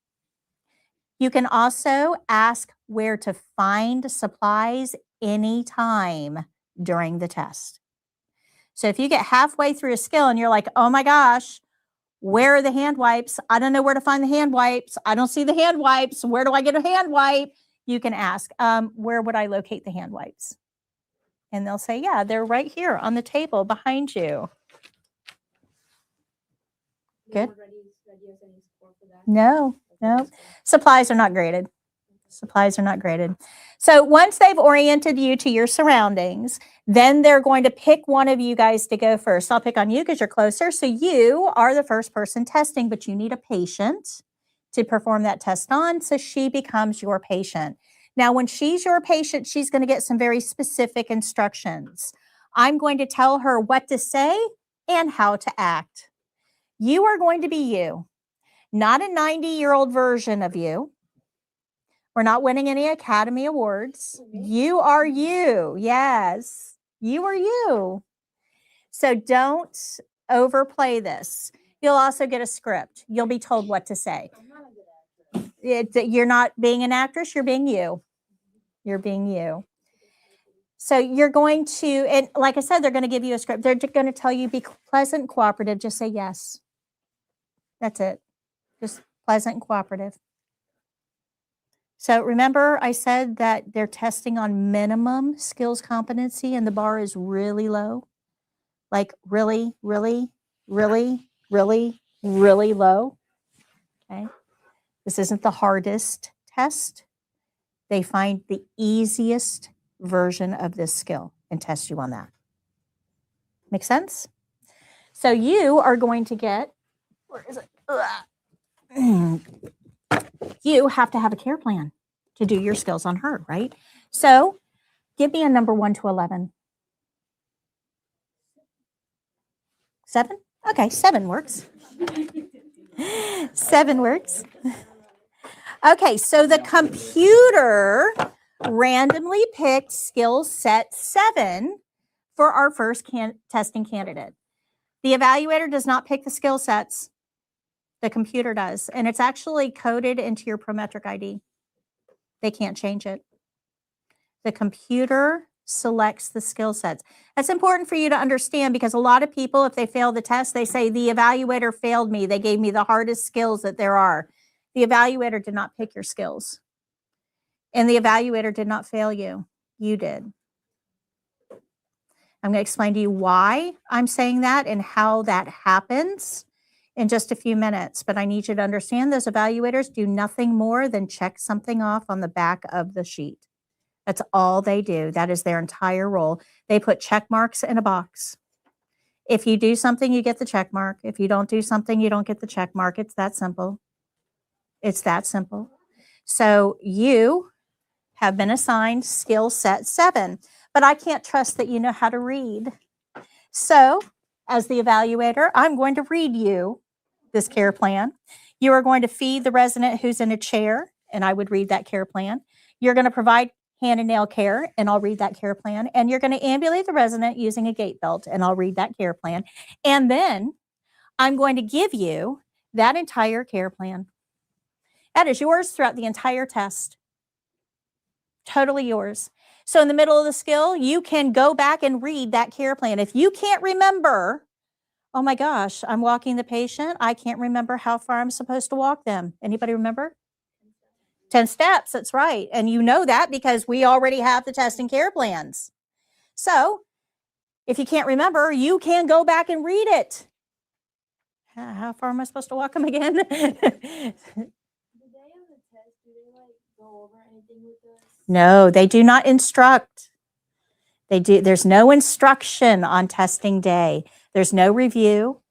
You can also ask where to find supplies anytime during the test. So if you get halfway through a skill and you're like, oh my gosh, where are the hand wipes? I don't know where to find the hand wipes. I don't see the hand wipes. Where do I get a hand wipe? You can ask, where would I locate the hand wipes? And they'll say, yeah, they're right here on the table behind you. Good. No. Supplies are not graded. Supplies are not graded. So once they've oriented you to your surroundings, then they're going to pick one of you guys to go first. I'll pick on you because you're closer. So you are the first person testing, but you need a patient to perform that test on. So she becomes your patient. Now, when she's your patient, she's going to get some very specific instructions. I'm going to tell her what to say and how to act. You are going to be you, not a 90-year-old version of you. We're not winning any Academy Awards. You are you. Yes, you are you. So don't overplay this. You'll also get a script. You'll be told what to say. You're not being an actress. You're being you. You're being you. So you're going to, and like I said, they're going to give you a script. They're going to tell you be pleasant, cooperative. Just say yes. That's it. Just pleasant and cooperative. So remember I said that they're testing on minimum skills competency and the bar is really low? Like really, really, really, really, really low? Okay. This isn't the hardest test. They find the easiest version of this skill and test you on that. Make sense? So you are going to get, where is it? You have to have a care plan to do your skills on her, right? So give me a number 1 to 11. 7? Okay, 7 works. 7 works. Okay, so the computer randomly picked skill set 7 for our first testing candidate. The evaluator does not pick the skill sets. The computer does, and it's actually coded into your Prometric ID. They can't change it. The computer selects the skill sets. That's important for you to understand because a lot of people, if they fail the test, they say the evaluator failed me. They gave me the hardest skills that there are. The evaluator did not pick your skills. And the evaluator did not fail you. You did. I'm going to explain to you why I'm saying that and how that happens in just a few minutes. But I need you to understand those evaluators do nothing more than check something off on the back of the sheet. That's all they do. That is their entire role. They put check marks in a box. If you do something, you get the check mark. If you don't do something, you don't get the check mark. It's that simple. It's that simple. So you have been assigned skill set 7, but I can't trust that you know how to read. So as the evaluator, I'm going to read you this care plan. You are going to feed the resident who's in a chair, and I would read that care plan. You're going to provide hand and nail care, and I'll read that care plan. And you're going to ambulate the resident using a gait belt, and I'll read that care plan. And then I'm going to give you that entire care plan. That is yours throughout the entire test. Totally yours. So in the middle of the skill, you can go back and read that care plan. If you can't remember, oh my gosh, I'm walking the patient. I can't remember how far I'm supposed to walk them. Anybody remember? 10 steps, that's right. And you know that because we already have the test and care plans. So if you can't remember, you can go back and read it. How far am I supposed to walk them again? No, they do not instruct. There's no instruction on testing day. There's no review.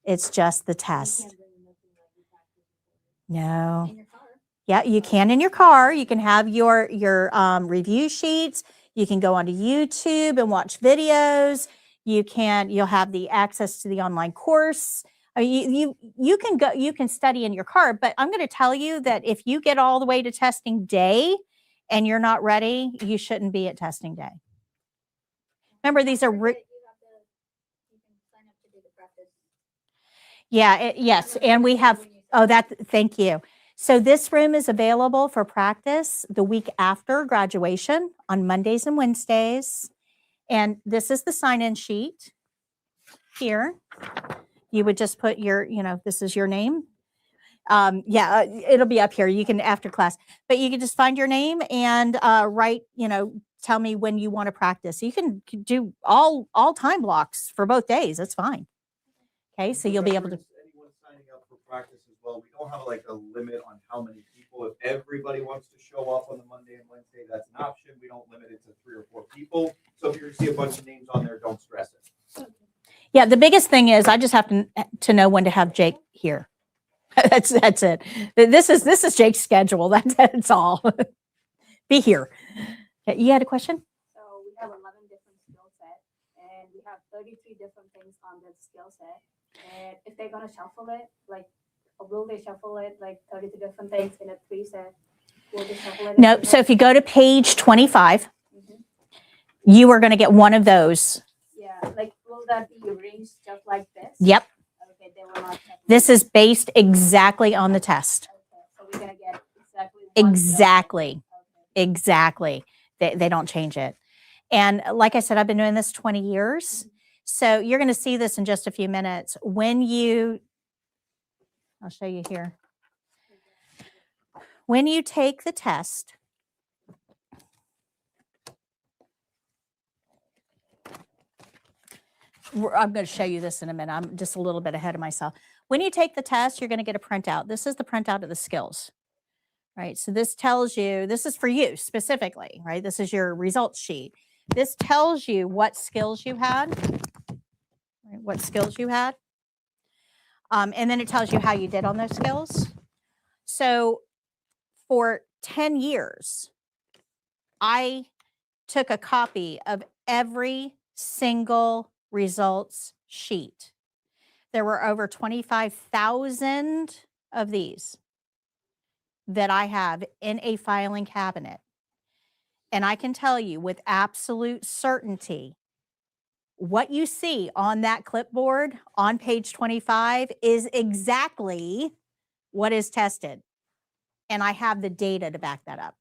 It's just the test. No. Yeah, you can in your car. You can have your review sheets. You can go onto YouTube and watch videos. You'll have the access to the online course. I mean, you can study in your car, but I'm going to tell you that if you get all the way to testing day and you're not ready, you shouldn't be at testing day. Remember, these are Yeah, yes, and we have, thank you. So this room is available for practice the week after graduation on Mondays and Wednesdays. And this is the sign-in sheet here. You would just put your, this is your name. It'll be up here. You can after class, but you can just find your name and write, tell me when you want to practice. You can do all time blocks for both days. That's fine. Okay, so you'll be able to. Anyone signing up for practice as well, we don't have like a limit on how many people. If everybody wants to show up on the Monday and Wednesday, that's an option. We don't limit it to 3 or 4 people. So if you see a bunch of names on there, don't stress it. Yeah, the biggest thing is I just have to know when to have Jake here. that's it. This is Jake's schedule. That's all. Be here. Okay, you had a question? So we have 11 different skill set, and we have 33 different things on that skill set. And if they're gonna shuffle it, like, will they shuffle it like 32 different things in a 3 set? Will they shuffle it? No. So if you go to page 25, Mhm. you are going to get one of those. Yeah, like, will that be arranged just like this? Yep. Okay, they will not. shuffle This it. is based exactly on the test. Okay, so we're gonna get exactly one skill set. Exactly. Okay. Exactly. They don't change it. And like I said, I've been doing this 20 years. So you're going to see this in just a few minutes. I'll show you here. When you take the test, I'm going to show you this in a minute. I'm just a little bit ahead of myself. When you take the test, you're going to get a printout. This is the printout of the skills, right? So this tells you, this is for you specifically, right? This is your results sheet. This tells you what skills you had, right? What skills you had. And then it tells you how you did on those skills. So for 10 years, I took a copy of every single results sheet. There were over 25,000 of these that I have in a filing cabinet. And I can tell you with absolute certainty, what you see on that clipboard on page 25 is exactly what is tested. And I have the data to back that up.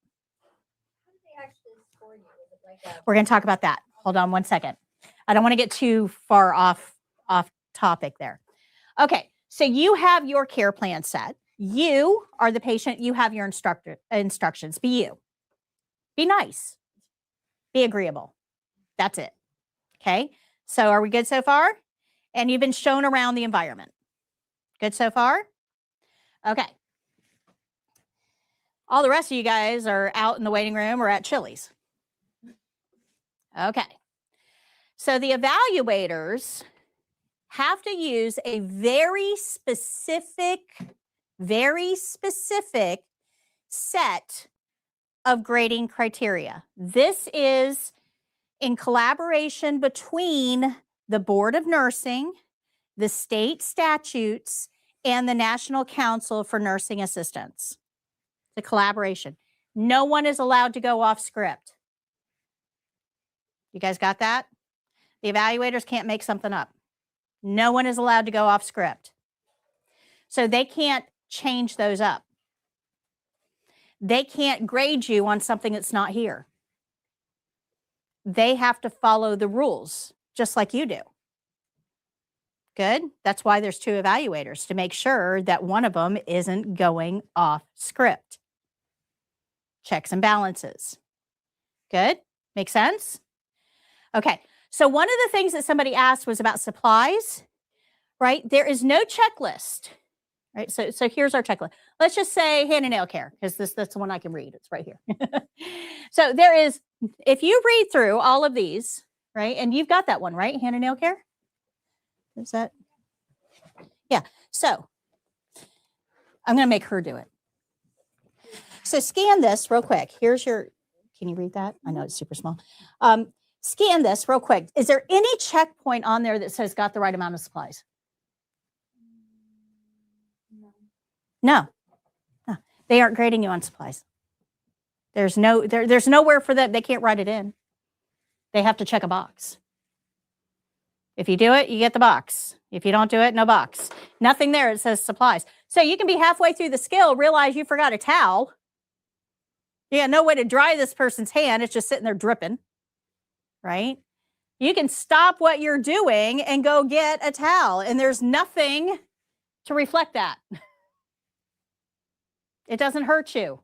We're going to talk about that. Hold on one second. I don't want to get too far off topic there. Okay, so you have your care plan set. You are the patient. You have your instructions. Be you. Be nice. Be agreeable. That's it. Okay, so are we good so far? And you've been shown around the environment. Good so far? Okay. All the rest of you guys are out in the waiting room or at Chili's. Okay. So the evaluators have to use a very specific set of grading criteria. This is in collaboration between the Board of Nursing, the state statutes, and the National Council for Nursing Assistants. The collaboration. No one is allowed to go off script. You guys got that? The evaluators can't make something up. No one is allowed to go off script. So they can't change those up. They can't grade you on something that's not here. They have to follow the rules, just like you do. Good. That's why there's 2 evaluators, to make sure that one of them isn't going off script. Checks and balances. Good. Make sense? Okay. So one of the things that somebody asked was about supplies, right? There is no checklist, right? So here's our checklist. Let's just say hand and nail care, because that's the one I can read. It's right here. So there is, if you read through all of these, right? And you've got that one, right? Hand and nail care? Is that? Yeah. So I'm going to make her do it. So scan this real quick. Here's your, can you read that? I know it's super small. Scan this real quick. Is there any checkpoint on there that says got the right amount of supplies? No. No. They aren't grading you on supplies. There's nowhere for them. They can't write it in. They have to check a box. If you do it, you get the box. If you don't do it, no box. Nothing there. It says supplies. So you can be halfway through the skill, realize you forgot a towel. You got no way to dry this person's hand. It's just sitting there dripping, right? You can stop what you're doing and go get a towel, and there's nothing to reflect that. It doesn't hurt you.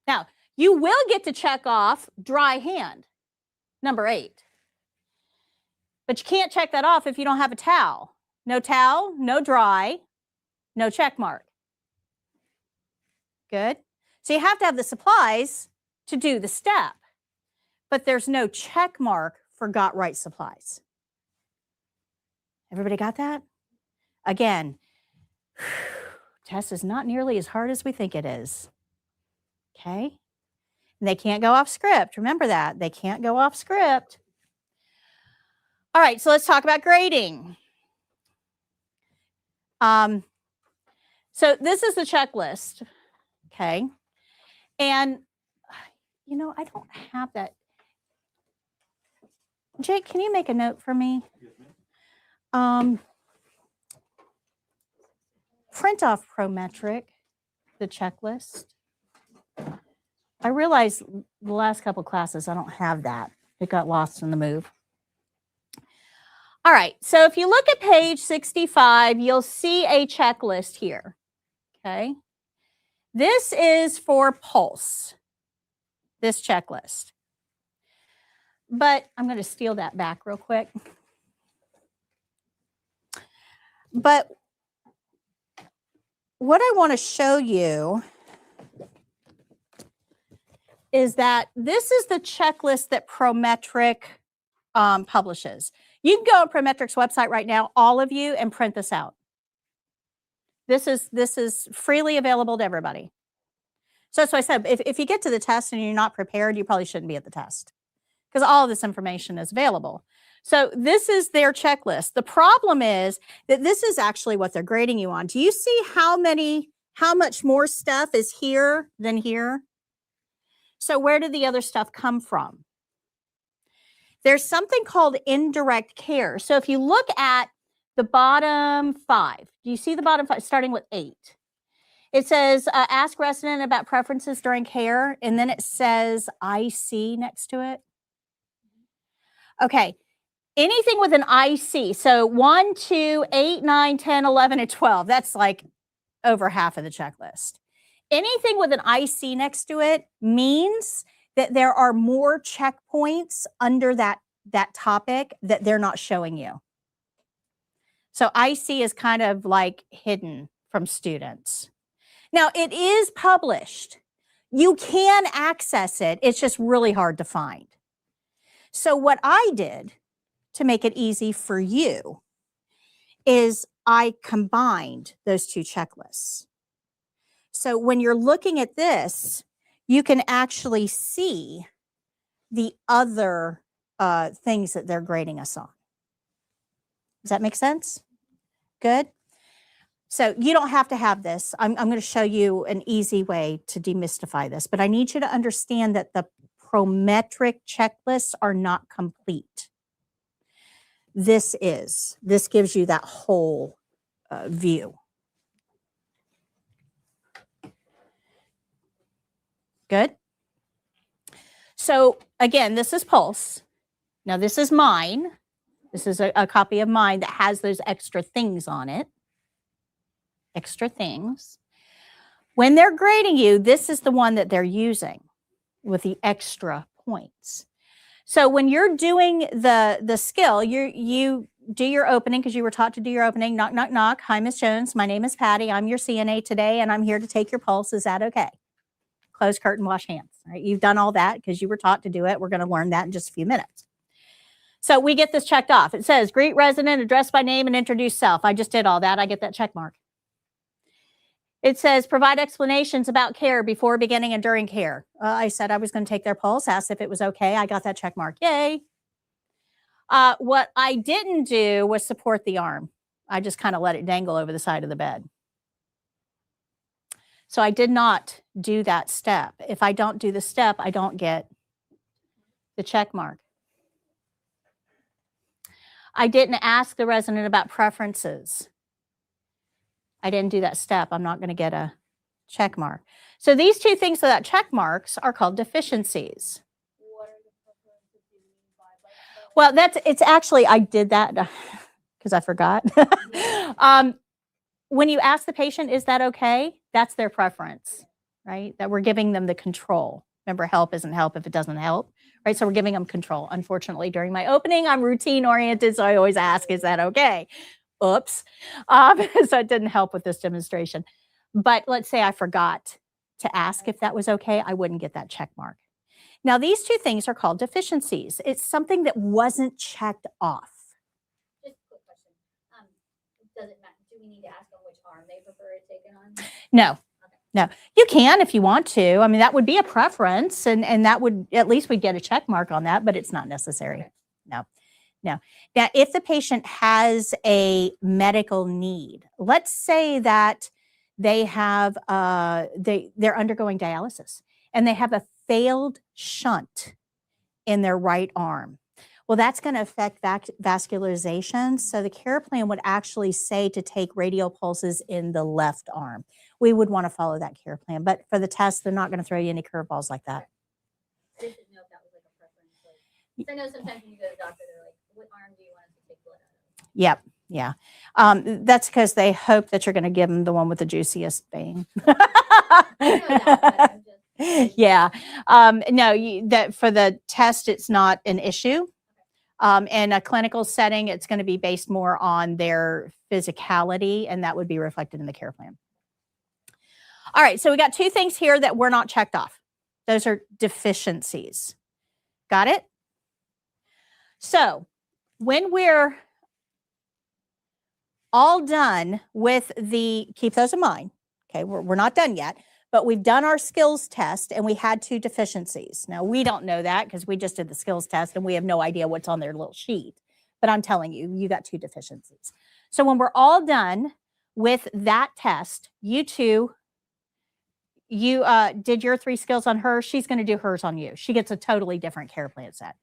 Now, you will get to check off dry hand, number 8. But you can't check that off if you don't have a towel. No towel, no dry, no check mark. Good. So you have to have the supplies to do the step, but there's no check mark for got right supplies. Everybody got that? Again, test is not nearly as hard as we think it is. Okay? And they can't go off script. Remember that. They can't go off script. All right, so let's talk about grading. So this is the checklist, okay? And, you know, I don't have that. Jake, can you make a note for me? Print off Prometric, the checklist. I realized the last couple classes I don't have that. It got lost in the move. All right, so if you look at page 65, you'll see a checklist here, okay? This is for Pulse, this checklist. But I'm going to steal that back real quick. But what I want to show you is that this is the checklist that Prometric publishes. You can go on Prometric's website right now, all of you, and print this out. This is freely available to everybody. So that's why I said, if you get to the test and you're not prepared, you probably shouldn't be at the test, because all of this information is available. So this is their checklist. The problem is that this is actually what they're grading you on. Do you see how much more stuff is here than here? So where did the other stuff come from? There's something called indirect care. So if you look at the bottom 5, do you see the bottom 5, starting with 8? It says, ask resident about preferences during care, and then it says IC next to it. Okay, anything with an IC, so 1, 2, 8, 9, 10, 11, and 12, that's like over half of the checklist. Anything with an IC next to it means that there are more checkpoints under that topic that they're not showing you. So IC is kind of like hidden from students. Now, it is published. You can access it. It's just really hard to find. So what I did to make it easy for you is I combined those two checklists. So when you're looking at this, you can actually see the other things that they're grading us on. Does that make sense? Good. So you don't have to have this. I'm going to show you an easy way to demystify this, but I need you to understand that the Prometric checklists are not complete. This gives you that whole view. Good. So again, this is Pulse. Now this is mine. This is a copy of mine that has those extra things on it. Extra things. When they're grading you, this is the one that they're using with the extra points. So when you're doing the skill, you do your opening because you were taught to do your opening. Knock, knock, knock. Hi, Miss Jones. My name is Patty. I'm your CNA today, and I'm here to take your pulse. Is that okay? Close curtain, wash hands. All right, you've done all that because you were taught to do it. We're going to learn that in just a few minutes. So we get this checked off. It says, greet resident, address by name, and introduce self. I just did all that. I get that check mark. It says, provide explanations about care before beginning and during care. I said I was going to take their pulse, asked if it was okay. I got that check mark. Yay. What I didn't do was support the arm. I just kind of let it dangle over the side of the bed. So I did not do that step. If I don't do the step, I don't get the check mark. I didn't ask the resident about preferences. I didn't do that step. I'm not going to get a check mark. So these two things without check marks are called deficiencies. What are the preferences you mean by Well, it's actually, I did that because I forgot. When you ask the patient, is that okay? That's their preference, right? That we're giving them the control. Remember, help isn't help if it doesn't help, right? So we're giving them control. Unfortunately, during my opening, I'm routine oriented, so I always ask, is that okay? Oops. So it didn't help with this demonstration. But let's say I forgot to ask if that was okay, I wouldn't get that check mark. Now, these two things are called deficiencies. It's something that wasn't checked off. Just a quick question. Does it matter? Do we need to ask on which arm they prefer it taken on? No. No, you can if you want to. I mean, that would be a preference, and that would, at least we'd get a check mark on that, but it's not necessary. Okay. No. Now, if the patient has a medical need, let's say that they have, they're undergoing dialysis and they have a failed shunt in their right arm. Well, that's going to affect vascularization. So the care plan would actually say to take radial pulses in the left arm. We would want to follow that care plan. But for the test, they're not going to throw you any curveballs like that. I just didn't know if that was like a preference. Like, 'cause I know sometimes when you go to the doctor, they're like, what arm do you want us to take blood out of? Yep. Yeah. That's because they hope that you're going to give them the one with the juiciest vein. I know that, but I'm just. Yeah. No, that for the test, it's not an issue. In a clinical setting, it's going to be based more on their physicality, and that would be reflected in the care plan. All right, so we got two things here that were not checked off. Those are deficiencies. Got it? So when we're all done with keep those in mind, okay, we're not done yet, but we've done our skills test and we had two deficiencies. Now, we don't know that because we just did the skills test and we have no idea what's on their little sheet. But I'm telling you, you got two deficiencies. So when we're all done with that test, you did your 3 skills on her. She's going to do hers on you. She gets a totally different care plan set.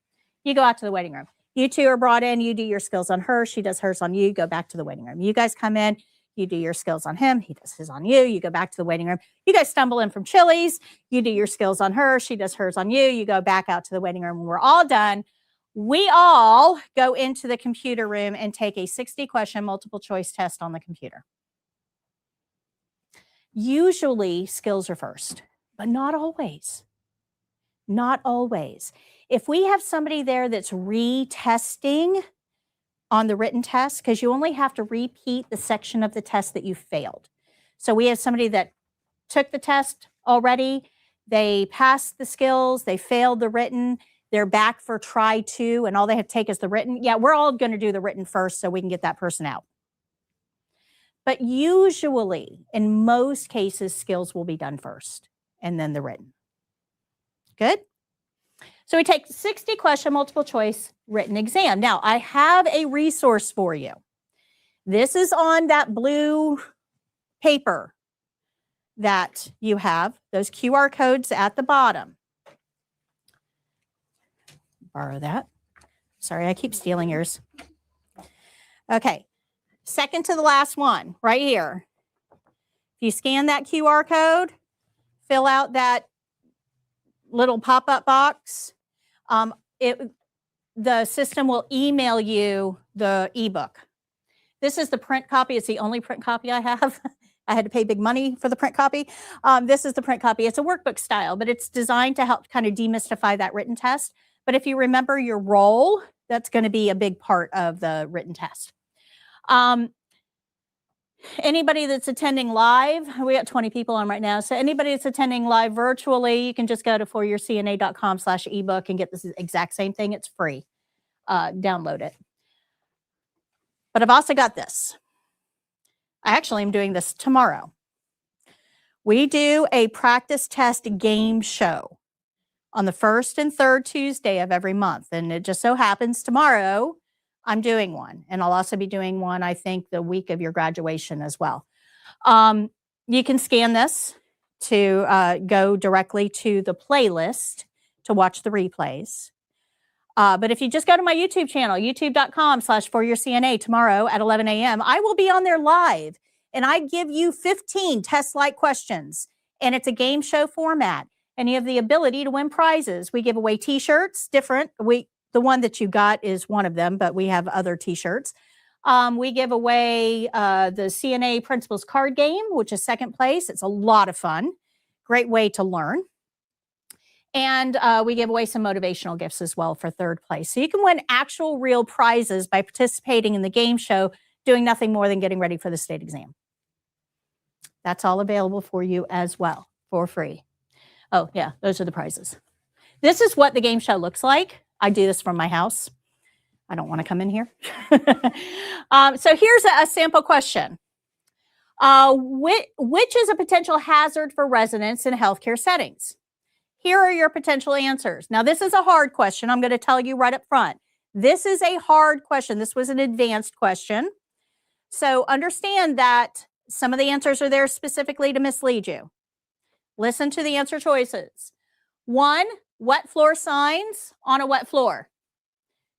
You go out to the waiting room. You two are brought in. You do your skills on her. She does hers on you. Go back to the waiting room. You guys come in. You do your skills on him. He does his on you. You go back to the waiting room. You guys stumble in from Chili's. You do your skills on her. She does hers on you. You go back out to the waiting room. When we're all done, we all go into the computer room and take a 60-question multiple choice test on the computer. Usually skills are first, but not always. Not always. If we have somebody there that's retesting on the written test, because you only have to repeat the section of the test that you failed. So we have somebody that took the test already, they passed the skills, they failed the written, they're back for try 2, and all they have to take is the written. Yeah, we're all going to do the written first so we can get that person out. But usually, in most cases, skills will be done first and then the written. Good? So we take 60-question multiple choice written exam. Now, I have a resource for you. This is on that blue paper that you have, those QR codes at the bottom. Borrow that. Sorry, I keep stealing yours. Okay. Second to the last one, right here. If you scan that QR code, fill out that little pop-up box, the system will email you the ebook. This is the print copy. It's the only print copy I have. I had to pay big money for the print copy. This is the print copy. It's a workbook style, but it's designed to help kind of demystify that written test. But if you remember your role, that's going to be a big part of the written test. Anybody that's attending live, we got 20 people on right now. So anybody that's attending live virtually, you can just go to foryourcna.com/ebook and get this exact same thing. It's free. Download it. But I've also got this. I actually am doing this tomorrow. We do a practice test game show on the first and third Tuesday of every month. And it just so happens tomorrow, I'm doing one. And I'll also be doing one, I think, the week of your graduation as well. You can scan this to go directly to the playlist to watch the replays. But if you just go to my YouTube channel, youtube.com/foryourCNA tomorrow at 11 a.m., I will be on there live and I give you 15 test-like questions, and it's a game show format, and you have the ability to win prizes. We give away t-shirts, different. The one that you got is one of them, but we have other t-shirts. We give away the CNA Principles card game, which is second place. It's a lot of fun. Great way to learn. And we give away some motivational gifts as well for third place. So you can win actual real prizes by participating in the game show, doing nothing more than getting ready for the state exam. That's all available for you as well for free. Oh, yeah, those are the prizes. This is what the game show looks like. I do this from my house. I don't want to come in here. So here's a sample question. Which is a potential hazard for residents in healthcare settings? Here are your potential answers. Now, this is a hard question. I'm going to tell you right up front. This is a hard question. This was an advanced question. So understand that some of the answers are there specifically to mislead you. Listen to the answer choices. 1, wet floor signs on a wet floor.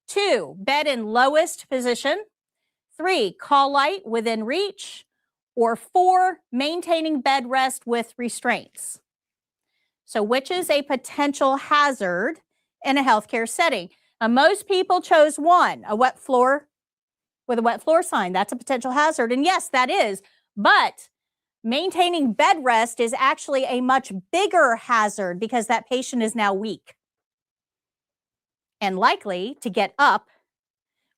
2, bed in lowest position. 3, call light within reach. Or 4, maintaining bed rest with restraints. So which is a potential hazard in a healthcare setting? Most people chose 1, a wet floor with a wet floor sign. That's a potential hazard. And yes, that is. But maintaining bed rest is actually a much bigger hazard because that patient is now weak and likely to get up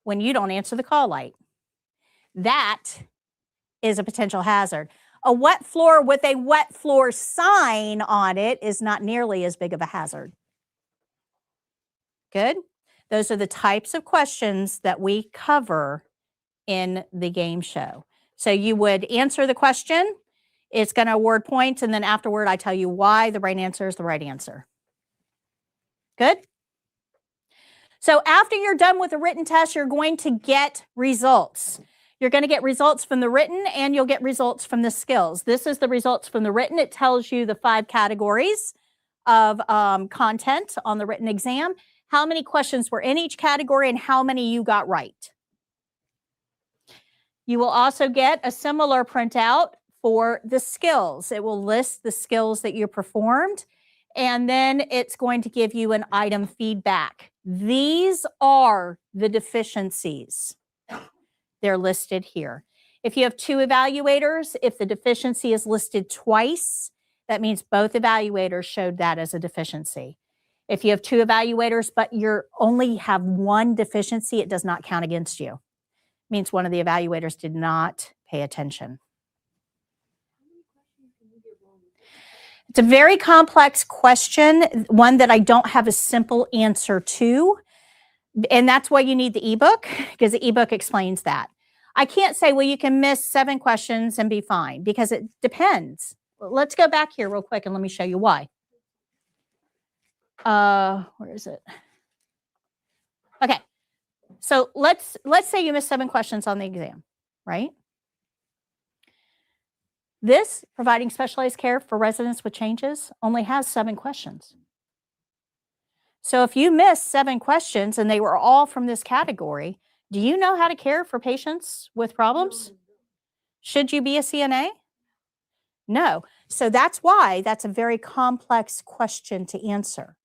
when you don't answer the call light. That is a potential hazard. A wet floor with a wet floor sign on it is not nearly as big of a hazard. Good? Those are the types of questions that we cover in the game show. So you would answer the question, it's going to award points, and then afterward I tell you why the right answer is the right answer. Good? So after you're done with the written test, you're going to get results. You're going to get results from the written, and you'll get results from the skills. This is the results from the written. It tells you the 5 categories of content on the written exam, how many questions were in each category, and how many you got right. You will also get a similar printout for the skills. It will list the skills that you performed, and then it's going to give you an item feedback. These are the deficiencies. They're listed here. If you have 2 evaluators, if the deficiency is listed twice, that means both evaluators showed that as a deficiency. If you have 2 evaluators, but you only have 1 deficiency, it does not count against you. It means one of the evaluators did not pay attention. It's a very complex question, one that I don't have a simple answer to. And that's why you need the ebook, because the ebook explains that. I can't say, well, you can miss 7 questions and be fine, because it depends. Let's go back here real quick and let me show you why. Where is it? Okay. So let's say you missed 7 questions on the exam, right? This, providing specialized care for residents with changes, only has 7 questions. So if you missed 7 questions and they were all from this category, do you know how to care for patients with problems? Should you be a CNA? No. So that's why that's a very complex question to answer,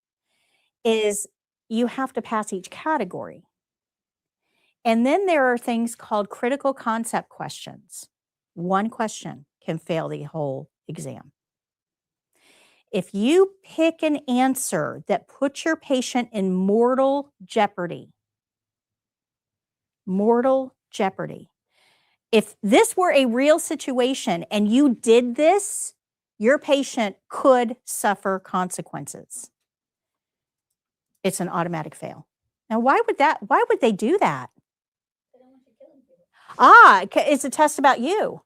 is you have to pass each category. And then there are things called critical concept questions. 1 question can fail the whole exam. If you pick an answer that puts your patient in mortal jeopardy, if this were a real situation and you did this, your patient could suffer consequences. It's an automatic fail. Now, why would they do that? It's a test about you.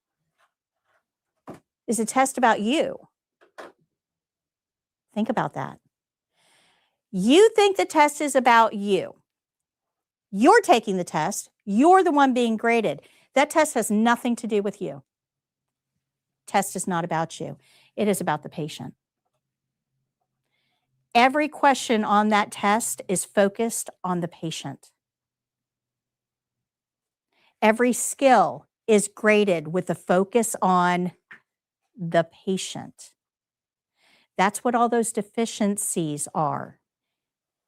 It's a test about you. Think about that. You think the test is about you. You're taking the test. You're the one being graded. That test has nothing to do with you. Test is not about you. It is about the patient. Every question on that test is focused on the patient. Every skill is graded with a focus on the patient. That's what all those deficiencies are,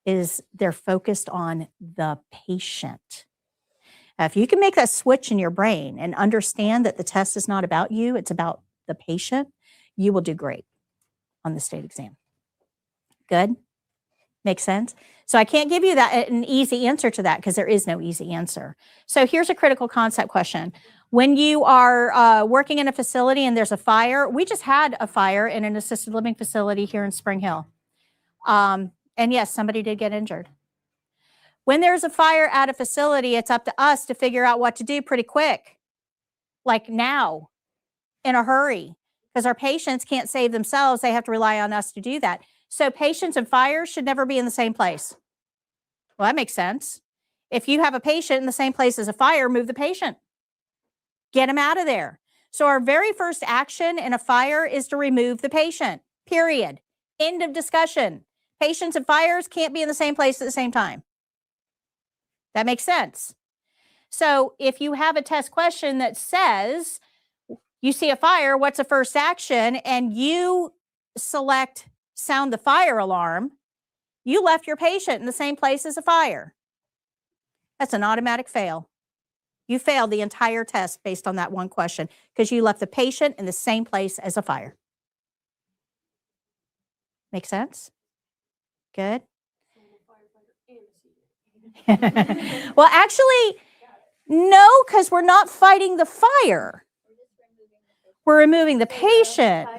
is they're focused on the patient. Now, if you can make that switch in your brain and understand that the test is not about you, it's about the patient, you will do great on the state exam. Good? Make sense? So I can't give you an easy answer to that because there is no easy answer. So here's a critical concept question. When you are working in a facility and there's a fire, we just had a fire in an assisted living facility here in Spring Hill. And yes, somebody did get injured. When there's a fire at a facility, it's up to us to figure out what to do pretty quick, like now, in a hurry, because our patients can't save themselves. They have to rely on us to do that. So patients and fires should never be in the same place. Well, that makes sense. If you have a patient in the same place as a fire, move the patient. Get them out of there. So our very first action in a fire is to remove the patient, period. End of discussion. Patients and fires can't be in the same place at the same time. That makes sense. So if you have a test question that says, you see a fire, what's the first action? And you select sound the fire alarm, you left your patient in the same place as a fire. That's an automatic fail. You failed the entire test based on that one question because you left the patient in the same place as a fire. Make sense? Good? Well, actually, no, because we're not fighting the fire. We're removing the patient.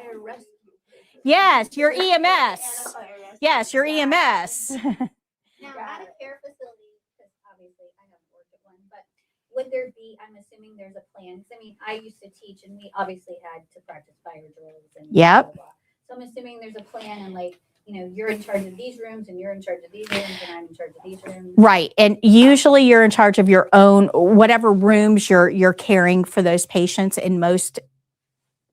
Yes, your EMS. Yes, your EMS. Now, at a care facility, because obviously I haven't worked at one, but would there be, I'm assuming there's a plan, because I mean, I used to teach and we obviously had to practice fire drills and Yep. blah, blah, blah. So I'm assuming there's a plan and like, you know, you're in charge of these rooms and you're in charge of these rooms and I'm in charge of these rooms. Right. And usually you're in charge of your own, whatever rooms you're caring for those patients in most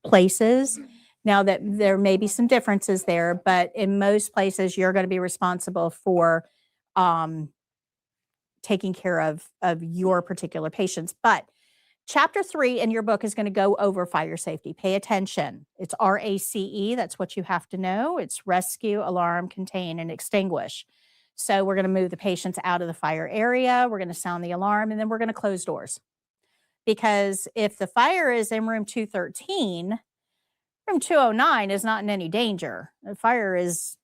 places. Now that there may be some differences there, but in most places you're going to be responsible for taking care of your particular patients. But chapter 3 in your book is going to go over fire safety. Pay attention. It's RACE. That's what you have to know. It's rescue, alarm, contain, and extinguish. So we're going to move the patients out of the fire area. We're going to sound the alarm, and then we're going to close doors. Because if the fire is in room 213, room 209 is not in any danger. The fire is,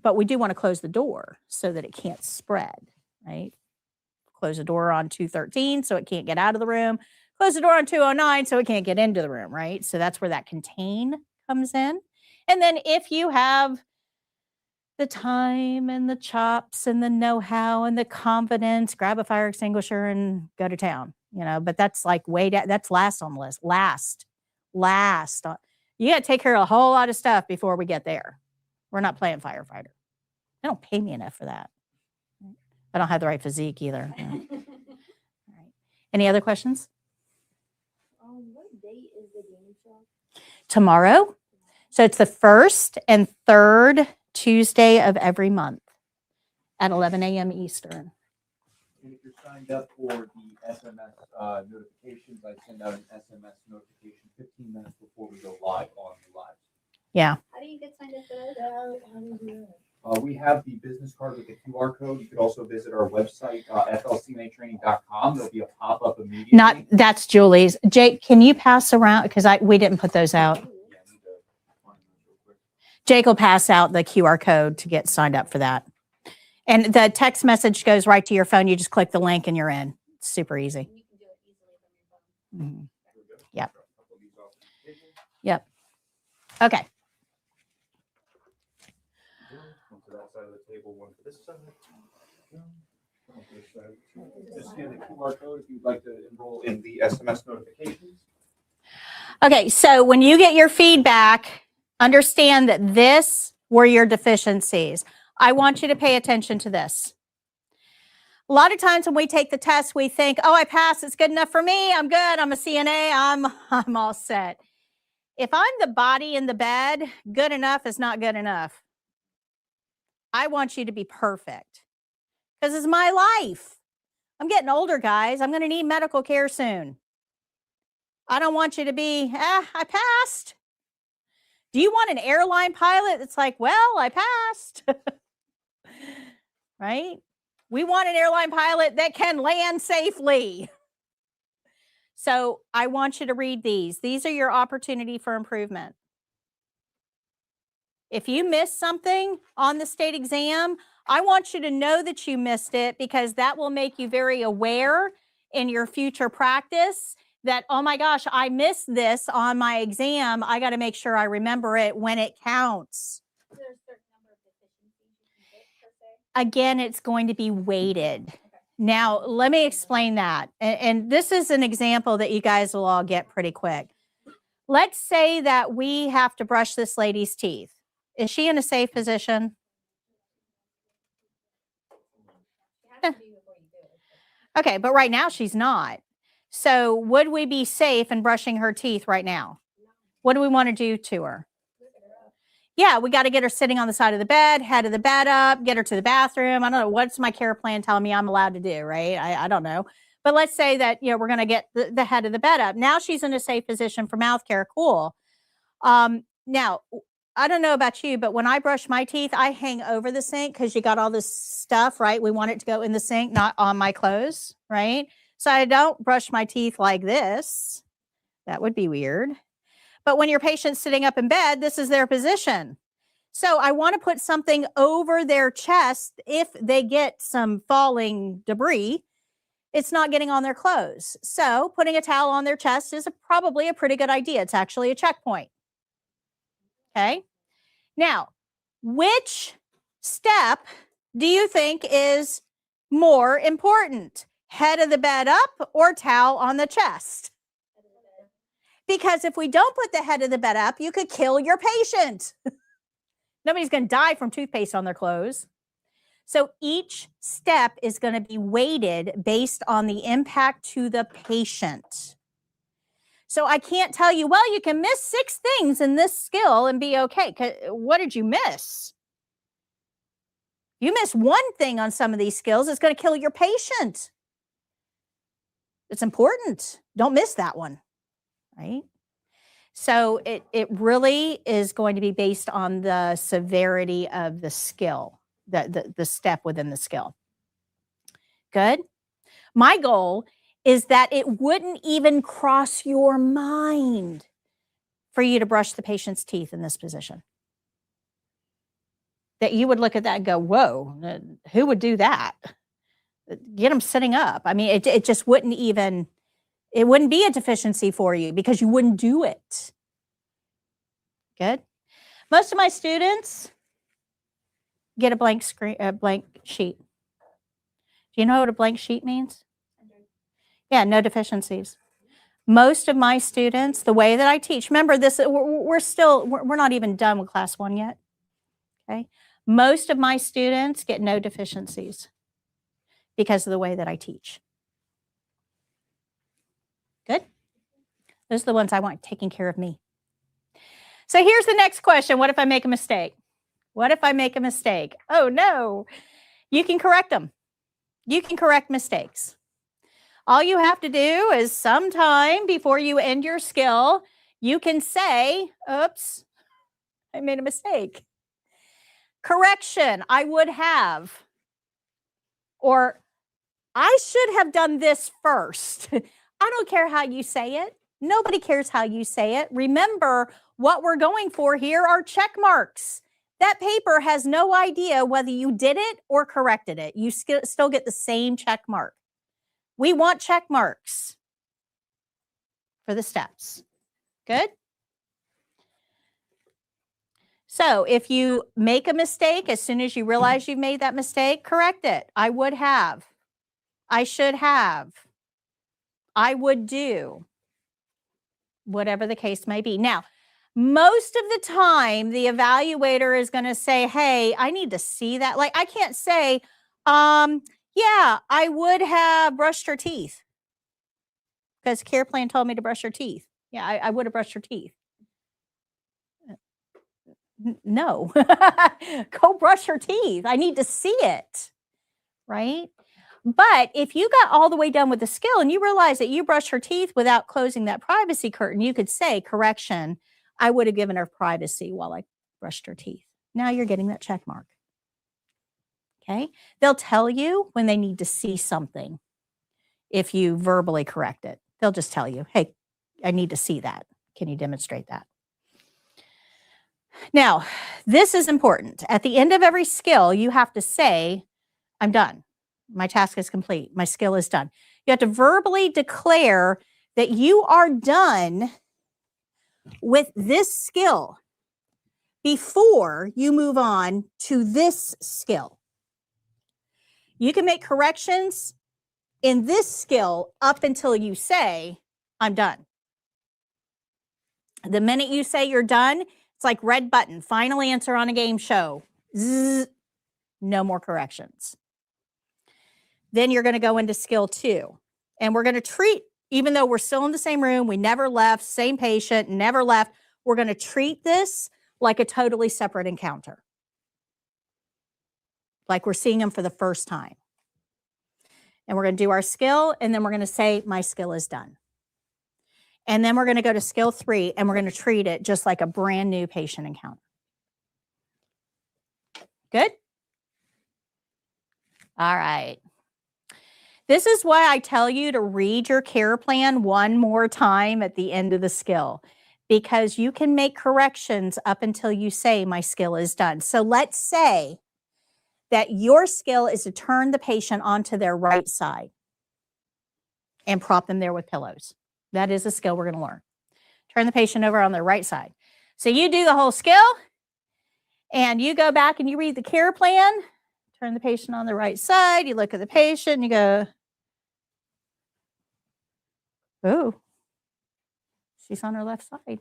but we do want to close the door so that it can't spread, right? Close the door on 213 so it can't get out of the room. Close the door on 209 so it can't get into the room, right? So that's where that contain comes in. And then if you have the time and the chops and the know-how and the confidence, grab a fire extinguisher and go to town, you know, but that's like way down, that's last on the list. Last. You got to take care of a whole lot of stuff before we get there. We're not playing firefighter. They don't pay me enough for that. I don't have the right physique either. You know. All right. Any other questions? What date is the game show? Tomorrow. So it's the first and third Tuesday of every month at 11 a.m. Eastern. And if you're signed up for the SMS notifications, I send out an SMS notification 15 minutes before we go live on the live. Yeah. How do you get signed up for that? How do you do that? We have the business card with the QR code. You could also visit our website, flcnatraining.com. There'll be a pop-up immediately. That's Julie's. Jake, can you pass around? Because we didn't put those out. Yeah, I need to find those real quick. Jake will pass out the QR code to get signed up for that. And the text message goes right to your phone. You just click the link and you're in. It's super easy. You can do it easily from your phone. Mhm. Here we go. Yep. Drop a couple of these off the table. Yep. Okay. One to that side of the table, one to this side. One to this side. Just scan the QR code if you'd like to enroll in the SMS notifications. Okay, so when you get your feedback, understand that this were your deficiencies. I want you to pay attention to this. A lot of times when we take the test, we think, oh, I passed. It's good enough for me. I'm good. I'm a CNA. I'm all set. If I'm the body in the bed, good enough is not good enough. I want you to be perfect because it's my life. I'm getting older, guys. I'm going to need medical care soon. I don't want you to be, I passed. Do you want an airline pilot that's like, well, I passed? Right? We want an airline pilot that can land safely. So I want you to read these. These are your opportunity for improvement. If you miss something on the state exam, I want you to know that you missed it because that will make you very aware in your future practice that, oh my gosh, I missed this on my exam. I got to make sure I remember it when it counts. Is there a certain number of deficiencies you can get per se? Again, it's going to be weighted. Now, let me explain that. And this is an example that you guys will all get pretty quick. Let's say that we have to brush this lady's teeth. Is she in a safe position? It has to be before you do it. Okay, but right now she's not. So would we be safe in brushing her teeth right now? What do we want to do to her? Yeah, we got to get her sitting on the side of the bed, head of the bed up, get her to the bathroom. I don't know. What's my care plan telling me I'm allowed to do, right? I don't know. But let's say that, we're going to get the head of the bed up. Now she's in a safe position for mouth care. Cool. Now, I don't know about you, but when I brush my teeth, I hang over the sink because you got all this stuff, right? We want it to go in the sink, not on my clothes, right? So I don't brush my teeth like this. That would be weird. But when your patient's sitting up in bed, this is their position. So I want to put something over their chest if they get some falling debris. It's not getting on their clothes. So putting a towel on their chest is probably a pretty good idea. It's actually a checkpoint. Okay. Now, which step do you think is more important? Head of the bed up or towel on the chest? Because if we don't put the head of the bed up, you could kill your patient. Nobody's going to die from toothpaste on their clothes. So each step is going to be weighted based on the impact to the patient. So I can't tell you, well, you can miss 6 things in this skill and be okay. What did you miss? You miss one thing on some of these skills, it's going to kill your patient. It's important. Don't miss that one, right? So it really is going to be based on the severity of the skill, the step within the skill. Good. My goal is that it wouldn't even cross your mind for you to brush the patient's teeth in this position. That you would look at that and go, whoa, who would do that? Get them sitting up. I mean, it just wouldn't even, it wouldn't be a deficiency for you because you wouldn't do it. Good. Most of my students get a blank sheet. Do you know what a blank sheet means? Yeah, no deficiencies. Most of my students, the way that I teach, remember this, we're not even done with class 1 yet. Okay. Most of my students get no deficiencies because of the way that I teach. Good. Those are the ones I want taking care of me. So here's the next question. What if I make a mistake? What if I make a mistake? Oh no, you can correct them. You can correct mistakes. All you have to do is sometime before you end your skill, you can say, oops, I made a mistake. Correction, I would have. Or I should have done this first. I don't care how you say it. Nobody cares how you say it. Remember, what we're going for here are check marks. That paper has no idea whether you did it or corrected it. You still get the same check mark. We want check marks for the steps. Good? So if you make a mistake, as soon as you realize you've made that mistake, correct it. I would have. I should have. I would do. Whatever the case may be. Now, most of the time, the evaluator is going to say, hey, I need to see that. Like, I can't say, yeah, I would have brushed her teeth because care plan told me to brush her teeth. Yeah, I would have brushed her teeth. No, go brush your teeth. I need to see it, right? But if you got all the way done with the skill and you realize that you brushed her teeth without closing that privacy curtain, you could say, correction, I would have given her privacy while I brushed her teeth. Now you're getting that check mark. Okay. They'll tell you when they need to see something if you verbally correct it. They'll just tell you, hey, I need to see that. Can you demonstrate that? Now, this is important. At the end of every skill, you have to say, I'm done. My task is complete. My skill is done. You have to verbally declare that you are done with this skill before you move on to this skill. You can make corrections in this skill up until you say, I'm done. The minute you say you're done, it's like red button, final answer on a game show. Zzz, no more corrections. Then you're going to go into skill 2. And we're going to treat, even though we're still in the same room, we never left, same patient, never left, we're going to treat this like a totally separate encounter. Like we're seeing them for the first time. And we're going to do our skill, and then we're going to say, my skill is done. And then we're going to go to skill 3, and we're going to treat it just like a brand new patient encounter. Good? All right. This is why I tell you to read your care plan one more time at the end of the skill, because you can make corrections up until you say, my skill is done. So let's say that your skill is to turn the patient onto their right side and prop them there with pillows. That is a skill we're going to learn. Turn the patient over on their right side. So you do the whole skill, and you go back and you read the care plan, turn the patient on the right side, you look at the patient, and you go, oh, she's on her left side.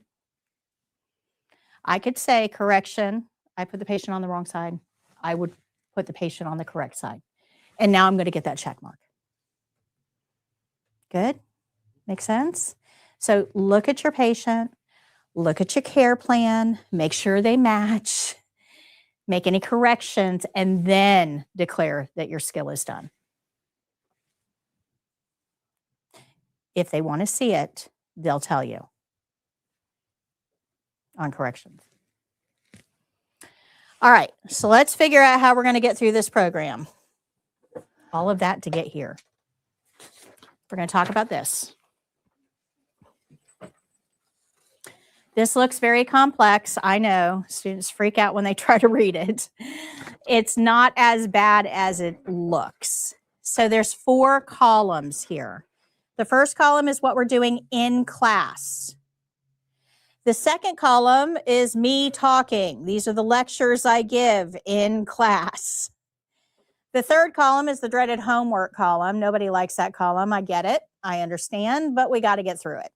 I could say, correction, I put the patient on the wrong side. I would put the patient on the correct side. And now I'm going to get that check mark. Good? Make sense? So look at your patient, look at your care plan, make sure they match, make any corrections, and then declare that your skill is done. If they want to see it, they'll tell you on corrections. All right, so let's figure out how we're going to get through this program. All of that to get here. We're going to talk about this. This looks very complex. I know students freak out when they try to read it. It's not as bad as it looks. So there's 4 columns here. The first column is what we're doing in class. The second column is me talking. These are the lectures I give in class. The third column is the dreaded homework column. Nobody likes that column. I get it. I understand, but we got to get through it.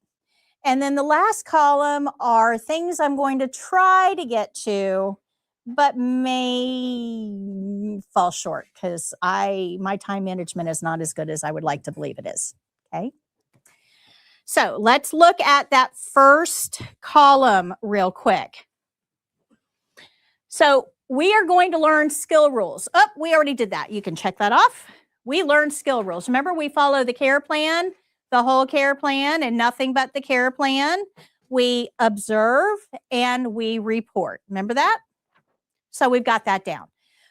And then the last column are things I'm going to try to get to, but may fall short because my time management is not as good as I would like to believe it is. Okay. So let's look at that first column real quick. So we are going to learn skill rules. Oh, we already did that. You can check that off. We learned skill rules. Remember, we follow the care plan, the whole care plan, and nothing but the care plan. We observe and we report. Remember that? So we've got that down.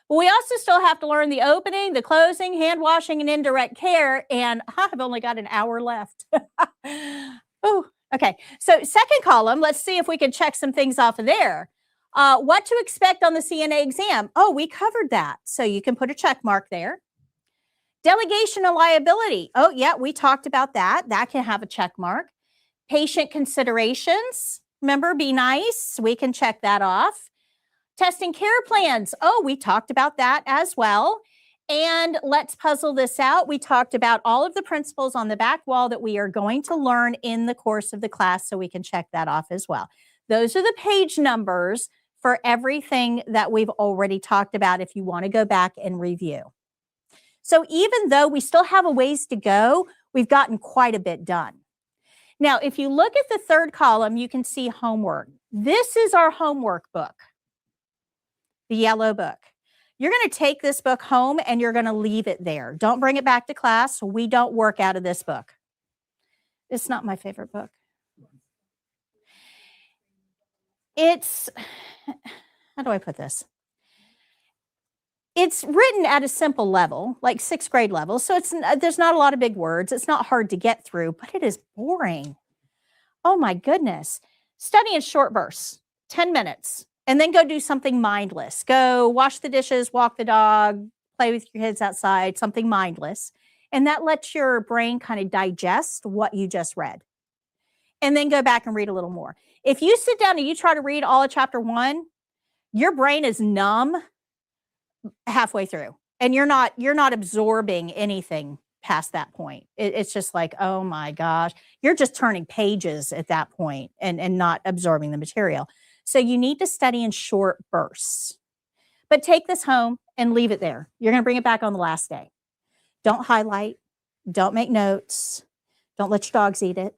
But we also still have to learn the opening, the closing, hand washing, and indirect care. And I've only got an hour left. Oh, okay. So second column, let's see if we can check some things off of there. What to expect on the CNA exam. Oh, we covered that. So you can put a check mark there. Delegation and liability. Oh, yeah, we talked about that. That can have a check mark. Patient considerations. Remember, be nice. We can check that off. Testing care plans. Oh, we talked about that as well. And let's puzzle this out. We talked about all of the principles on the back wall that we are going to learn in the course of the class, so we can check that off as well. Those are the page numbers for everything that we've already talked about if you want to go back and review. So even though we still have a ways to go, we've gotten quite a bit done. Now, if you look at the third column, you can see homework. This is our homework book. the yellow book. You're going to take this book home and you're going to leave it there. Don't bring it back to class. We don't work out of this book. It's not my favorite book. It's, how do I put this? It's written at a simple level, like 6th grade level. So there's not a lot of big words. It's not hard to get through, but it is boring. Oh my goodness. Study in short bursts, 10 minutes, and then go do something mindless. Go wash the dishes, walk the dog, play with your kids outside, something mindless. And that lets your brain kind of digest what you just read. And then go back and read a little more. If you sit down and you try to read all of chapter 1, your brain is numb halfway through. And you're not absorbing anything past that point. It's just like, oh my gosh, you're just turning pages at that point and not absorbing the material. So you need to study in short bursts. But take this home and leave it there. You're going to bring it back on the last day. Don't highlight. Don't make notes. Don't let your dogs eat it.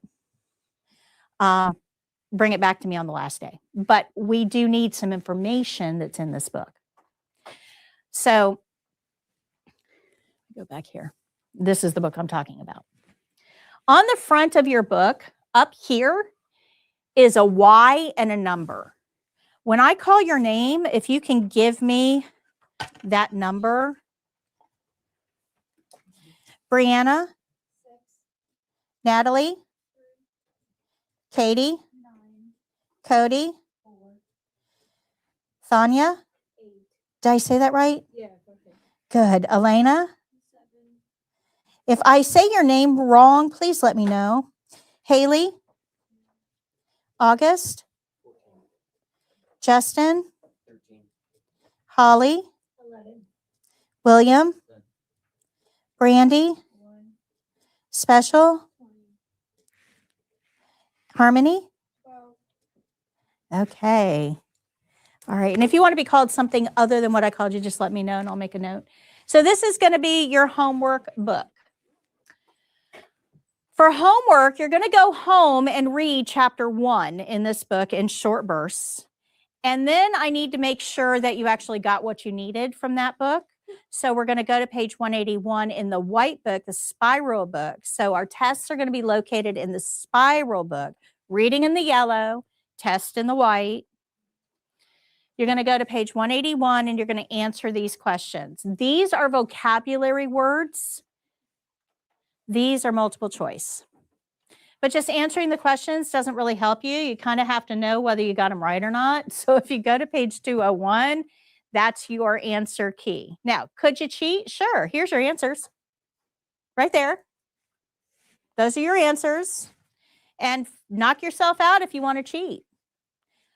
Bring it back to me on the last day. But we do need some information that's in this book. So go back here. This is the book I'm talking about. On the front of your book, up here, is a Y and a number. When I call your name, if you can give me that number. Brianna, 6. Natalie, 3. Katie, 9. Cody, 4. Thanya, 8. Did I say that right? Yeah. Okay. Good. Elena? 7. If I say your name wrong, please let me know. Haley? August? 14. Justin? 13. Holly? 11. William? 10. Brandy? 1. Special? 20. Harmony? 12. Okay. All right. And if you want to be called something other than what I called you, just let me know and I'll make a note. So this is going to be your homework book. For homework, you're going to go home and read chapter 1 in this book in short bursts. And then I need to make sure that you actually got what you needed from that book. So we're going to go to page 181 in the white book, the spiral book. So our tests are going to be located in the spiral book. Reading in the yellow, test in the white. You're going to go to page 181 and you're going to answer these questions. These are vocabulary words. These are multiple choice. But just answering the questions doesn't really help you. You kind of have to know whether you got them right or not. So if you go to page 201, that's your answer key. Now, could you cheat? Sure. Here's your answers. Right there. Those are your answers. And knock yourself out if you want to cheat.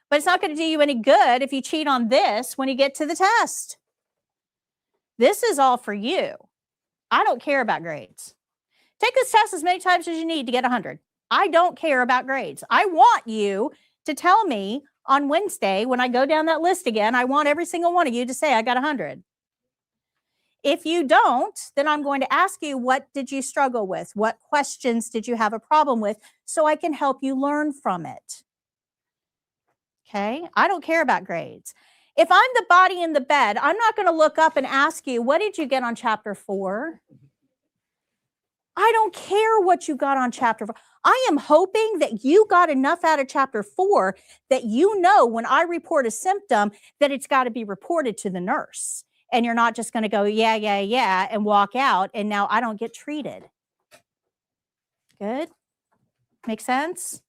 But it's not going to do you any good if you cheat on this when you get to the test. This is all for you. I don't care about grades. Take this test as many times as you need to get 100. I don't care about grades. I want you to tell me on Wednesday when I go down that list again, I want every single one of you to say I got 100. If you don't, then I'm going to ask you, what did you struggle with? What questions did you have a problem with so I can help you learn from it? Okay, I don't care about grades. If I'm the body in the bed, I'm not going to look up and ask you, what did you get on chapter 4? I don't care what you got on chapter 4. I am hoping that you got enough out of chapter 4 that you know when I report a symptom that it's got to be reported to the nurse. And you're not just going to go, yeah, yeah, yeah, and walk out, and now I don't get treated. Good? Make sense?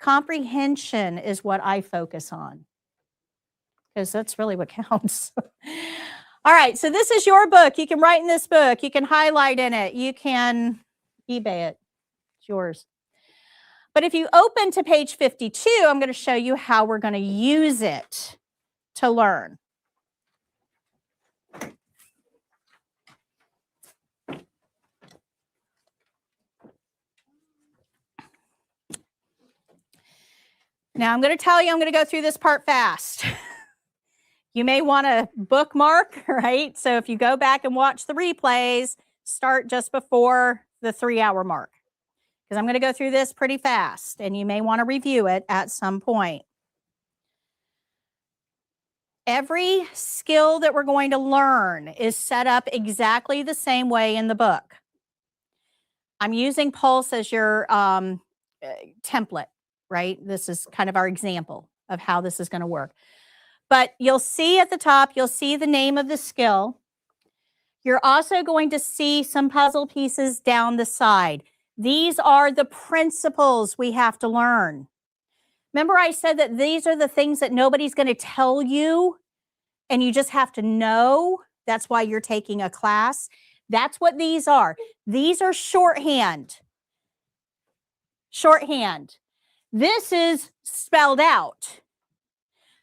Comprehension is what I focus on because that's really what counts. All right, so this is your book. You can write in this book. You can highlight in it. You can eBay it. It's yours. But if you open to page 52, I'm going to show you how we're going to use it to learn. Now, I'm going to tell you, I'm going to go through this part fast. You may want to bookmark, right? So if you go back and watch the replays, start just before the 3-hour mark. Because I'm going to go through this pretty fast, and you may want to review it at some point. Every skill that we're going to learn is set up exactly the same way in the book. I'm using Pulse as your template, right? This is kind of our example of how this is going to work. But you'll see at the top, you'll see the name of the skill. You're also going to see some puzzle pieces down the side. These are the principles we have to learn. Remember I said that these are the things that nobody's going to tell you and you just have to know. That's why you're taking a class. That's what these are. These are shorthand. Shorthand. This is spelled out.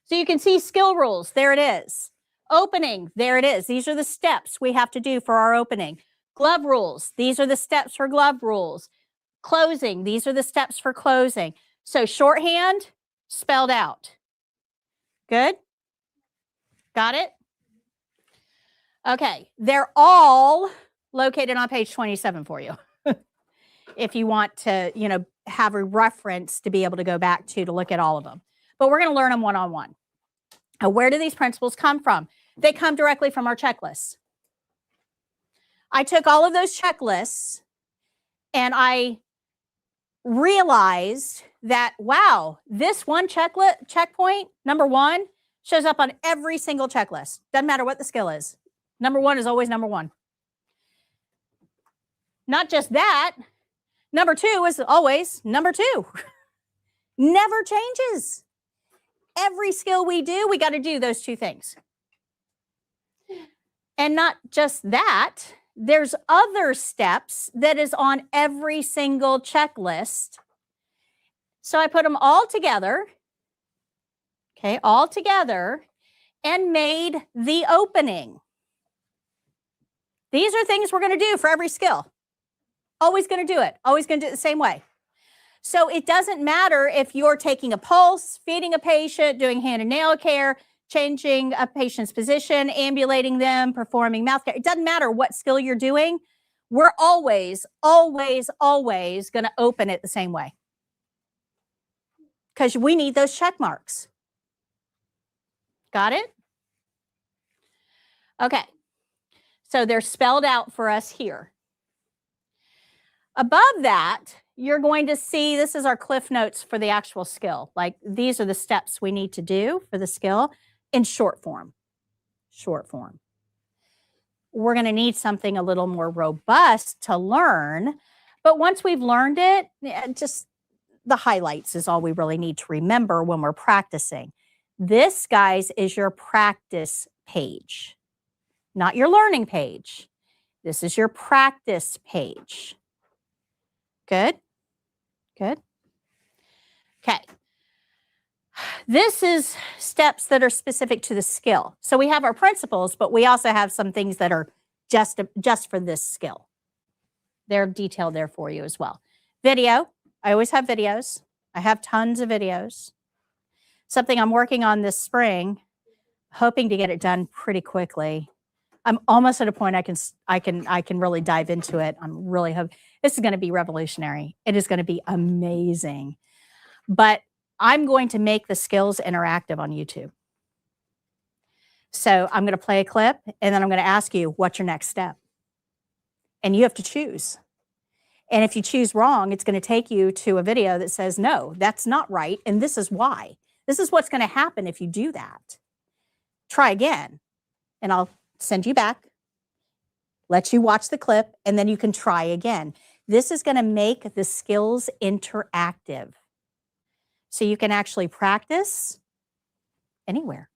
So you can see skill rules. There it is. Opening. There it is. These are the steps we have to do for our opening. Glove rules. These are the steps for glove rules. Closing. These are the steps for closing. So shorthand, spelled out. Good? Got it? Okay. They're all located on page 27 for you. If you want to, have a reference to be able to go back to look at all of them. But we're going to learn them one-on-one. Now, where do these principles come from? They come directly from our checklists. I took all of those checklists and I realized that, wow, this one checkpoint, number one, shows up on every single checklist. Doesn't matter what the skill is. Number one is always number one. Not just that, number two is always number two. Never changes. Every skill we do, we got to do those two things. And not just that, there's other steps that is on every single checklist. So I put them all together, okay, all together, and made the opening. These are things we're going to do for every skill. Always going to do it. Always going to do it the same way. So it doesn't matter if you're taking a pulse, feeding a patient, doing hand and nail care, changing a patient's position, ambulating them, performing mouth care. It doesn't matter what skill you're doing. We're always, always, always going to open it the same way. Because we need those check marks. Got it? Okay. So they're spelled out for us here. Above that, you're going to see, this is our cliff notes for the actual skill. Like these are the steps we need to do for the skill in short form. Short form. We're going to need something a little more robust to learn. But once we've learned it, just the highlights is all we really need to remember when we're practicing. This, guys, is your practice page, not your learning page. This is your practice page. Good? Good? Okay. This is steps that are specific to the skill. So we have our principles, but we also have some things that are just for this skill. They're detailed there for you as well. Video. I always have videos. I have tons of videos. Something I'm working on this spring, hoping to get it done pretty quickly. I'm almost at a point I can really dive into it. I'm really hoping this is going to be revolutionary. It is going to be amazing. But I'm going to make the skills interactive on YouTube. So I'm going to play a clip and then I'm going to ask you, what's your next step? And you have to choose. And if you choose wrong, it's going to take you to a video that says, no, that's not right. And this is why. This is what's going to happen if you do that. Try again. And I'll send you back, let you watch the clip, and then you can try again. This is going to make the skills interactive. So you can actually practice anywhere.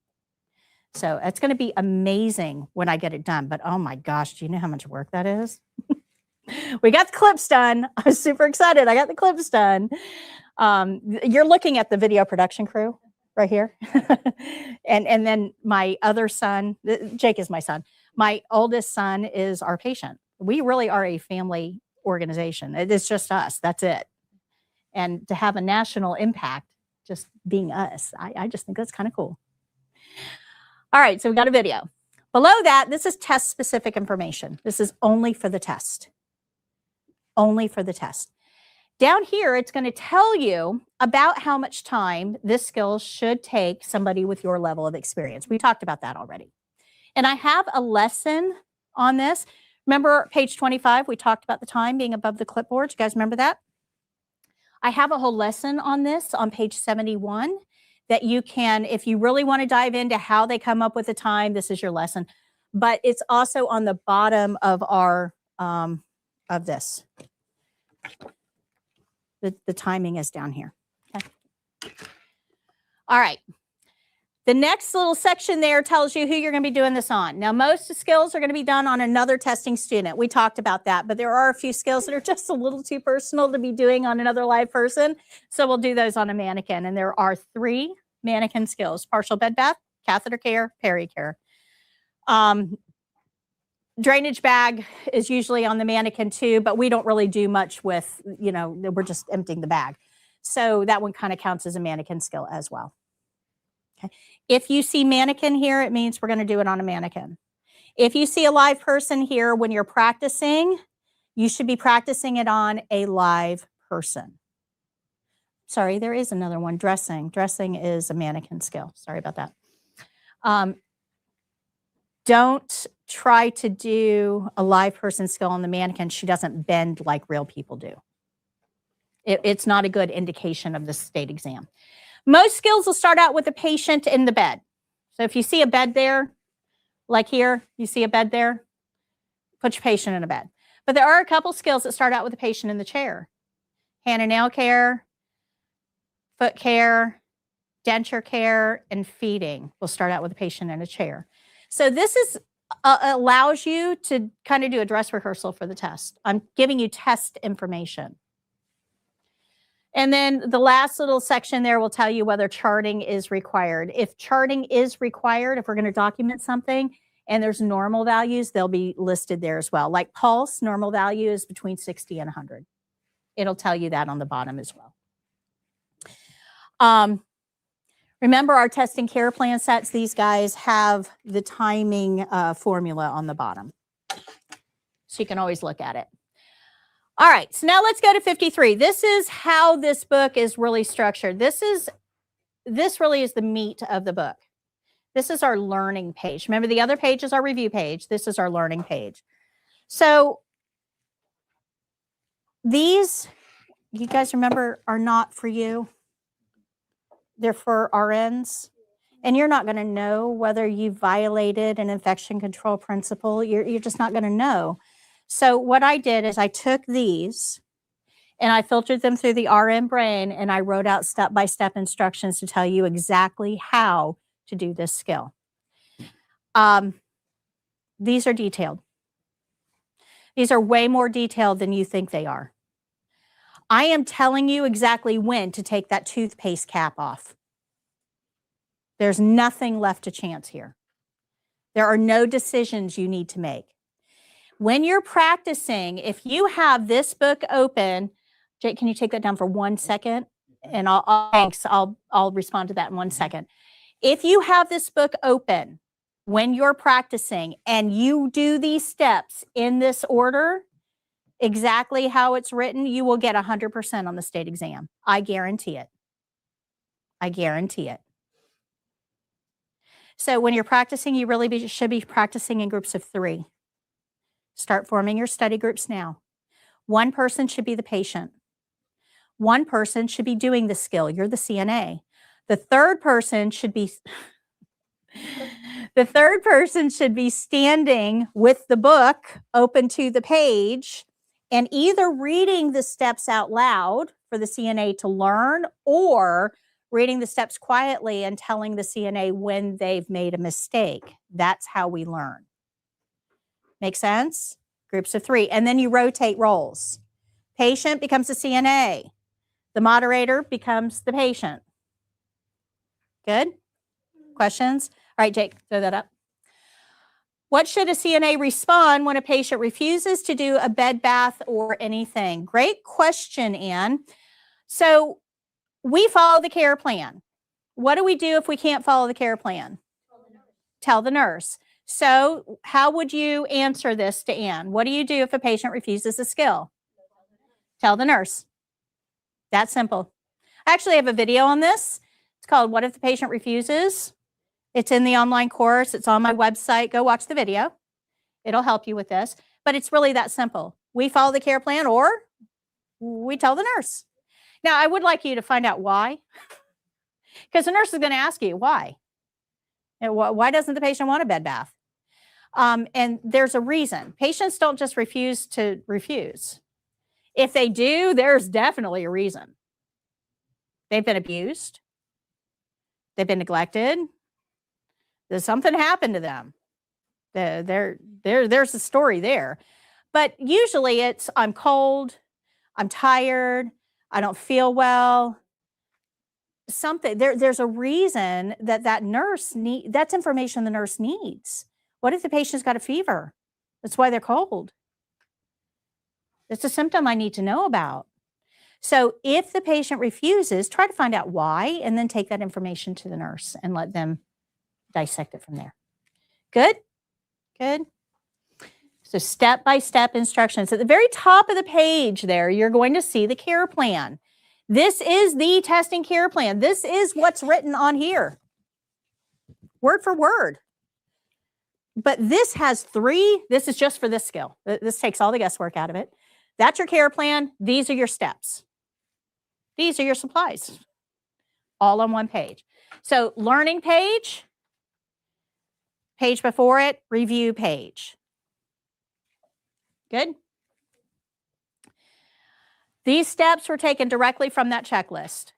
So it's going to be amazing when I get it done. But oh my gosh, do you know how much work that is? We got the clips done. I was super excited. I got the clips done. You're looking at the video production crew right here. and then my other son, Jake is my son. My oldest son is our patient. We really are a family organization. It is just us. That's it. And to have a national impact, just being us, I just think that's kind of cool. All right, so we got a video. Below that, this is test-specific information. This is only for the test. Only for the test. Down here, it's going to tell you about how much time this skill should take somebody with your level of experience. We talked about that already. And I have a lesson on this. Remember page 25, we talked about the time being above the clipboard. You guys remember that? I have a whole lesson on this on page 71 that you can, if you really want to dive into how they come up with the time, this is your lesson. But it's also on the bottom of our, of this. The timing is down here. Okay. All right. The next little section there tells you who you're going to be doing this on. Now, most skills are going to be done on another testing student. We talked about that, but there are a few skills that are just a little too personal to be doing on another live person. So we'll do those on a mannequin. And there are 3 mannequin skills: partial bed bath, catheter care, peri care. Drainage bag is usually on the mannequin too, but we don't really do much with, we're just emptying the bag. So that one kind of counts as a mannequin skill as well. Okay. If you see mannequin here, it means we're going to do it on a mannequin. If you see a live person here, when you're practicing, you should be practicing it on a live person. Sorry, there is another one, dressing. Dressing is a mannequin skill. Sorry about that. Don't try to do a live person skill on the mannequin. She doesn't bend like real people do. It's not a good indication of the state exam. Most skills will start out with a patient in the bed. So if you see a bed there, like here, you see a bed there, put your patient in a bed. But there are a couple skills that start out with a patient in the chair. Hand and nail care, foot care, denture care, and feeding will start out with a patient in a chair. So this is allows you to kind of do a dress rehearsal for the test. I'm giving you test information. And then the last little section there will tell you whether charting is required. If charting is required, if we're going to document something and there's normal values, they'll be listed there as well. Like pulse, normal value is between 60 and 100. It'll tell you that on the bottom as well. Remember our testing care plan sets, these guys have the timing formula on the bottom. So you can always look at it. All right, so now let's go to 53. This is how this book is really structured. This really is the meat of the book. This is our learning page. Remember, the other page is our review page. This is our learning page. So these, you guys remember, are not for you. They're for RNs. And you're not going to know whether you violated an infection control principle. You're just not going to know. So what I did is I took these and I filtered them through the RN brain and I wrote out step-by-step instructions to tell you exactly how to do this skill. These are detailed. These are way more detailed than you think they are. I am telling you exactly when to take that toothpaste cap off. There's nothing left to chance here. There are no decisions you need to make. When you're practicing, if you have this book open, Jake, can you take that down for 1 second? And I'll respond to that in 1 second. If you have this book open when you're practicing and you do these steps in this order, exactly how it's written, you will get 100% on the state exam. I guarantee it. I guarantee it. So when you're practicing, you really should be practicing in groups of 3. Start forming your study groups now. 1 person should be the patient. 1 person should be doing the skill. You're the CNA. The third person should be standing with the book open to the page and either reading the steps out loud for the CNA to learn or reading the steps quietly and telling the CNA when they've made a mistake. That's how we learn. Make sense? Groups of 3. And then you rotate roles. Patient becomes the CNA. The moderator becomes the patient. Good? Questions? All right, Jake, throw that up. What should a CNA respond when a patient refuses to do a bed bath or anything? Great question, Ann. So we follow the care plan. What do we do if we can't follow the care plan? Tell the nurse. So how would you answer this to Ann? What do you do if a patient refuses a skill? Tell the nurse. That simple. I actually have a video on this. It's called What If the Patient Refuses? It's in the online course. It's on my website. Go watch the video. It'll help you with this. But it's really that simple. We follow the care plan or we tell the nurse. Now, I would like you to find out why. Because the nurse is going to ask you why. And why doesn't the patient want a bed bath? And there's a reason. Patients don't just refuse to refuse. If they do, there's definitely a reason. They've been abused. They've been neglected. There's something happened to them. There's a story there. But usually it's, I'm cold, I'm tired, I don't feel well. Something, there's a reason that nurse that's information the nurse needs. What if the patient's got a fever? That's why they're cold. It's a symptom I need to know about. So if the patient refuses, try to find out why and then take that information to the nurse and let them dissect it from there. Good? Good. So step-by-step instructions. At the very top of the page there, you're going to see the care plan. This is the testing care plan. This is what's written on here, word for word. But this has 3. This is just for this skill. This takes all the guesswork out of it. That's your care plan. These are your steps. These are your supplies, all on one page. So learning page, page before it, review page. Good? These steps were taken directly from that checklist.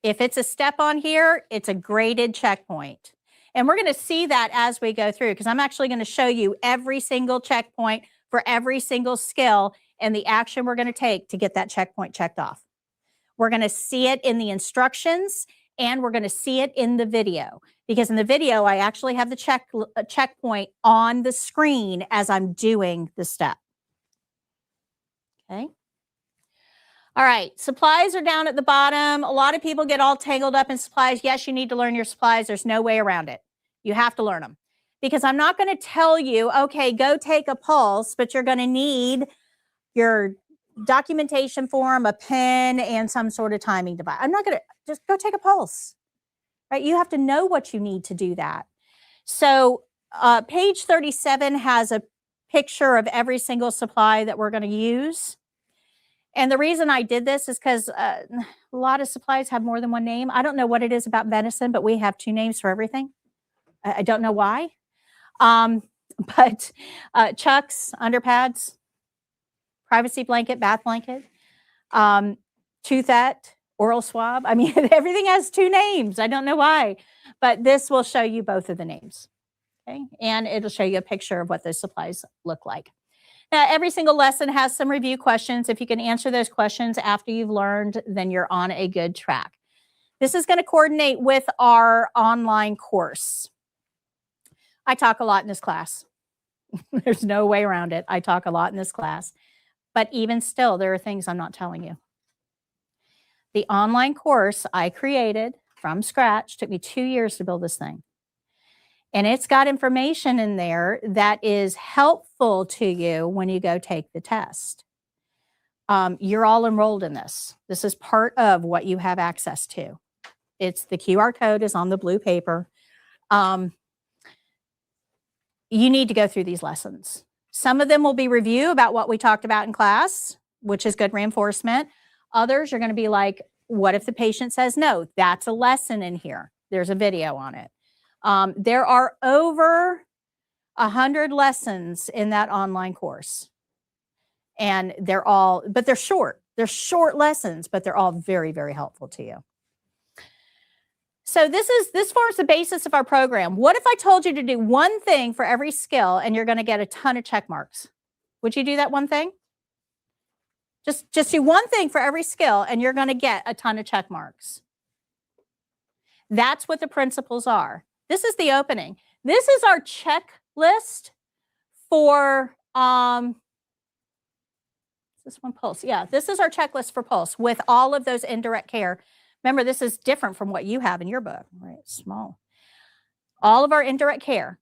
If it's a step on here, it's a graded checkpoint. And we're going to see that as we go through, because I'm actually going to show you every single checkpoint for every single skill and the action we're going to take to get that checkpoint checked off. We're going to see it in the instructions and we're going to see it in the video, because in the video, I actually have the checkpoint on the screen as I'm doing the step. Okay. All right, supplies are down at the bottom. A lot of people get all tangled up in supplies. Yes, you need to learn your supplies. There's no way around it. You have to learn them, because I'm not going to tell you, okay, go take a pulse, but you're going to need your documentation form, a pen, and some sort of timing device. I'm not going to just go take a pulse, right? You have to know what you need to do that. So page 37 has a picture of every single supply that we're going to use. And the reason I did this is because a lot of supplies have more than one name. I don't know what it is about medicine, but we have 2 names for everything. I don't know why. But chucks, underpads, privacy blanket, bath blanket, toothette, oral swab. I mean, everything has 2 names. I don't know why. But this will show you both of the names. Okay? And it'll show you a picture of what those supplies look like. Now, every single lesson has some review questions. If you can answer those questions after you've learned, then you're on a good track. This is going to coordinate with our online course. I talk a lot in this class. There's no way around it. I talk a lot in this class. But even still, there are things I'm not telling you. The online course I created from scratch took me 2 years to build this thing. And it's got information in there that is helpful to you when you go take the test. You're all enrolled in this. This is part of what you have access to. It's the QR code is on the blue paper. You need to go through these lessons. Some of them will be review about what we talked about in class, which is good reinforcement. Others are going to be like, what if the patient says no? That's a lesson in here. There's a video on it. There are over 100 lessons in that online course. And they're all, but they're short. They're short lessons, but they're all very, very helpful to you. So this forms the basis of our program. What if I told you to do one thing for every skill and you're going to get a ton of check marks? Would you do that one thing? Just do one thing for every skill and you're going to get a ton of check marks. That's what the principles are. This is the opening. This is our checklist for, is this one Pulse? Yeah, this is our checklist for Pulse with all of those indirect care. Remember, this is different from what you have in your book, right? It's small. All of our indirect care.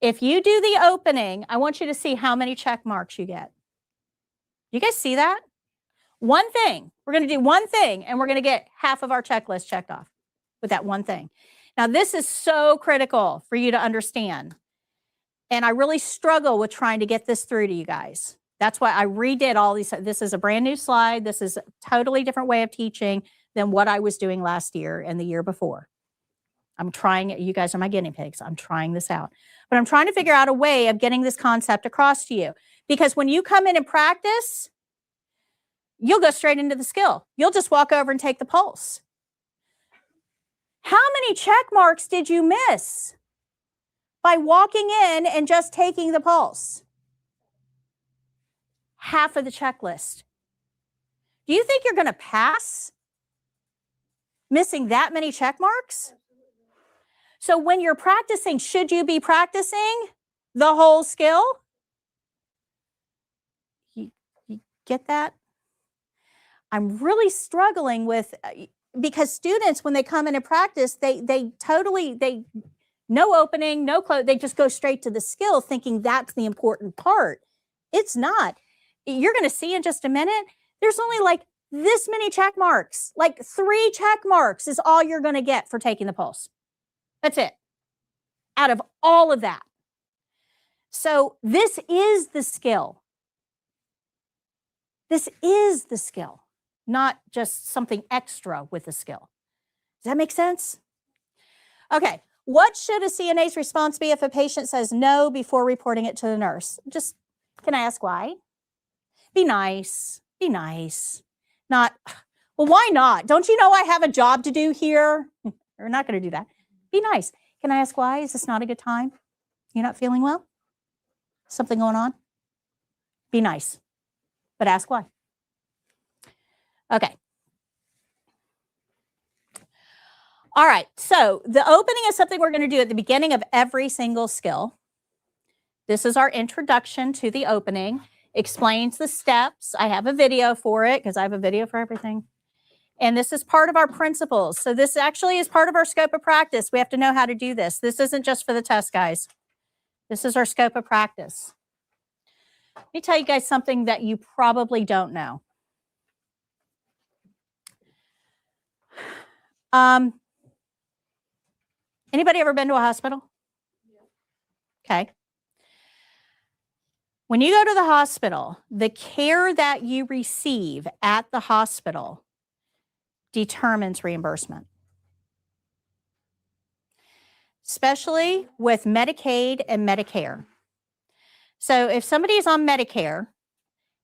If you do the opening, I want you to see how many check marks you get. You guys see that? One thing. We're going to do one thing, and we're going to get half of our checklist checked off with that one thing. Now, this is so critical for you to understand. And I really struggle with trying to get this through to you guys. That's why I redid all these. This is a brand new slide. This is a totally different way of teaching than what I was doing last year and the year before. I'm trying it. You guys are my guinea pigs. I'm trying this out. But I'm trying to figure out a way of getting this concept across to you. Because when you come in and practice, you'll go straight into the skill. You'll just walk over and take the pulse. How many check marks did you miss by walking in and just taking the pulse? Half of the checklist. Do you think you're going to pass missing that many check marks? So when you're practicing, should you be practicing the whole skill? You get that? I'm really struggling with, because students, when they come in and practice, they no opening, no close, they just go straight to the skill thinking that's the important part. It's not. You're going to see in just a minute, there's only like this many check marks. Like 3 check marks is all you're going to get for taking the pulse. That's it. Out of all of that. So this is the skill. This is the skill, not just something extra with the skill. Does that make sense? Okay. What should a CNA's response be if a patient says no before reporting it to the nurse? Just, can I ask why? Be nice. Be nice. Not, well, why not? Don't you know I have a job to do here? We're not going to do that. Be nice. Can I ask why? Is this not a good time? You're not feeling well? Something going on? Be nice, but ask why. Okay. All right, so the opening is something we're going to do at the beginning of every single skill. This is our introduction to the opening. Explains the steps. I have a video for it because I have a video for everything. And this is part of our principles. So this actually is part of our scope of practice. We have to know how to do this. This isn't just for the test, guys. This is our scope of practice. Let me tell you guys something that you probably don't know. Anybody ever been to a hospital? Okay. When you go to the hospital, the care that you receive at the hospital determines reimbursement. Especially with Medicaid and Medicare. So if somebody is on Medicare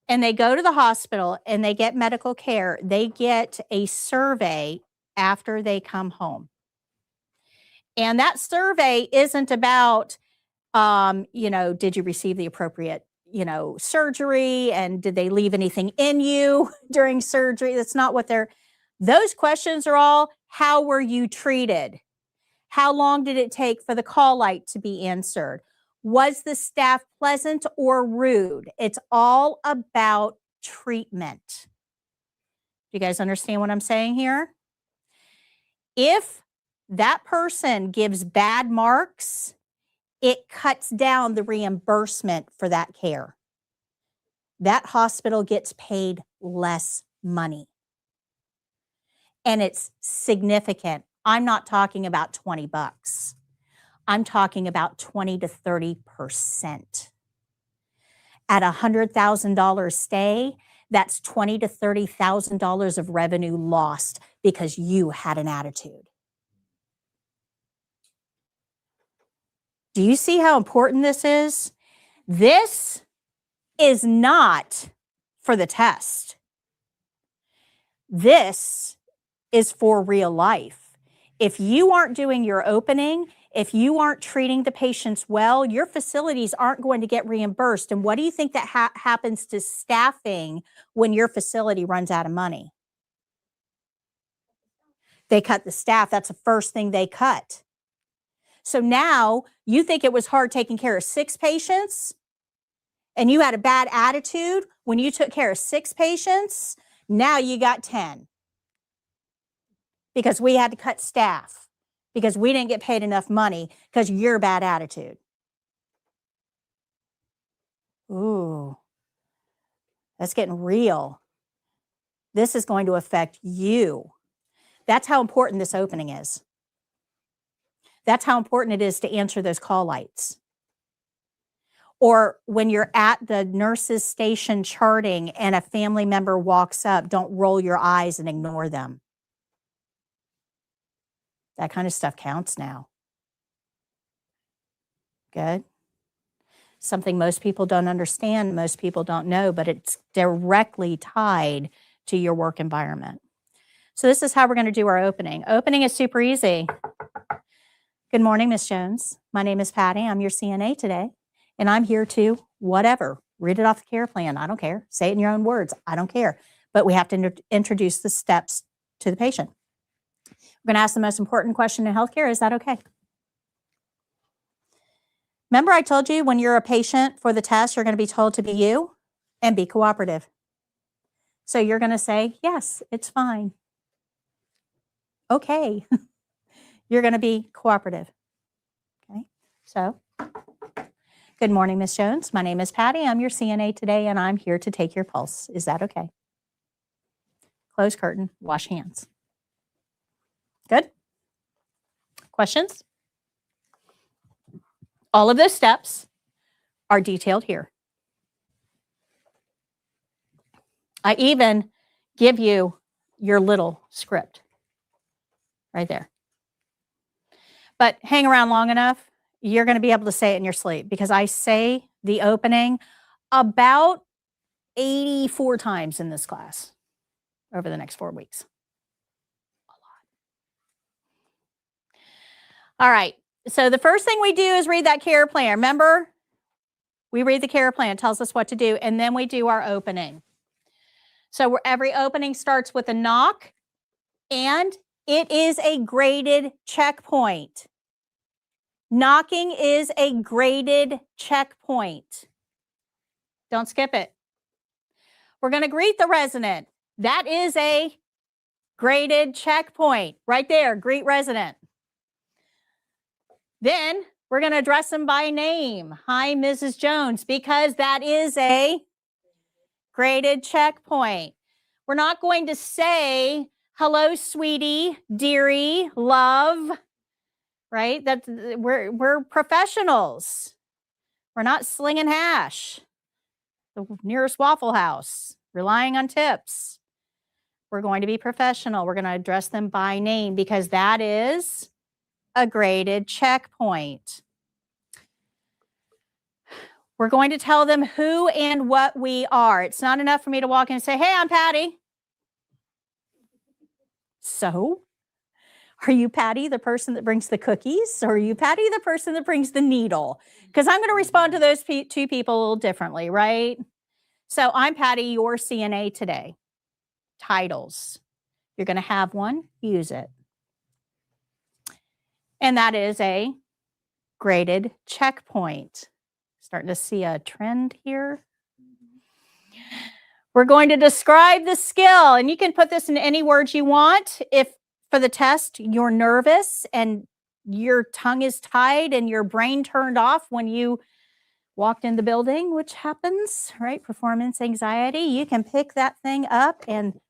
and they go to the hospital and they get medical care, they get a survey after they come home. And that survey isn't about, did you receive the appropriate, surgery, and did they leave anything in you during surgery? That's not what those questions are all, how were you treated? How long did it take for the call light to be answered? Was the staff pleasant or rude? It's all about treatment. Do you guys understand what I'm saying here? If that person gives bad marks, it cuts down the reimbursement for that care. That hospital gets paid less money. And it's significant. I'm not talking about 20 bucks. I'm talking about 20 to 30%. At a $100,000 stay, that's $20,000 to $30,000 of revenue lost because you had an attitude. Do you see how important this is? This is not for the test. This is for real life. If you aren't doing your opening, if you aren't treating the patients well, your facilities aren't going to get reimbursed. And what do you think that happens to staffing when your facility runs out of money? They cut the staff. That's the first thing they cut. So now you think it was hard taking care of 6 patients and you had a bad attitude when you took care of 6 patients. Now you got 10 because we had to cut staff because we didn't get paid enough money because of your bad attitude. Ooh, that's getting real. This is going to affect you. That's how important this opening is. That's how important it is to answer those call lights. Or when you're at the nurse's station charting and a family member walks up, don't roll your eyes and ignore them. That kind of stuff counts now. Good. Something most people don't understand, most people don't know, but it's directly tied to your work environment. So this is how we're going to do our opening. Opening is super easy. Good morning, Miss Jones. My name is Patty. I'm your CNA today, and I'm here to whatever. Read it off the care plan. I don't care. Say it in your own words. I don't care. But we have to introduce the steps to the patient. We're going to ask the most important question in healthcare. Is that okay? Remember I told you when you're a patient for the test, you're going to be told to be you and be cooperative. So you're going to say, yes, it's fine. Okay. You're going to be cooperative. Okay. So, good morning, Miss Jones. My name is Patty. I'm your CNA today, and I'm here to take your pulse. Is that okay? Close curtain. Wash hands. Good? Questions? All of those steps are detailed here. I even give you your little script right there. But hang around long enough, you're going to be able to say it in your sleep because I say the opening about 84 times in this class over the next 4 weeks. A lot. All right. So the first thing we do is read that care plan. Remember, we read the care plan, it tells us what to do, and then we do our opening. So every opening starts with a knock, and it is a graded checkpoint. Knocking is a graded checkpoint. Don't skip it. We're going to greet the resident. That is a graded checkpoint. Right there, greet resident. Then we're going to address them by name. Hi, Mrs. Jones, because that is a graded checkpoint. We're not going to say, hello, sweetie, dearie, love, right? We're professionals. We're not slinging hash. The nearest Waffle House, relying on tips. We're going to be professional. We're going to address them by name because that is a graded checkpoint. We're going to tell them who and what we are. It's not enough for me to walk in and say, hey, I'm Patty. So, are you Patty, the person that brings the cookies? Or are you Patty, the person that brings the needle? Because I'm going to respond to those two people a little differently, right? So, I'm Patty, your CNA today. Titles. You're going to have one, use it. And that is a graded checkpoint. Starting to see a trend here. We're going to describe the skill, and you can put this in any words you want. If for the test you're nervous and your tongue is tied and your brain turned off when you walked in the building, which happens, right? Performance anxiety, you can pick that thing up, and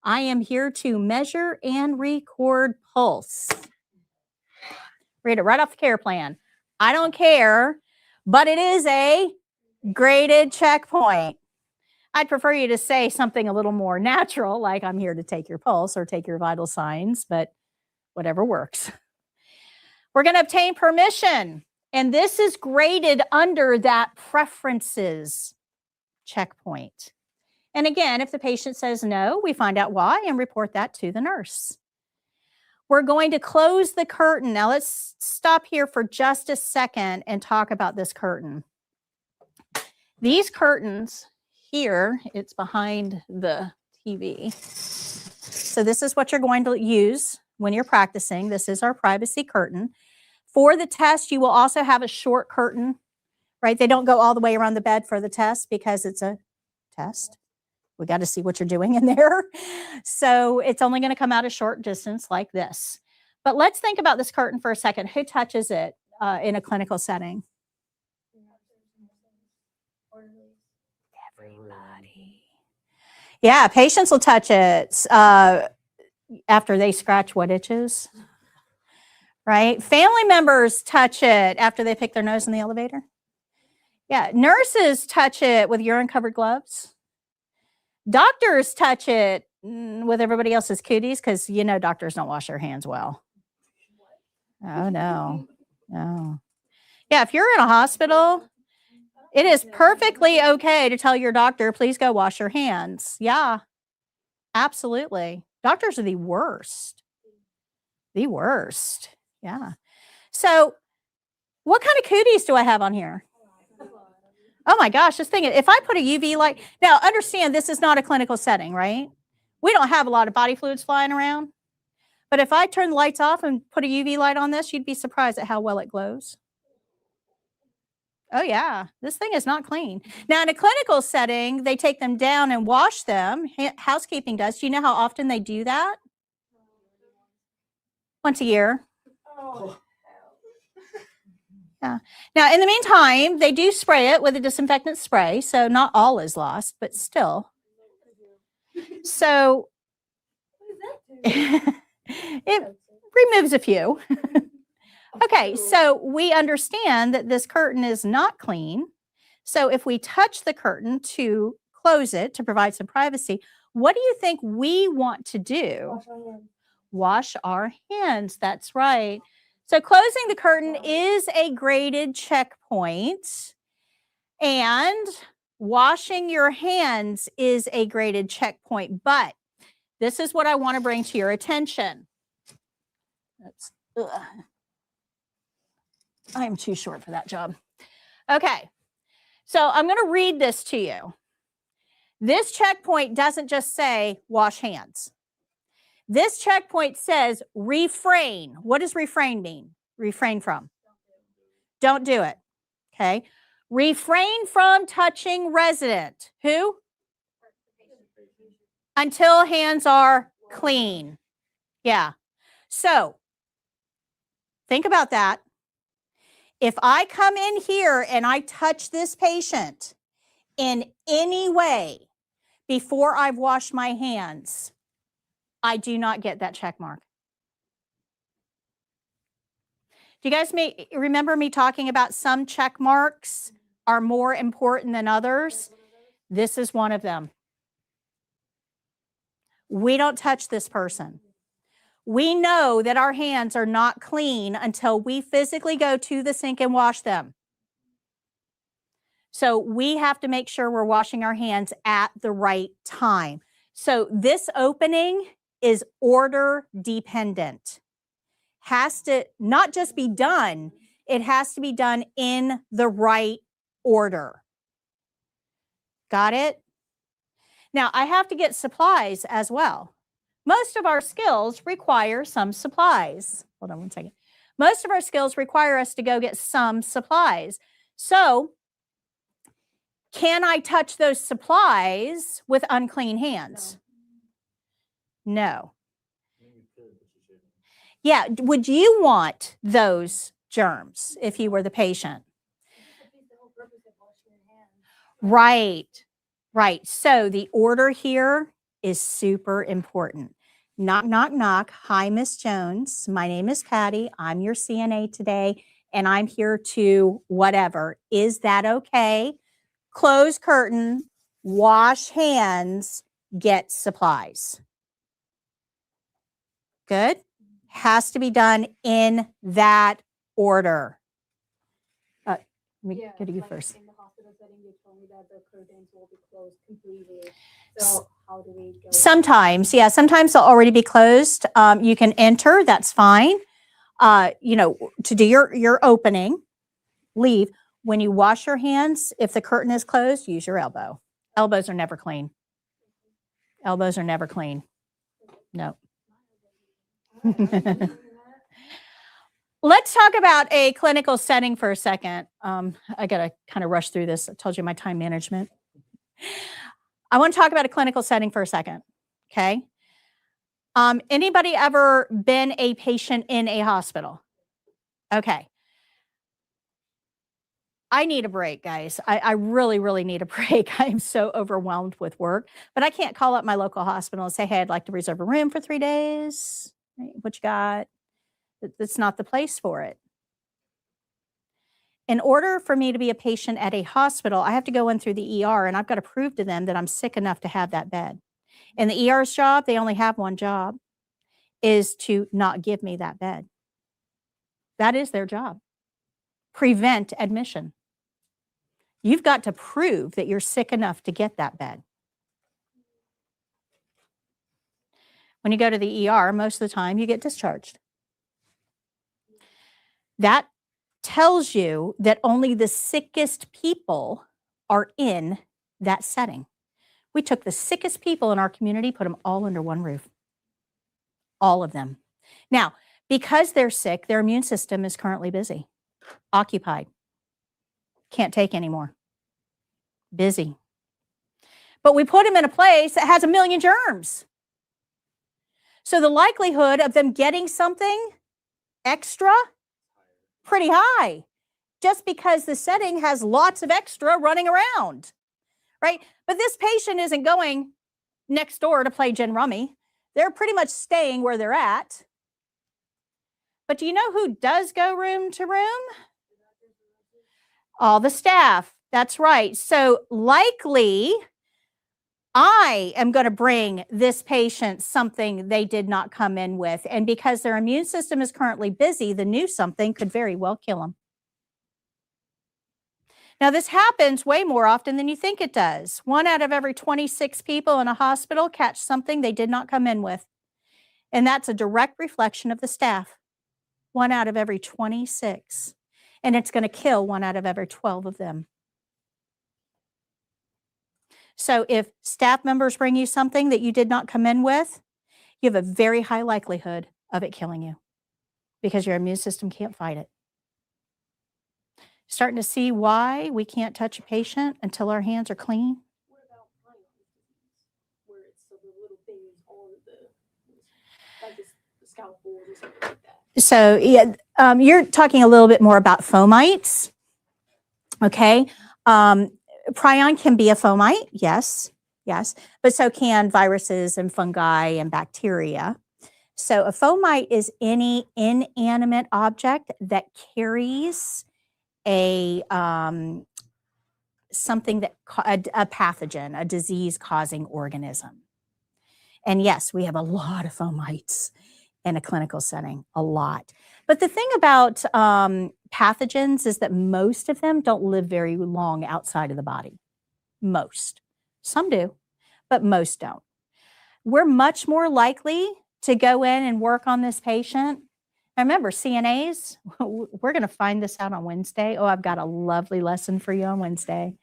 I am here to measure and record pulse. Read it right off the care plan. I don't care, but it is a graded checkpoint. I'd prefer you to say something a little more natural, like I'm here to take your pulse or take your vital signs, but whatever works. We're going to obtain permission, and this is graded under that preferences checkpoint. And again, if the patient says no, we find out why and report that to the nurse. We're going to close the curtain. Now let's stop here for just a second and talk about this curtain. These curtains here, it's behind the TV. So this is what you're going to use when you're practicing. This is our privacy curtain. For the test, you will also have a short curtain, right? They don't go all the way around the bed for the test because it's a test. We got to see what you're doing in there. So it's only going to come out a short distance like this. But let's think about this curtain for a second. Who touches it in a clinical setting? Everybody. Yeah, patients will touch it after they scratch what itches, right? Family members touch it after they pick their nose in the elevator. Yeah, nurses touch it with urine-covered gloves. Doctors touch it with everybody else's cooties because doctors don't wash their hands well. Oh no, no. Yeah, if you're in a hospital, it is perfectly okay to tell your doctor, please go wash your hands. Yeah, absolutely. Doctors are the worst. The worst. Yeah. So, what kind of cooties do I have on here? Oh my gosh, just thinking, if I put a UV light, now understand this is not a clinical setting, right? We don't have a lot of body fluids flying around. But if I turn the lights off and put a UV light on this, you'd be surprised at how well it glows. Oh yeah, this thing is not clean. Now in a clinical setting, they take them down and wash them. Housekeeping does. Do you know how often they do that? Once a year. Yeah. Now in the meantime, they do spray it with a disinfectant spray, so not all is lost, but still. So it removes a few. Okay, so we understand that this curtain is not clean. So if we touch the curtain to close it to provide some privacy, what do you think we want to do? Wash our hands. That's right. So closing the curtain is a graded checkpoint, and washing your hands is a graded checkpoint. But this is what I want to bring to your attention. I'm too short for that job. Okay, so I'm going to read this to you. This checkpoint doesn't just say wash hands. This checkpoint says refrain. What does refrain mean? Refrain from. Don't do it. Okay. Refrain from touching resident. Who? Until hands are clean. Yeah. So think about that. If I come in here and I touch this patient in any way before I've washed my hands, I do not get that check mark. Do you guys remember me talking about some check marks are more important than others? This is one of them. We don't touch this person. We know that our hands are not clean until we physically go to the sink and wash them. So we have to make sure we're washing our hands at the right time. So this opening is order dependent. Has to not just be done, it has to be done in the right order. Got it? Now, I have to get supplies as well. Most of our skills require some supplies. Hold on one second. Most of our skills require us to go get some supplies. So, can I touch those supplies with unclean hands? No. Yeah, would you want those germs if you were the patient? Right, right. So the order here is super important. Knock, knock, knock. Hi, Miss Jones. My name is Patty. I'm your CNA today, and I'm here to whatever. Is that okay? Close curtain, wash hands, get supplies. Good? Has to be done in that order. Let me go to you first. In the hospital setting, they told me that the curtains will be closed completely. So how do we go? Sometimes, yeah, sometimes they'll already be closed. You can enter, that's fine. To do your opening, leave. When you wash your hands, if the curtain is closed, use your elbow. Elbows are never clean. Elbows are never clean. No. Let's talk about a clinical setting for a second. I got to kind of rush through this. I told you my time management. I want to talk about a clinical setting for a second. Okay. Anybody ever been a patient in a hospital? Okay. I need a break, guys. I really, really need a break. I'm so overwhelmed with work, but I can't call up my local hospital and say, hey, I'd like to reserve a room for 3 days. Right, what you got? That's not the place for it. In order for me to be a patient at a hospital, I have to go in through the ER and I've got to prove to them that I'm sick enough to have that bed. And the ER's job, they only have one job, is to not give me that bed. That is their job. Prevent admission. You've got to prove that you're sick enough to get that bed. When you go to the ER, most of the time you get discharged. That tells you that only the sickest people are in that setting. We took the sickest people in our community, put them all under one roof. All of them. Now, because they're sick, their immune system is currently busy, occupied. Can't take anymore. Busy. But we put them in a place that has a million germs. So the likelihood of them getting something extra, pretty high, just because the setting has lots of extra running around, right? But this patient isn't going next door to play gin rummy. They're pretty much staying where they're at. But do you know who does go room to room? All the staff. That's right. So likely, I am going to bring this patient something they did not come in with. And because their immune system is currently busy, the new something could very well kill them. Now, this happens way more often than you think it does. 1 out of every 26 people in a hospital catch something they did not come in with. And that's a direct reflection of the staff. 1 out of every 26. And it's going to kill 1 out of every 12 of them. So if staff members bring you something that you did not come in with, you have a very high likelihood of it killing you because your immune system can't fight it. Starting to see why we can't touch a patient until our hands are clean? What about Prion disease, where it's the little things on the, like the scalpel or something like that? So yeah, you're talking a little bit more about fomites, okay? Prion can be a fomite, yes, but so can viruses and fungi and bacteria. So a fomite is any inanimate object that carries a something that a pathogen, a disease-causing organism. And yes, we have a lot of fomites in a clinical setting, a lot. But the thing about pathogens is that most of them don't live very long outside of the body. Most. Some do, but most don't. We're much more likely to go in and work on this patient. Now remember, CNAs, we're going to find this out on Wednesday. Oh, I've got a lovely lesson for you on Wednesday.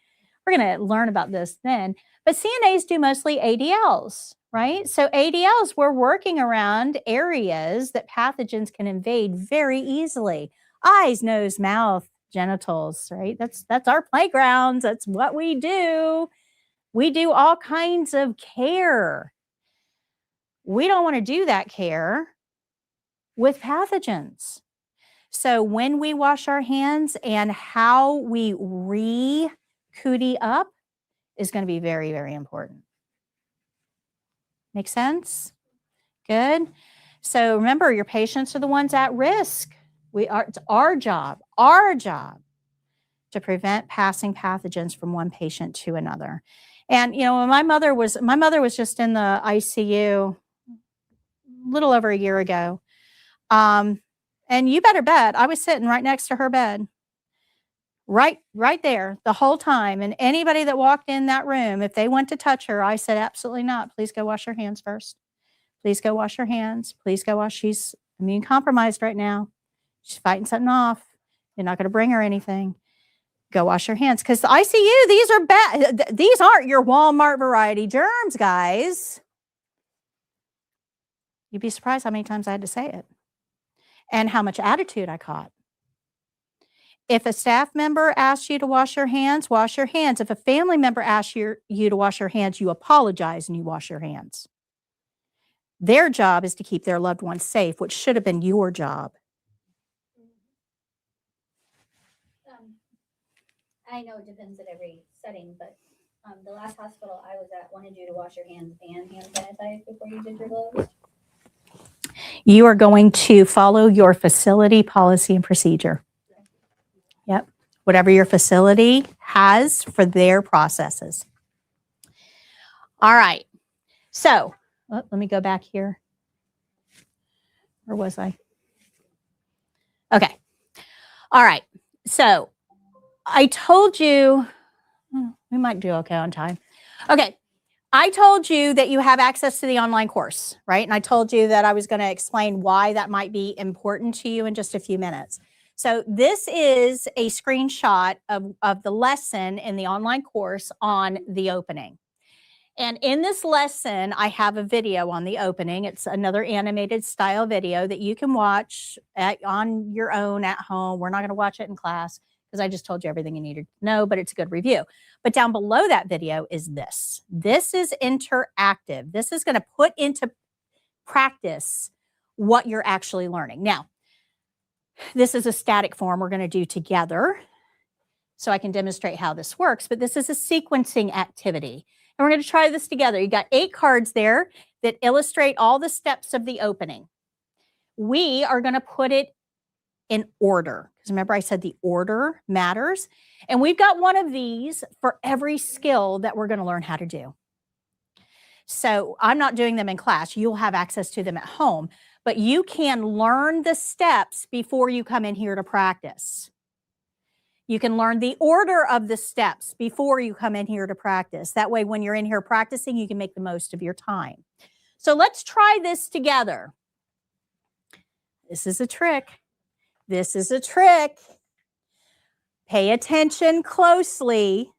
We're going to learn about this then. But CNAs do mostly ADLs, right? So ADLs, we're working around areas that pathogens can invade very easily. Eyes, nose, mouth, genitals, right? That's our playgrounds. That's what we do. We do all kinds of care. We don't want to do that care with pathogens. So when we wash our hands and how we re-cootie up is going to be very, very important. Make sense? Good. So remember, your patients are the ones at risk. It's our job to prevent passing pathogens from one patient to another. And you know, when my mother was just in the ICU a little over a year ago. And you better bet I was sitting right next to her bed. Right there the whole time. And anybody that walked in that room, if they went to touch her, I said, absolutely not. Please go wash your hands first. Please go wash your hands. Please go wash. She's immune compromised right now. She's fighting something off. You're not going to bring her anything. Go wash your hands. Because the ICU, these are bad. These aren't your Walmart variety germs, guys. You'd be surprised how many times I had to say it. And how much attitude I caught. If a staff member asks you to wash your hands, wash your hands. If a family member asks you to wash your hands, you apologize and you wash your hands. Their job is to keep their loved ones safe, which should have been your job. I know it depends at every setting, but the last hospital I was at wanted you to wash your hands and hand sanitize before you did your gloves. You are going to follow your facility policy and procedure. Yep. Whatever your facility has for their processes. All right. So let me go back here. Where was I? Okay. All right. So I told you, we might do okay on time. Okay. I told you that you have access to the online course, right? And I told you that I was going to explain why that might be important to you in just a few minutes. So this is a screenshot of the lesson in the online course on the opening. And in this lesson, I have a video on the opening. It's another animated style video that you can watch on your own at home. We're not going to watch it in class because I just told you everything you needed to know, but it's a good review. But down below that video is this. This is interactive. This is going to put into practice what you're actually learning. Now, this is a static form we're going to do together so I can demonstrate how this works, but this is a sequencing activity. And we're going to try this together. You got 8 cards there that illustrate all the steps of the opening. We are going to put it in order. Because remember I said the order matters. And we've got one of these for every skill that we're going to learn how to do. So I'm not doing them in class. You'll have access to them at home. But you can learn the steps before you come in here to practice. You can learn the order of the steps before you come in here to practice. That way, when you're in here practicing, you can make the most of your time. So let's try this together. This is a trick. This is a trick. Pay attention closely.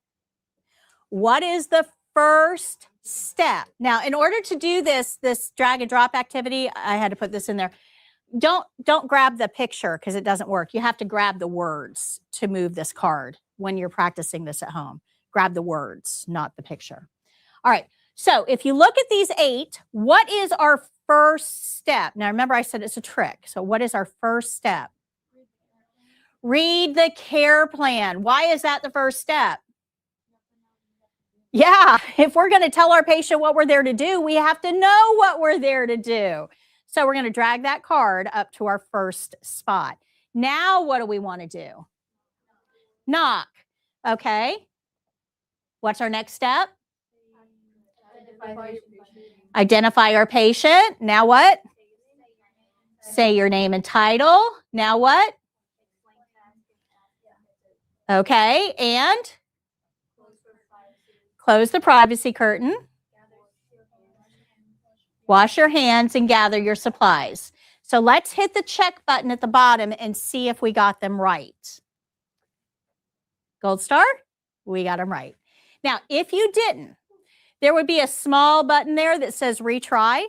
What is the first step? Now, in order to do this drag and drop activity, I had to put this in there. Don't grab the picture because it doesn't work. You have to grab the words to move this card when you're practicing this at home. Grab the words, not the picture. All right. So if you look at these 8, what is our first step? Now, remember I said it's a trick. So what is our first step? Read the care plan. Why is that the first step? Yeah. If we're going to tell our patient what we're there to do, we have to know what we're there to do. So we're going to drag that card up to our first spot. Now, what do we want to do? Knock. Okay. What's our next step? Identify our patient. Now what? Say your name and title. Now what? Okay. And close the privacy curtain. Wash your hands and gather your supplies. So let's hit the check button at the bottom and see if we got them right. Gold star? We got them right. Now, if you didn't, there would be a small button there that says retry.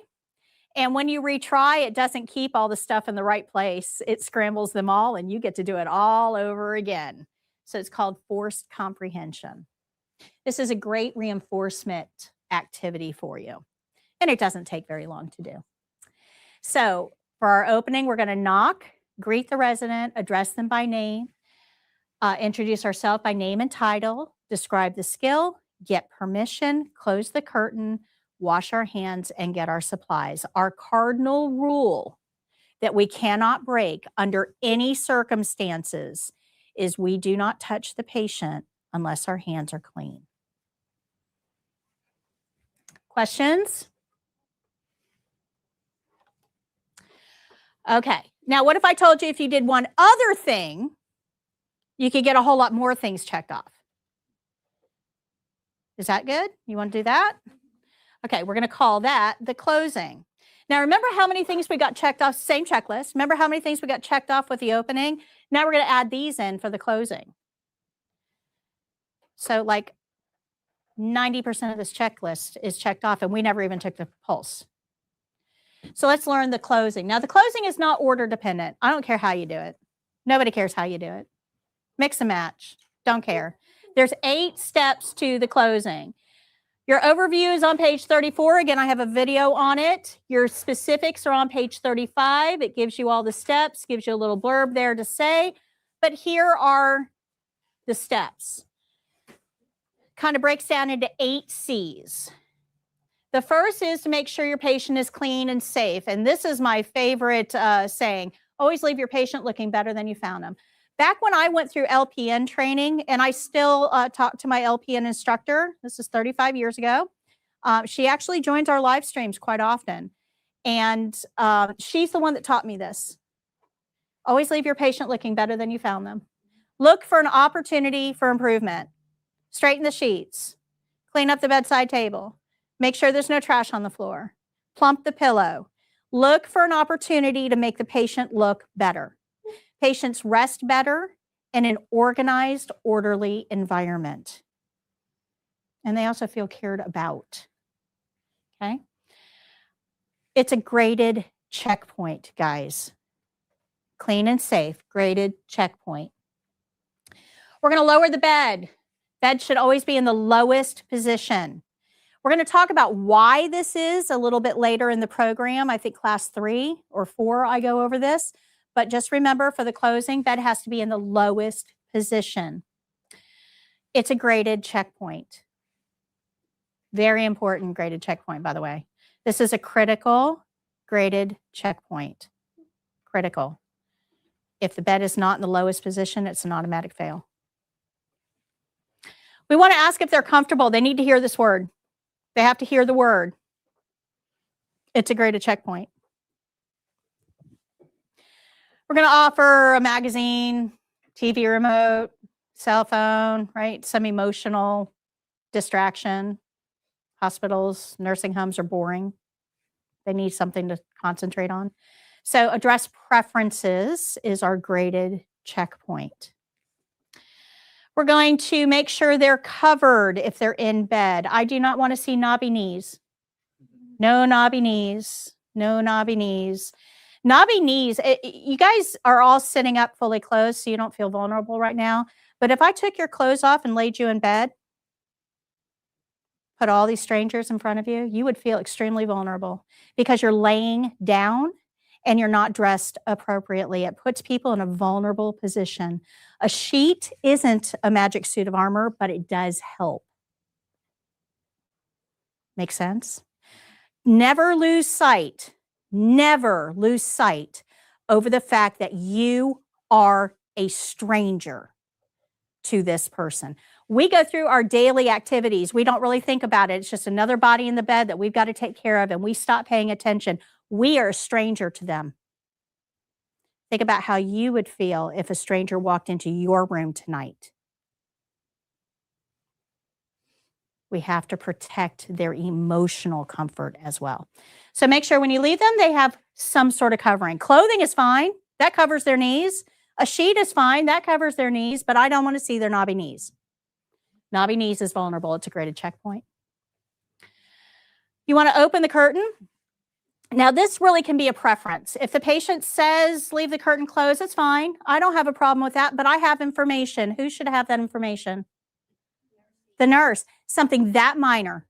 And when you retry, it doesn't keep all the stuff in the right place. It scrambles them all and you get to do it all over again. So it's called forced comprehension. This is a great reinforcement activity for you. And it doesn't take very long to do. So for our opening, we're going to knock, greet the resident, address them by name, introduce ourselves by name and title, describe the skill, get permission, close the curtain, wash our hands, and get our supplies. Our cardinal rule that we cannot break under any circumstances is we do not touch the patient unless our hands are clean. Questions? Okay. Now, what if I told you if you did one other thing, you could get a whole lot more things checked off? Is that good? You want to do that? Okay, we're going to call that the closing. Now, remember how many things we got checked off? Same checklist. Remember how many things we got checked off with the opening? Now we're going to add these in for the closing. So like 90% of this checklist is checked off, and we never even took the pulse. So let's learn the closing. Now, the closing is not order dependent. I don't care how you do it. Nobody cares how you do it. Mix and match. Don't care. There's 8 steps to the closing. Your overview is on page 34. Again, I have a video on it. Your specifics are on page 35. It gives you all the steps, gives you a little blurb there to say. But here are the steps. kind of breaks down into 8 C's. The first is to make sure your patient is clean and safe. And this is my favorite saying, always leave your patient looking better than you found them. Back when I went through LPN training, and I still talk to my LPN instructor, this is 35 years ago. She actually joins our live streams quite often. And she's the one that taught me this. Always leave your patient looking better than you found them. Look for an opportunity for improvement. Straighten the sheets. Clean up the bedside table. Make sure there's no trash on the floor. Plump the pillow. Look for an opportunity to make the patient look better. Patients rest better in an organized, orderly environment. And they also feel cared about. Okay? It's a graded checkpoint, guys. Clean and safe, graded checkpoint. We're going to lower the bed. Bed should always be in the lowest position. We're going to talk about why this is a little bit later in the program. I think class 3 or 4, I go over this. But just remember, for the closing, bed has to be in the lowest position. It's a graded checkpoint. Very important graded checkpoint, by the way. This is a critical graded checkpoint. Critical. If the bed is not in the lowest position, it's an automatic fail. We want to ask if they're comfortable. They need to hear this word. They have to hear the word. It's a graded checkpoint. We're going to offer a magazine, TV remote, cell phone, right? Some emotional distraction. Hospitals, nursing homes are boring. They need something to concentrate on. So address preferences is our graded checkpoint. We're going to make sure they're covered if they're in bed. I do not want to see knobby knees. No knobby knees. No knobby knees. Knobby knees, you guys are all sitting up fully clothed, so you don't feel vulnerable right now. But if I took your clothes off and laid you in bed, put all these strangers in front of you, you would feel extremely vulnerable because you're laying down and you're not dressed appropriately. It puts people in a vulnerable position. A sheet isn't a magic suit of armor, but it does help. Make sense? Never lose sight over the fact that you are a stranger to this person. We go through our daily activities. We don't really think about it. It's just another body in the bed that we've got to take care of, and we stop paying attention. We are a stranger to them. Think about how you would feel if a stranger walked into your room tonight. We have to protect their emotional comfort as well. So make sure when you leave them, they have some sort of covering. Clothing is fine. That covers their knees. A sheet is fine. That covers their knees, but I don't want to see their knobby knees. Knobby knees is vulnerable. It's a graded checkpoint. You want to open the curtain. Now, this really can be a preference. If the patient says leave the curtain closed, it's fine. I don't have a problem with that, but I have information. Who should have that information? The nurse. Something that minor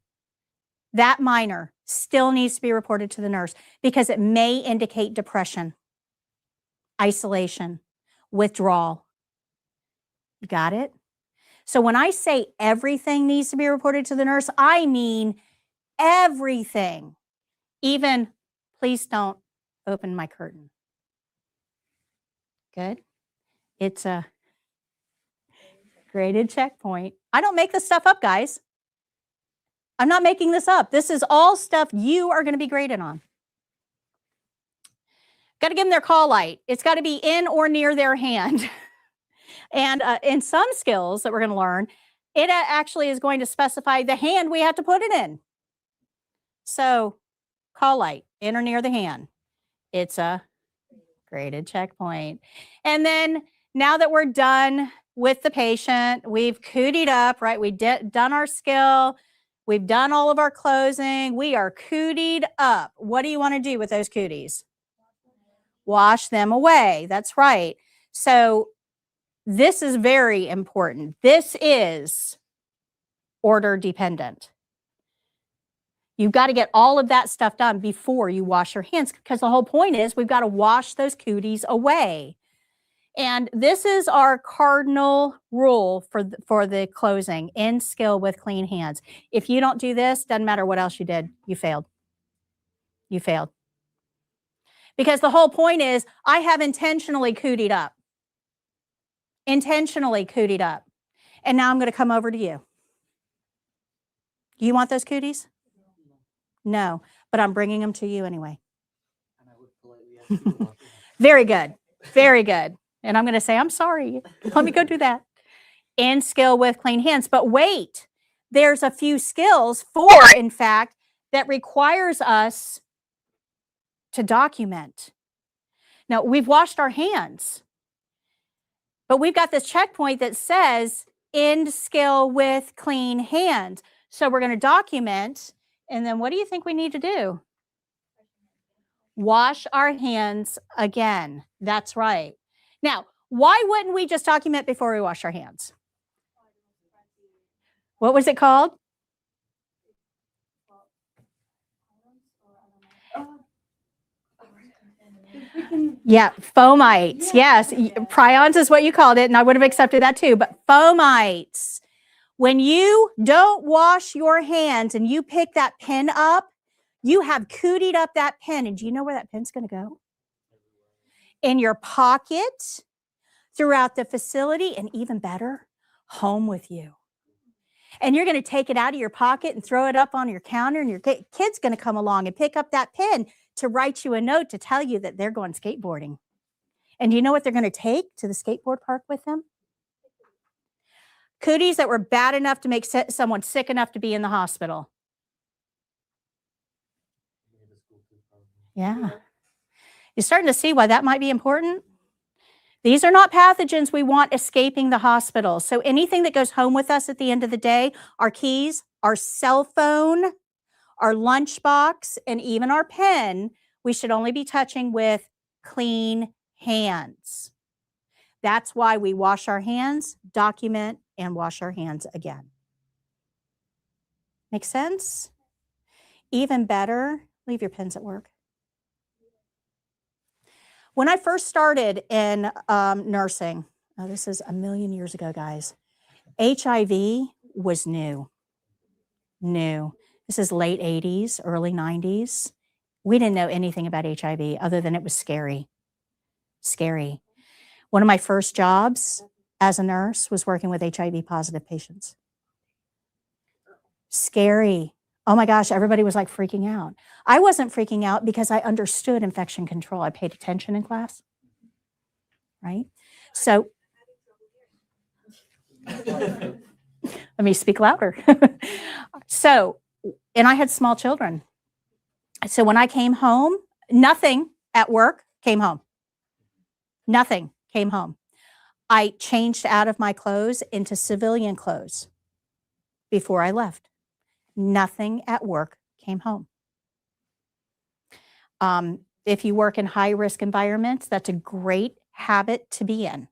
still needs to be reported to the nurse because it may indicate depression, isolation, withdrawal. You got it? So when I say everything needs to be reported to the nurse, I mean everything. Even, please don't open my curtain. Good. It's a graded checkpoint. I don't make this stuff up, guys. I'm not making this up. This is all stuff you are going to be graded on. Got to give them their call light. It's got to be in or near their hand. And in some skills that we're going to learn, it actually is going to specify the hand we have to put it in. So call light, in or near the hand. It's a graded checkpoint. And then now that we're done with the patient, we've cootied up, right? We've done our skill. We've done all of our closing. We are cootied up. What do you want to do with those cooties? Wash them away. That's right. So this is very important. This is order dependent. You've got to get all of that stuff done before you wash your hands because the whole point is we've got to wash those cooties away. And this is our cardinal rule for the closing: end skill with clean hands. If you don't do this, doesn't matter what else you did, you failed. You failed. Because the whole point is, I have intentionally cootied up. Intentionally cootied up. And now I'm going to come over to you. You want those cooties? No, but I'm bringing them to you anyway. Very good. Very good. And I'm going to say, I'm sorry. Let me go do that. End skill with clean hands. But wait, there's a few skills, 4 in fact, that requires us to document. Now, we've washed our hands, but we've got this checkpoint that says end skill with clean hands. So we're going to document, and then what do you think we need to do? Wash our hands again. That's right. Now, why wouldn't we just document before we wash our hands? What was it called? Yeah, fomites. Yes, prions is what you called it, and I would have accepted that too. But fomites, when you don't wash your hands and you pick that pen up, you have cootied up that pen. And do you know where that pen's going to go? In your pocket, throughout the facility, and even better, home with you. And you're going to take it out of your pocket and throw it up on your counter, and your kid's going to come along and pick up that pen to write you a note to tell you that they're going skateboarding. And do you know what they're going to take to the skateboard park with them? Cooties that were bad enough to make someone sick enough to be in the hospital. Yeah. You're starting to see why that might be important? These are not pathogens we want escaping the hospital. So anything that goes home with us at the end of the day, our keys, our cell phone, our lunchbox, and even our pen, we should only be touching with clean hands. That's why we wash our hands, document, and wash our hands again. Make sense? Even better, leave your pens at work. When I first started in nursing, this is a million years ago, guys, HIV was new. This is late 80s, early 90s. We didn't know anything about HIV other than it was scary. Scary. One of my first jobs as a nurse was working with HIV positive patients. Scary. Oh my gosh, everybody was like freaking out. I wasn't freaking out because I understood infection control. I paid attention in class, right? So, let me speak louder. So, and I had small children. So when I came home, nothing at work came home. Nothing came home. I changed out of my clothes into civilian clothes before I left. Nothing at work came home. If you work in high-risk environments, that's a great habit to be in.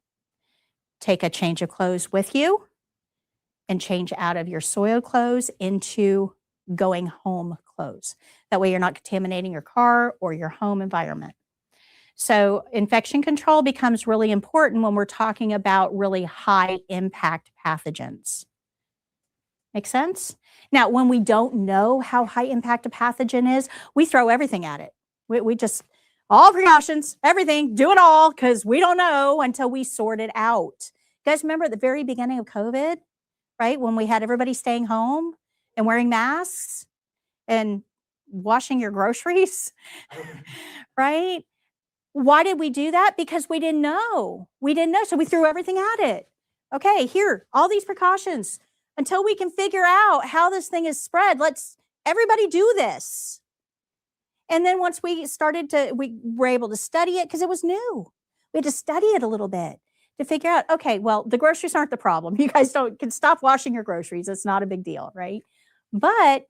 Take a change of clothes with you and change out of your soiled clothes into going home clothes. That way you're not contaminating your car or your home environment. So infection control becomes really important when we're talking about really high impact pathogens. Make sense? Now, when we don't know how high impact a pathogen is, we throw everything at it. We just, all precautions, everything, do it all, because we don't know until we sort it out. You guys remember at the very beginning of COVID, right? When we had everybody staying home and wearing masks and washing your groceries, right? Why did we do that? Because we didn't know. We didn't know, so we threw everything at it. Okay, here, all these precautions. Until we can figure out how this thing is spread, let's everybody do this. And then once we were able to study it because it was new. We had to study it a little bit to figure out, okay, well, the groceries aren't the problem. You guys can stop washing your groceries. It's not a big deal, right? But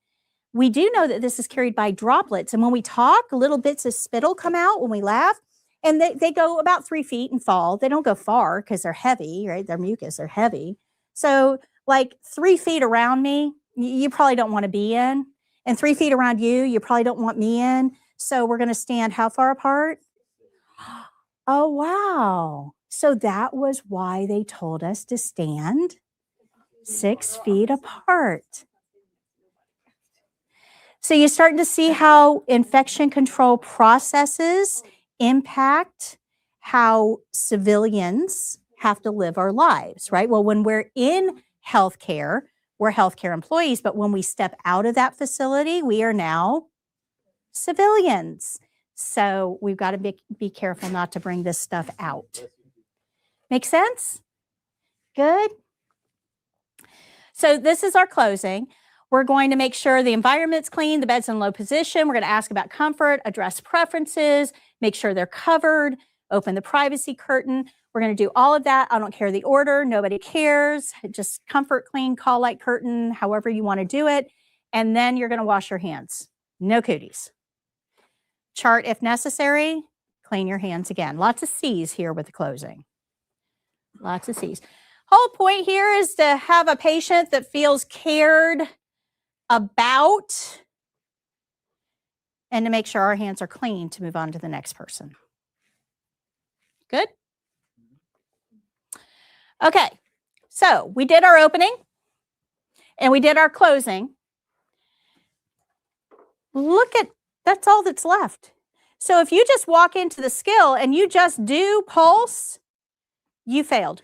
we do know that this is carried by droplets. And when we talk, little bits of spittle come out when we laugh. And they go about 3 feet and fall. They don't go far because they're heavy, right? They're mucus, they're heavy. So like 3 feet around me, you probably don't want to be in. And 3 feet around you, you probably don't want me in. So we're going to stand how far apart? Oh, wow. So that was why they told us to stand 6 feet apart. So you're starting to see how infection control processes impact how civilians have to live our lives, right? Well, when we're in healthcare, we're healthcare employees, but when we step out of that facility, we are now civilians. So we've got to be careful not to bring this stuff out. Make sense? Good. So this is our closing. We're going to make sure the environment's clean, the bed's in low position. We're going to ask about comfort, address preferences, make sure they're covered, open the privacy curtain. We're going to do all of that. I don't care the order. Nobody cares. Just comfort, clean, call light curtain, however you want to do it. And then you're going to wash your hands. No cooties. Chart if necessary. Clean your hands again. Lots of C's here with the closing. Lots of C's. Whole point here is to have a patient that feels cared about and to make sure our hands are clean to move on to the next person. Good? Okay, so we did our opening and we did our closing. Look at, that's all that's left. So if you just walk into the skill and you just do pulse, you failed.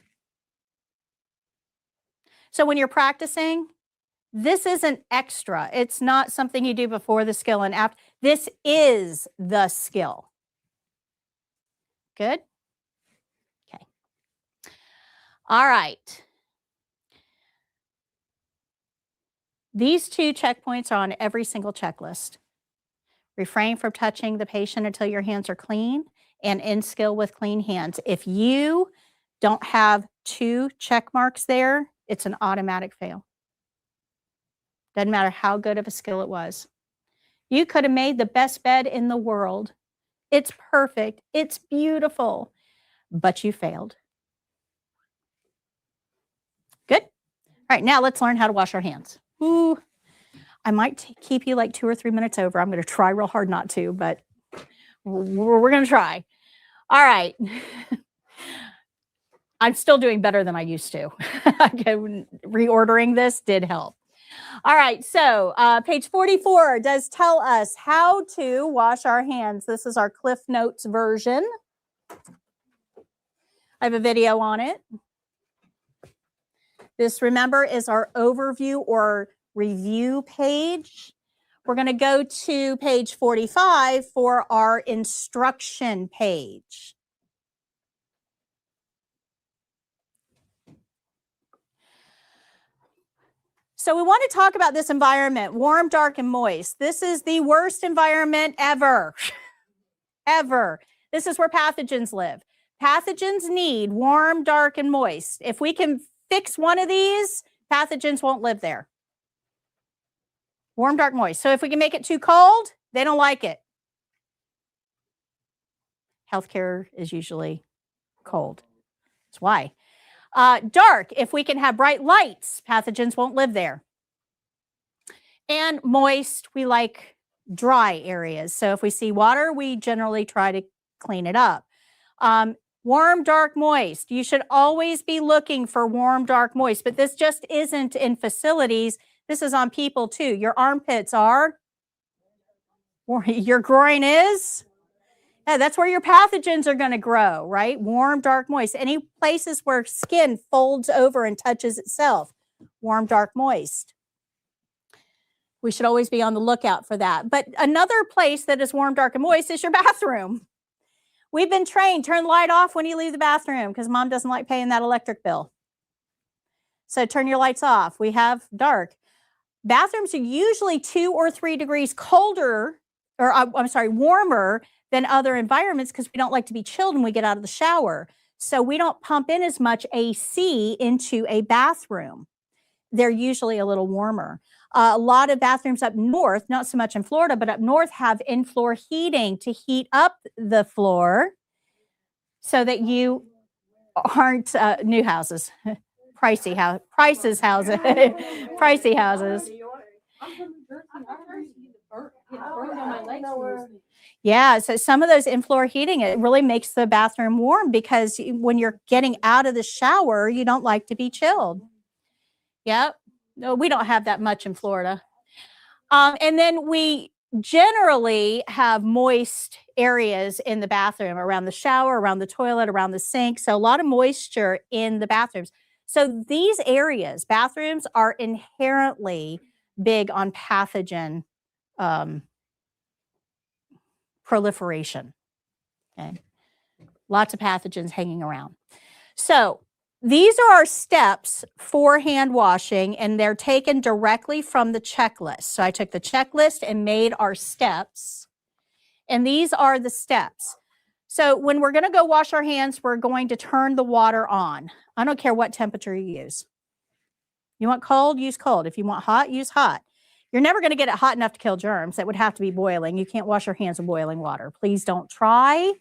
So when you're practicing, this isn't extra. It's not something you do before the skill and after. This is the skill. Good? Okay. All right. These 2 checkpoints are on every single checklist. Refrain from touching the patient until your hands are clean and in skill with clean hands. If you don't have 2 check marks there, it's an automatic fail. Doesn't matter how good of a skill it was. You could have made the best bed in the world. It's perfect. It's beautiful. But you failed. Good? All right, now let's learn how to wash our hands. Ooh, I might keep you like 2 or 3 minutes over. I'm going to try real hard not to, but we're going to try. All right. I'm still doing better than I used to. Reordering this did help. All right, so page 44 does tell us how to wash our hands. This is our Cliff Notes version. I have a video on it. This, remember, is our overview or review page. We're going to go to page 45 for our instruction page. So we want to talk about this environment, warm, dark, and moist. This is the worst environment ever, ever. This is where pathogens live. Pathogens need warm, dark, and moist. If we can fix one of these, pathogens won't live there. Warm, dark, moist. So if we can make it too cold, they don't like it. Healthcare is usually cold. That's why. Dark, if we can have bright lights, pathogens won't live there. And moist, we like dry areas. So if we see water, we generally try to clean it up. Warm, dark, moist. You should always be looking for warm, dark, moist, but this just isn't in facilities. This is on people too. Your armpits are, your groin is. Yeah, that's where your pathogens are going to grow, right? Warm, dark, moist. Any places where skin folds over and touches itself. Warm, dark, moist. We should always be on the lookout for that. But another place that is warm, dark, and moist is your bathroom. We've been trained, turn the light off when you leave the bathroom because mom doesn't like paying that electric bill. So turn your lights off. We have dark. Bathrooms are usually 2 or 3 degrees colder, or I'm sorry, warmer than other environments because we don't like to be chilled when we get out of the shower. So we don't pump in as much AC into a bathroom. They're usually a little warmer. A lot of bathrooms up north, not so much in Florida, but up north have in-floor heating to heat up the floor so that you aren't new houses, pricey house, prices houses, pricey houses. my legs feel. Yeah, so some of those in-floor heating, it really makes the bathroom warm because when you're getting out of the shower, you don't like to be chilled. Yep. No, we don't have that much in Florida. And then we generally have moist areas in the bathroom, around the shower, around the toilet, around the sink. So a lot of moisture in the bathrooms. So these areas, bathrooms, are inherently big on pathogen proliferation. Okay. Lots of pathogens hanging around. So these are our steps for hand washing, and they're taken directly from the checklist. So I took the checklist and made our steps, and these are the steps. So when we're going to go wash our hands, we're going to turn the water on. I don't care what temperature you use. You want cold, use cold. If you want hot, use hot. You're never going to get it hot enough to kill germs. It would have to be boiling. You can't wash your hands with boiling water. Please don't try.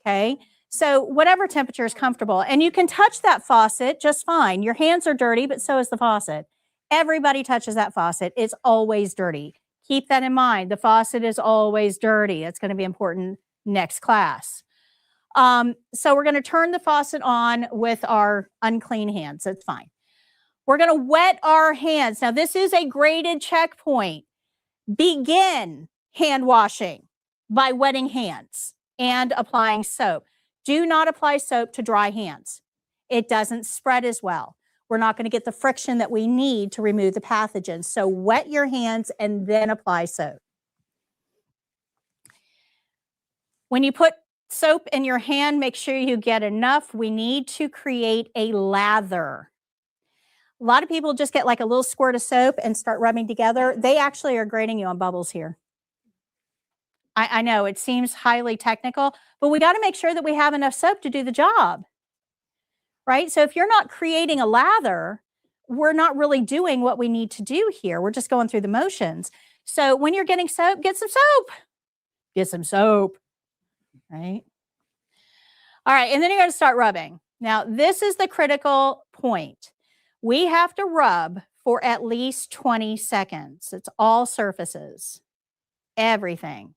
Okay. So whatever temperature is comfortable, and you can touch that faucet just fine. Your hands are dirty, but so is the faucet. Everybody touches that faucet. It's always dirty. Keep that in mind. The faucet is always dirty. It's going to be important next class. So we're going to turn the faucet on with our unclean hands. That's fine. We're going to wet our hands. Now, this is a graded checkpoint. Begin hand washing by wetting hands and applying soap. Do not apply soap to dry hands. It doesn't spread as well. We're not going to get the friction that we need to remove the pathogens. So wet your hands and then apply soap. When you put soap in your hand, make sure you get enough. We need to create a lather. A lot of people just get like a little squirt of soap and start rubbing together. They actually are grading you on bubbles here. I know it seems highly technical, but we got to make sure that we have enough soap to do the job, right? So if you're not creating a lather, we're not really doing what we need to do here. We're just going through the motions. So when you're getting soap, get some soap. Get some soap, right? All right, and then you're going to start rubbing. Now, this is the critical point. We have to rub for at least 20 seconds. It's all surfaces, everything.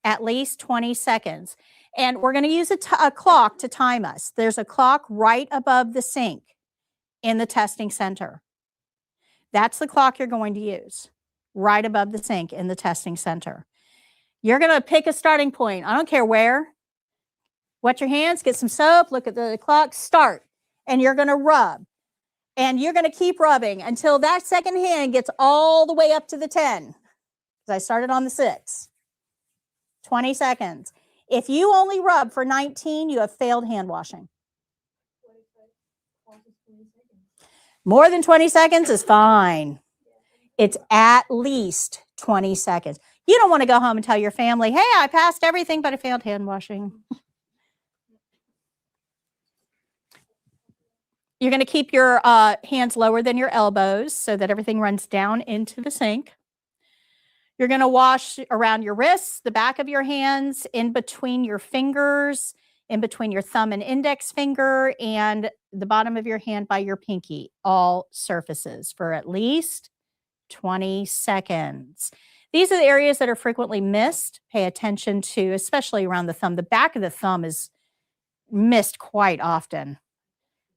At least 20 seconds. And we're going to use a clock to time us. There's a clock right above the sink in the testing center. That's the clock you're going to use, right above the sink in the testing center. You're going to pick a starting point. I don't care where. Wet your hands, get some soap, look at the clock, start. And you're going to rub. And you're going to keep rubbing until that second hand gets all the way up to the 10. Because I started on the 6. 20 seconds. If you only rub for 19, you have failed hand washing. More than 20 seconds is fine. It's at least 20 seconds. You don't want to go home and tell your family, hey, I passed everything, but I failed hand washing. You're going to keep your hands lower than your elbows so that everything runs down into the sink. You're going to wash around your wrists, the back of your hands, in between your fingers, in between your thumb and index finger, and the bottom of your hand by your pinky, all surfaces for at least 20 seconds. These are the areas that are frequently missed. Pay attention to, especially around the thumb. The back of the thumb is missed quite often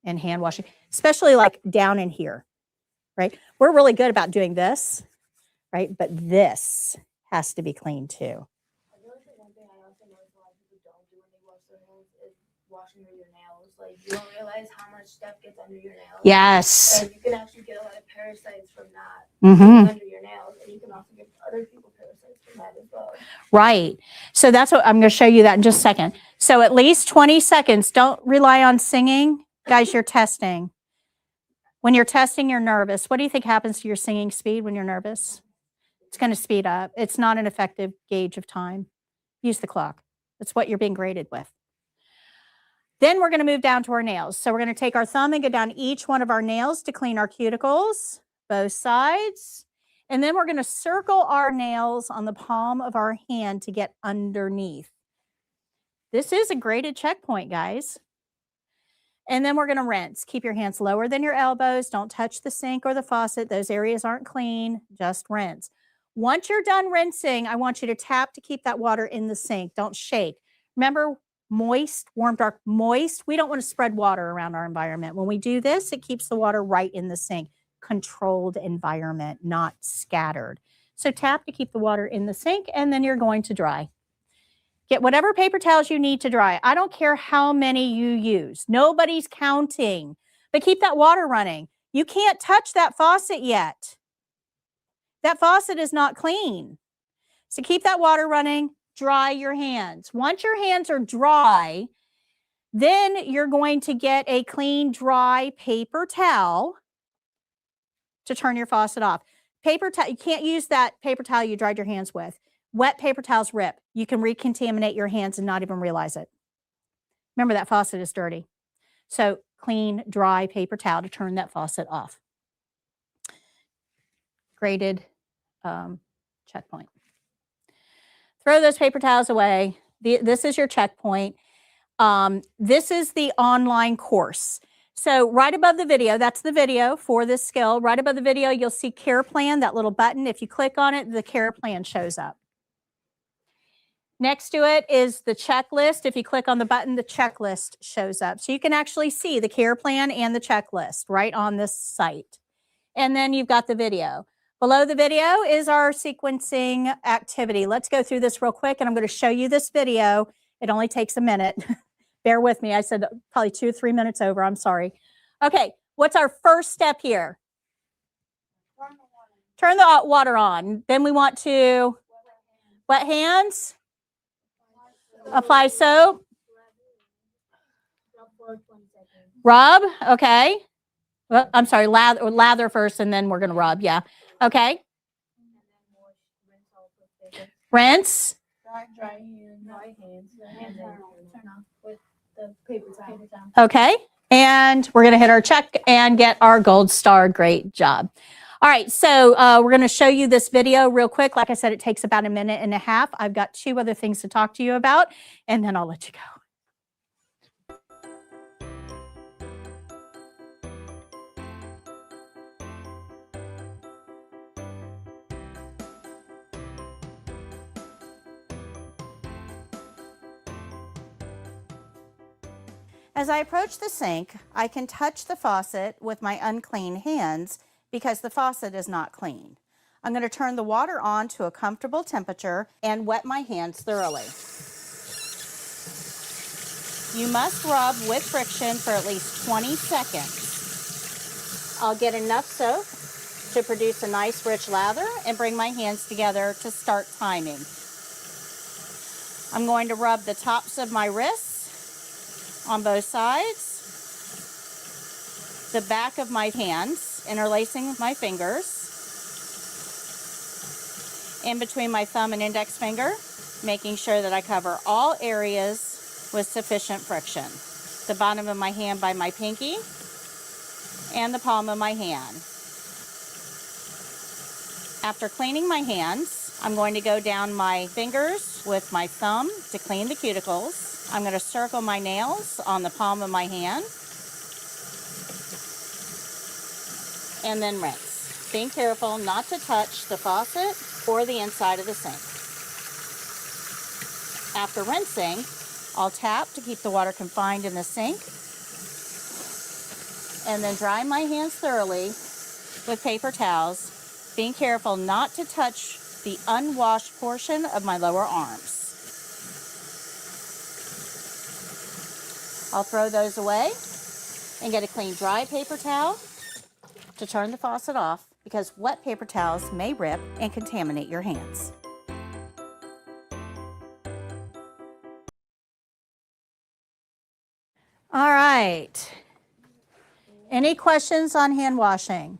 in hand washing, especially like down in here, right? We're really good about doing this. Right? But this has to be clean too. I feel like the one thing I also notice a lot of people don't do when they wash their hands is washing with your nails. Like, you don't realize how much stuff gets under your nails. Yes. Like, you can actually get a lot of parasites from that under your nails, and you can also get other people parasites from that as well. Right. So that's what I'm going to show you that in just a second. So at least 20 seconds. Don't rely on singing. Guys, you're testing. When you're testing, you're nervous. What do you think happens to your singing speed when you're nervous? It's going to speed up. It's not an effective gauge of time. Use the clock. That's what you're being graded with. Then we're going to move down to our nails. So we're going to take our thumb and go down each one of our nails to clean our cuticles, both sides. And then we're going to circle our nails on the palm of our hand to get underneath. This is a graded checkpoint, guys. And then we're going to rinse. Keep your hands lower than your elbows. Don't touch the sink or the faucet. Those areas aren't clean. Just rinse. Once you're done rinsing, I want you to tap to keep that water in the sink. Don't shake. Remember, moist, warm, dark, moist. We don't want to spread water around our environment. When we do this, it keeps the water right in the sink. Controlled environment, not scattered. So tap to keep the water in the sink, and then you're going to dry. Get whatever paper towels you need to dry. I don't care how many you use. Nobody's counting, but keep that water running. You can't touch that faucet yet. That faucet is not clean. So keep that water running, dry your hands. Once your hands are dry, then you're going to get a clean, dry paper towel to turn your faucet off. Paper towel, you can't use that paper towel you dried your hands with. Wet paper towels rip. You can recontaminate your hands and not even realize it. Remember, that faucet is dirty. So clean, dry paper towel to turn that faucet off. Graded checkpoint. Throw those paper towels away. This is your checkpoint. This is the online course. So right above the video, that's the video for this skill. Right above the video, you'll see care plan, that little button. If you click on it, the care plan shows up. Next to it is the checklist. If you click on the button, the checklist shows up. So you can actually see the care plan and the checklist right on this site. And then you've got the video. Below the video is our sequencing activity. Let's go through this real quick, and I'm going to show you this video. It only takes a minute. Bear with me. I said probably 2 or 3 minutes over. I'm sorry. Okay, what's our first step here? Turn the water on. Then we want to wet hands. Apply soap. Rub, okay. Well, I'm sorry, lather first, and then we're going to rub, yeah. Okay. Rinse. Dry hands. And then turn off with the paper towel. Okay. And we're going to hit our check and get our gold star. Great job. All right. So we're going to show you this video real quick. Like I said, it takes about 1.5 minutes. I've got 2 other things to talk to you about, and then I'll let you go. As I approach the sink, I can touch the faucet with my unclean hands because the faucet is not clean. I'm going to turn the water on to a comfortable temperature and wet my hands thoroughly. You must rub with friction for at least 20 seconds. I'll get enough soap to produce a nice rich lather and bring my hands together to start timing. I'm going to rub the tops of my wrists on both sides, the back of my hands, interlacing my fingers, in between my thumb and index finger, making sure that I cover all areas with sufficient friction. The bottom of my hand by my pinky and the palm of my hand. After cleaning my hands, I'm going to go down my fingers with my thumb to clean the cuticles. I'm going to circle my nails on the palm of my hand and then rinse. Being careful not to touch the faucet or the inside of the sink. After rinsing, I'll tap to keep the water confined in the sink and then dry my hands thoroughly with paper towels, being careful not to touch the unwashed portion of my lower arms. I'll throw those away and get a clean dry paper towel to turn the faucet off because wet paper towels may rip and contaminate your hands. All right. Any questions on hand washing?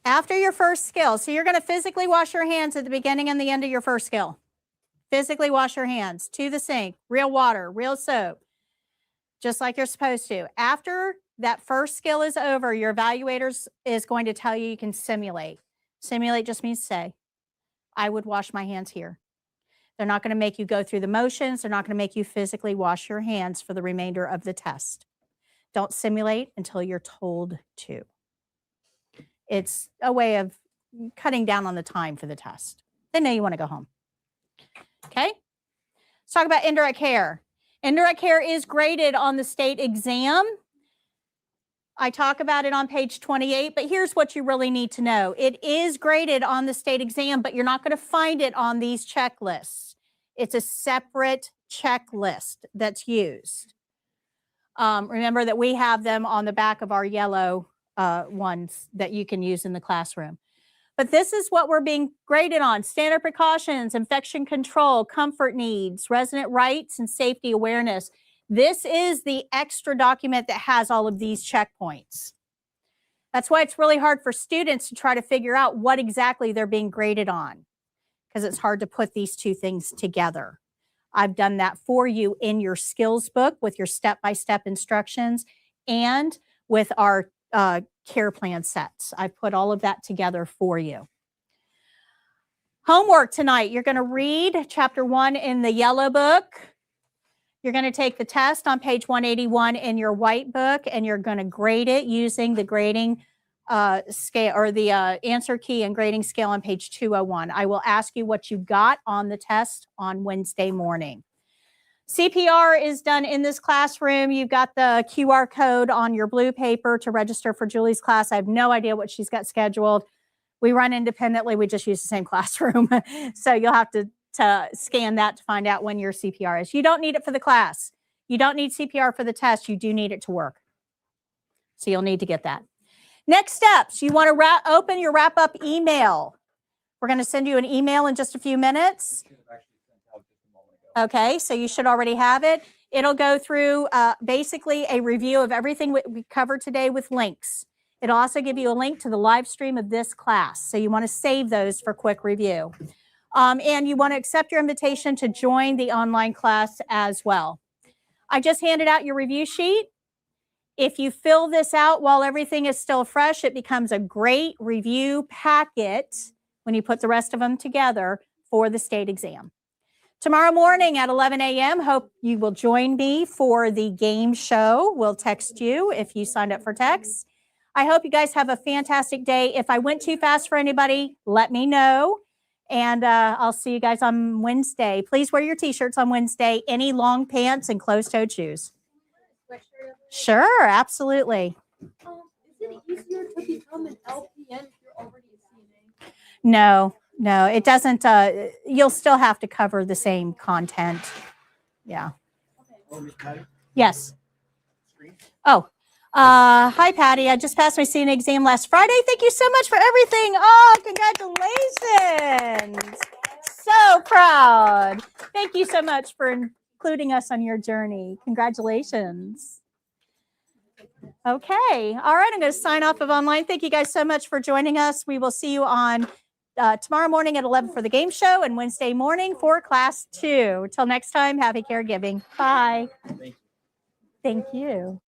After your first skill, so you're going to physically wash your hands at the beginning and the end of your first skill. Physically wash your hands to the sink, real water, real soap, just like you're supposed to. After that first skill is over, your evaluator is going to tell you can simulate. Simulate just means say, I would wash my hands here. They're not going to make you go through the motions. They're not going to make you physically wash your hands for the remainder of the test. Don't simulate until you're told to. It's a way of cutting down on the time for the test. They know you want to go home. Okay? Let's talk about indirect care. Indirect care is graded on the state exam. I talk about it on page 28, but here's what you really need to know. It is graded on the state exam, but you're not going to find it on these checklists. It's a separate checklist that's used. Remember that we have them on the back of our yellow ones that you can use in the classroom. But this is what we're being graded on: standard precautions, infection control, comfort needs, resident rights, and safety awareness. This is the extra document that has all of these checkpoints. That's why it's really hard for students to try to figure out what exactly they're being graded on, because it's hard to put these two things together. I've done that for you in your skills book with your step-by-step instructions and with our care plan sets. I've put all of that together for you. Homework tonight, you're going to read chapter 1 in the yellow book. You're going to take the test on page 181 in your white book, and you're going to grade it using the grading scale, or the answer key and grading scale on page 201. I will ask you what you got on the test on Wednesday morning. CPR is done in this classroom. You've got the QR code on your blue paper to register for Julie's class. I have no idea what she's got scheduled. We run independently. We just use the same classroom. So you'll have to scan that to find out when your CPR is. You don't need it for the class. You don't need CPR for the test. You do need it to work. So you'll need to get that. Next steps, you want to open your wrap-up email. We're going to send you an email in just a few minutes. Okay, so you should already have it. It'll go through basically a review of everything we covered today with links. It'll also give you a link to the live stream of this class. So you want to save those for quick review. And you want to accept your invitation to join the online class as well. I just handed out your review sheet. If you fill this out while everything is still fresh, it becomes a great review packet when you put the rest of them together for the state exam. Tomorrow morning at 11 a.m., hope you will join me for the game show. We'll text you if you signed up for text. I hope you guys have a fantastic day. If I went too fast for anybody, let me know. And I'll see you guys on Wednesday. Please wear your t-shirts on Wednesday. Any long pants and closed-toed shoes. Sure, absolutely. Is it easier to become an LPN if you're already a CNA? No, it doesn't. You'll still have to cover the same content. Yeah. Yes. Oh, hi, Patty. I just passed my CNA exam last Friday. Thank you so much for everything. Oh, congratulations. So proud. Thank you so much for including us on your journey. Congratulations. Okay. All right. I'm going to sign off of online. Thank you guys so much for joining us. We will see you on tomorrow morning at 11 for the game show and Wednesday morning for class 2. Till next time, happy caregiving. Bye. Thank you.